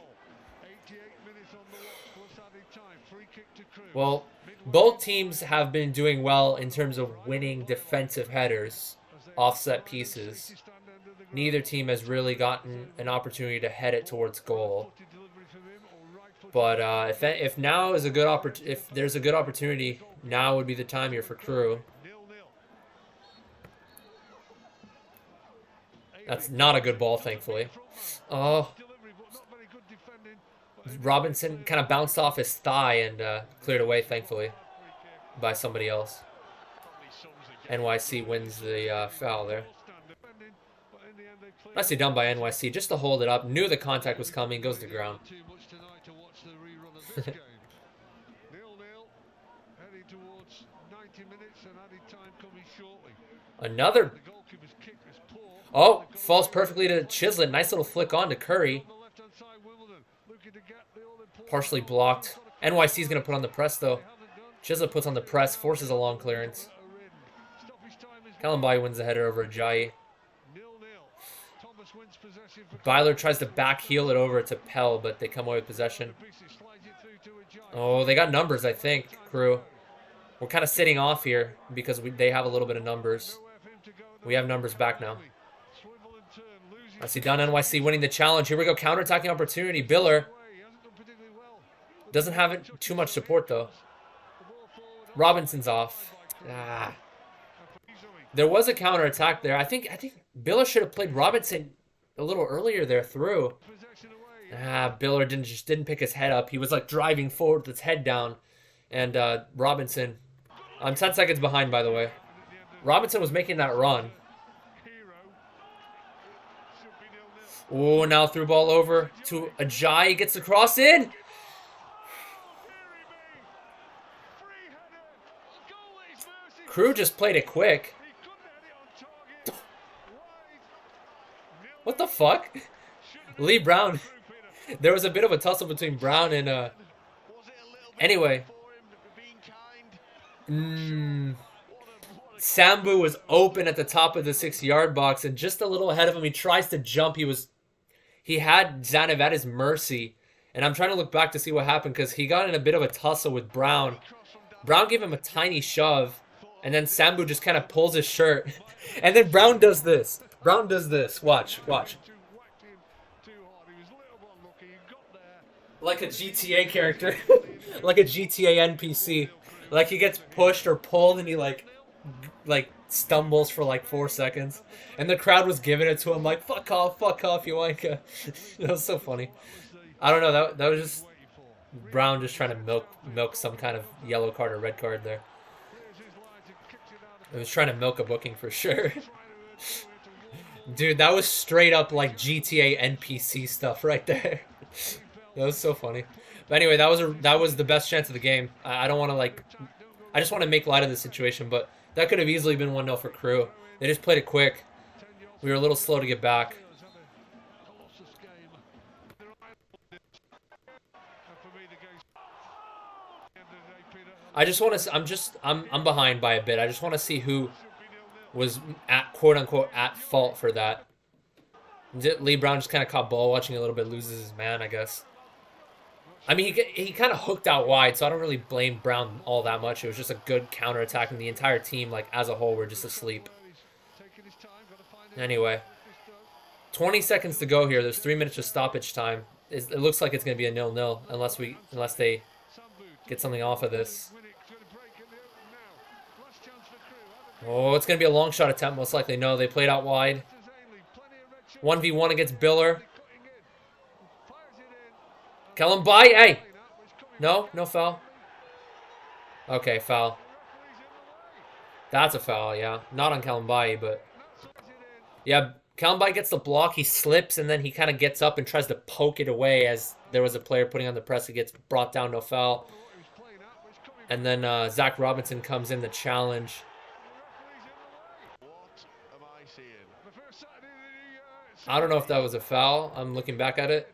Well, both teams have been doing well in terms of winning defensive headers, offset pieces. Neither team has really gotten an opportunity to head it towards goal. But if now is a good if there's a good opportunity, now would be the time here for Crewe. That's not a good ball, thankfully. Oh. Robinson kind of bounced off his thigh and cleared away, thankfully, by somebody else. NYC wins the foul there. Nicely done by NYC, just to hold it up. Knew the contact was coming, goes to the ground. Another. Oh, falls perfectly to Chislett. Nice little flick on to Curry. Partially blocked. NYC's going to put on the press, though. Chislett puts on the press, forces a long clearance. Kalambai wins the header over Ajayi. Byler tries to back heel it over to Pell, but they come away with possession. Oh, they got numbers, I think, Crewe. We're kind of sitting off here because they have a little bit of numbers. We have numbers back now. I see down NYC winning the challenge. Here we go, counterattacking opportunity. Biller doesn't have too much support, though. Robinson's off. There was a counterattack there. I think Biller should have played Robinson a little earlier there through. Biller didn't pick his head up. He was like driving forward with his head down. And Robinson, I'm 10 seconds behind, by the way. Robinson was making that run. Oh, now through ball over to Ajayi. Gets the cross in. Crewe just played it quick. What the fuck? Lee Brown. There was a bit of a tussle between Brown and... Anyway. Sambu was open at the top of the 6-yard box, and just a little ahead of him, he tries to jump. He had Zanev at his mercy, and I'm trying to look back to see what happened because he got in a bit of a tussle with Brown. Brown gave him a tiny shove, and then Sambu just kind of pulls his shirt, and then Brown does this. Brown does this. Watch. Like a GTA character, like a GTA NPC. Like he gets pushed or pulled and he like stumbles for like 4 seconds. And the crowd was giving it to him like, fuck off, you wanker. That was so funny. I don't know, that was just Brown just trying to milk some kind of yellow card or red card there. It was trying to milk a booking for sure. Dude, that was straight up like GTA NPC stuff right there. That was so funny. But anyway, that was the best chance of the game. I don't want to I just want to make light of the situation, but that could have easily been 1-0 for Crewe. They just played it quick. We were a little slow to get back. I just want to. I'm behind by a bit. I just want to see who was at quote unquote at fault for that. Lee Brown just kind of caught ball watching a little bit, loses his man, I guess. I mean, he kind of hooked out wide, so I don't really blame Brown all that much. It was just a good counterattack, and the entire team, like as a whole, were just asleep. Anyway, 20 seconds to go here. There's 3 minutes of stoppage time. It looks like it's going to be a 0-0 unless they get something off of this. Oh, it's going to be a long shot attempt, most likely. No, they played out wide. 1v1 against Biller. Kalambai, hey! No foul. Okay, foul. That's a foul, yeah. Not on Kalambai, but... Yeah, Kalambai gets the block, he slips, and then he kind of gets up and tries to poke it away as there was a player putting on the press. It gets brought down, no foul. And then Zach Robinson comes in to challenge. I don't know if that was a foul. I'm looking back at it.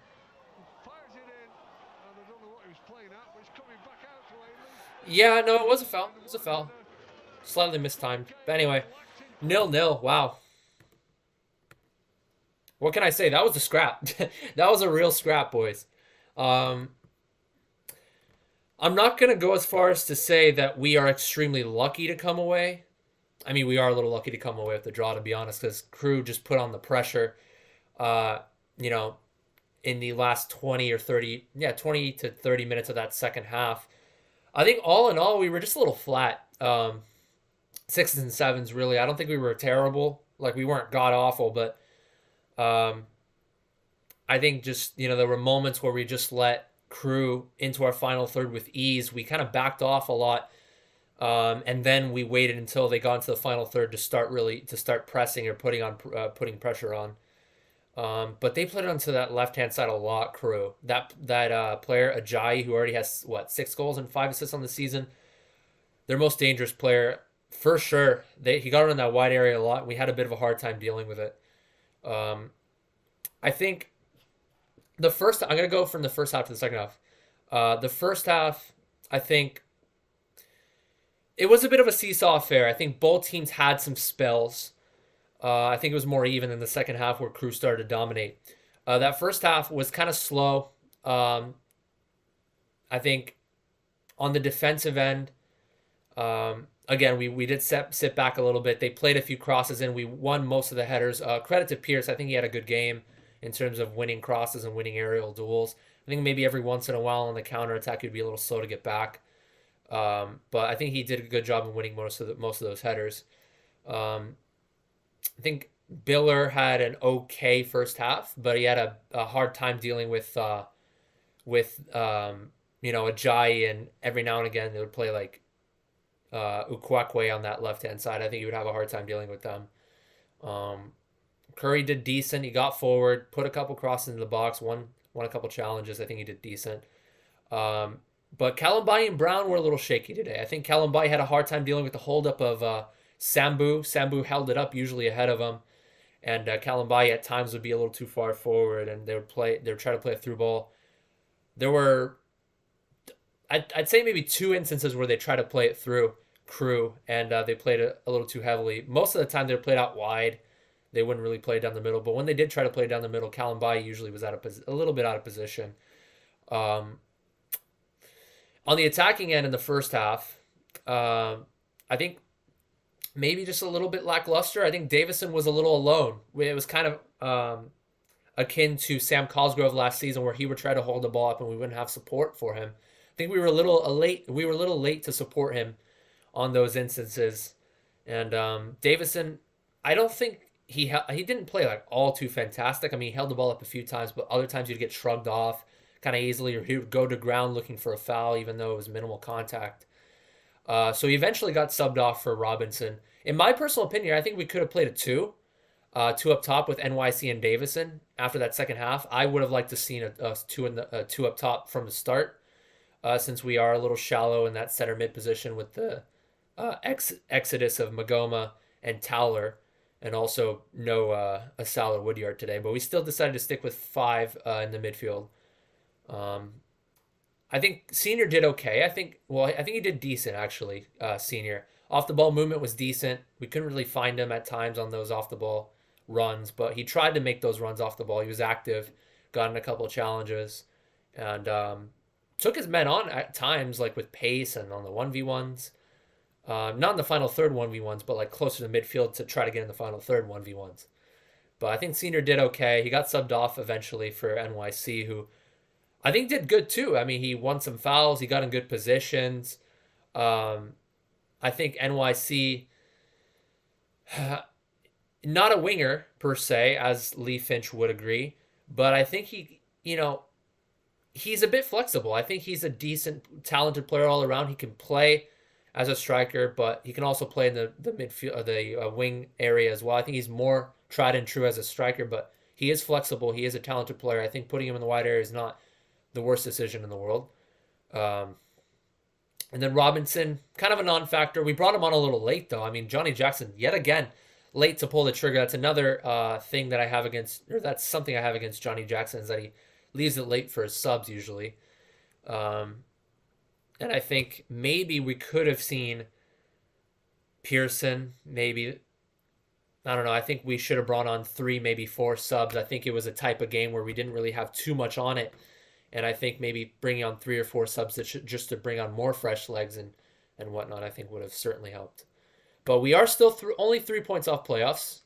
Yeah, no, it was a foul. It was a foul. Slightly mistimed. But anyway, 0-0. Wow. What can I say? That was a scrap. That was a real scrap, boys. I'm not going to go as far as to say that we are extremely lucky to come away. I mean, we are a little lucky to come away with the draw, to be honest, because Crewe just put on the pressure, you know, in the last 20 to 30 minutes of that second half. I think all in all, we were just a little flat. 6s and 7s, really. I don't think we were terrible. Like, we weren't god-awful, but I think just, you know, there were moments where we just let Crewe into our final third with ease. We kind of backed off a lot. And then we waited until they got into the final third to start pressing or putting pressure on. But they played onto that left-hand side a lot, Crewe. That player, Ajayi, who already has, 6 goals and 5 assists on the season, their most dangerous player, for sure. He got in that wide area a lot, and we had a bit of a hard time dealing with it. I think I'm going to go from the first half to the second half. The first half, I think, it was a bit of a seesaw affair. I think both teams had some spells. I think it was more even in the second half where Crewe started to dominate. That first half was kind of slow. I think on the defensive end, again, we did sit back a little bit. They played a few crosses in. We won most of the headers. Credit to Pierce. I think he had a good game in terms of winning crosses and winning aerial duels. I think maybe every once in a while on the counterattack, he'd be a little slow to get back. But I think he did a good job of winning most of those headers. I think Biller had an okay first half, but he had a hard time dealing with Ajayi, and every now and again they would play like Ukwakwe on that left-hand side. I think he would have a hard time dealing with them. Curry did decent. He got forward, put a couple crosses into the box, won a couple challenges. I think he did decent. But Kalambai and Brown were a little shaky today. I think Kalambai had a hard time dealing with the holdup of Sambu. Sambu held it up, usually ahead of him. And Kalambai at times would be a little too far forward, and they would try to play a through ball. There were, I'd say maybe 2 instances where they tried to play it through Crewe, and they played it a little too heavily. Most of the time they were played out wide. They wouldn't really play down the middle. But when they did try to play down the middle, Kalambai usually was a little bit out of position. On the attacking end in the first half, I think maybe just a little bit lackluster. I think Davison was a little alone. It was kind of akin to Sam Cosgrove last season, where he would try to hold the ball up and we wouldn't have support for him. I think we were a little late. We were a little late to support him on those instances. And Davison, I don't think he didn't play like all too fantastic. I mean, he held the ball up a few times, but other times he'd get shrugged off kind of easily, or he would go to ground looking for a foul, even though it was minimal contact. So he eventually got subbed off for Robinson. In my personal opinion, I think we could have played a two up top with NYC and Davison after that second half. I would have liked to seen a two up top from the start, since we are a little shallow in that center mid position with the exodus of Maghoma and Towler, and also no Asal or Woodyard today. But we still decided to stick with 5 in the midfield. I think Senior did okay. I think he did decent, actually. Senior off the ball movement was decent. We couldn't really find him at times on those off the ball runs, but he tried to make those runs off the ball. He was active, got in a couple of challenges, and took his men on at times, like with pace and on the 1v1s. Not in the final third 1v1s, but like closer to midfield to try to get in the final third 1v1s. But I think Senior did okay. He got subbed off eventually for NYC, who I think did good too. I mean, he won some fouls. He got in good positions. I think NYC, not a winger per se, as Lee Finch would agree, but I think he's a bit flexible. I think he's a decent, talented player all around. He can play as a striker, but he can also play in the midfield, the wing area as well. I think he's more tried and true as a striker, but he is flexible. He is a talented player. I think putting him in the wide area is not the worst decision in the world. And then Robinson, kind of a non-factor. We brought him on a little late, though. I mean, Johnny Jackson, yet again, late to pull the trigger. That's another thing that I have against, or that's something I have against Johnny Jackson, is that he leaves it late for his subs usually. And I think maybe we could have seen Pearson, maybe. I don't know. I think we should have brought on 3, maybe 4 subs. I think it was a type of game where we didn't really have too much on it. And I think maybe bringing on 3 or 4 subs just to bring on more fresh legs and whatnot, I think would have certainly helped. But we are still only 3 points off playoffs.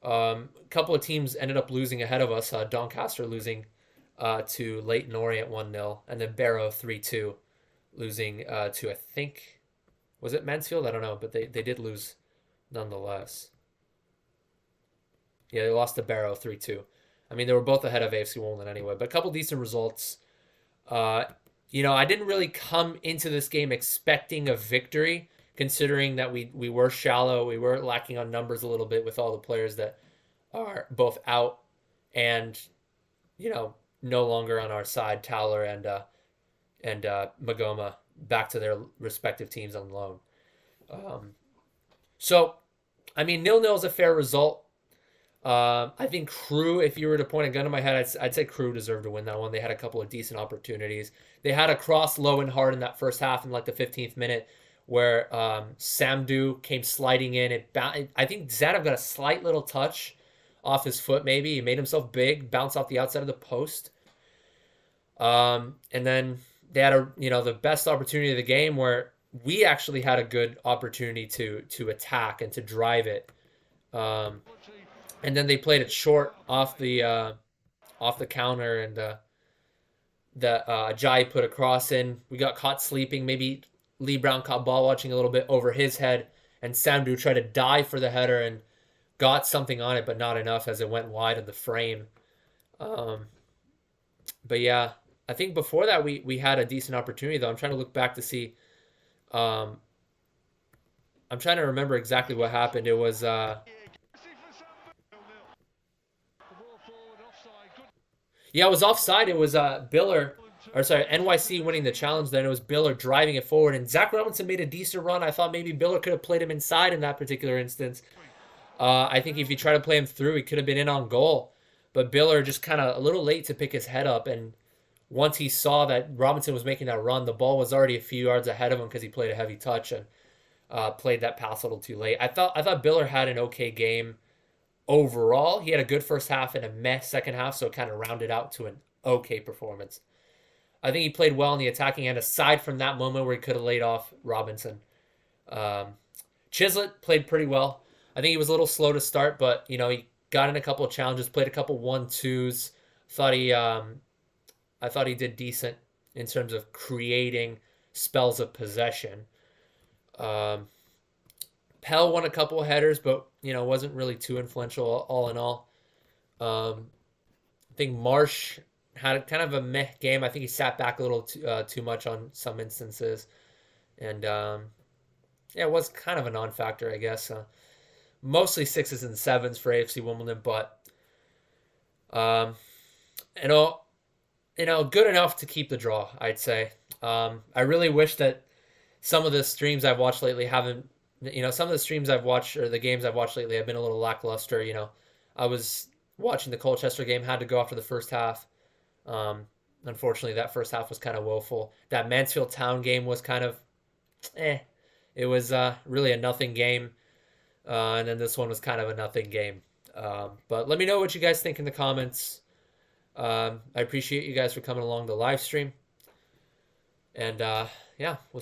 A couple of teams ended up losing ahead of us. Doncaster losing to Leyton Orient 1-0. And then Barrow 3-2 losing to, I think, was it Mansfield? I don't know. But they did lose nonetheless. Yeah, they lost to Barrow 3-2. I mean, they were both ahead of AFC Wimbledon anyway, but a couple decent results. I didn't really come into this game expecting a victory, considering that we were shallow. We were lacking on numbers a little bit with all the players that are both out and, no longer on our side, Towler and Maghoma back to their respective teams on loan. So, I mean, 0-0 is a fair result. I think Crewe, if you were to point a gun to my head, I'd say Crewe deserved to win that one. They had a couple of decent opportunities. They had a cross low and hard in that first half in like the 15th minute where Samdu came sliding in. I think Zanov got a slight little touch off his foot maybe. He made himself big, bounced off the outside of the post. And then they had the best opportunity of the game where we actually had a good opportunity to attack and to drive it. And then they played it short off the counter, and Ajayi put a cross in. We got caught sleeping. Maybe Lee Brown caught ball watching a little bit over his head, and Samdu tried to dive for the header and got something on it, but not enough as it went wide of the frame. But yeah, I think before that we had a decent opportunity, though. I'm trying to look back to see. I'm trying to remember exactly what happened. It was... Yeah, it was offside. It was NYC winning the challenge. Then it was Biller driving it forward, and Zach Robinson made a decent run. I thought maybe Biller could have played him inside in that particular instance. I think if he tried to play him through, he could have been in on goal. But Biller just kind of a little late to pick his head up, and once he saw that Robinson was making that run, the ball was already a few yards ahead of him because he played a heavy touch and played that pass a little too late. I thought Biller had an okay game. Overall, he had a good first half and a meh second half, so it kind of rounded out to an okay performance. I think he played well in the attacking end, aside from that moment where he could have laid off Robinson. Chislett played pretty well. I think he was a little slow to start, but he got in a couple of challenges, played a couple 1-2s. I thought he did decent in terms of creating spells of possession. Pell won a couple of headers, but wasn't really too influential all in all. I think Marsh had kind of a meh game. I think he sat back a little too much on some instances, and it was kind of a non-factor, I guess. Mostly 6s and 7s for AFC Wimbledon, but good enough to keep the draw, I'd say. I really wish that some of the streams I've watched lately haven't, some of the streams I've watched or the games I've watched lately have been a little lackluster. I was watching the Colchester game, had to go after the first half. Unfortunately, that first half was kind of woeful. That Mansfield Town game was kind of, It was really a nothing game. And then this one was kind of a nothing game. But let me know what you guys think in the comments. I appreciate you guys for coming along the live stream. And yeah, we'll see.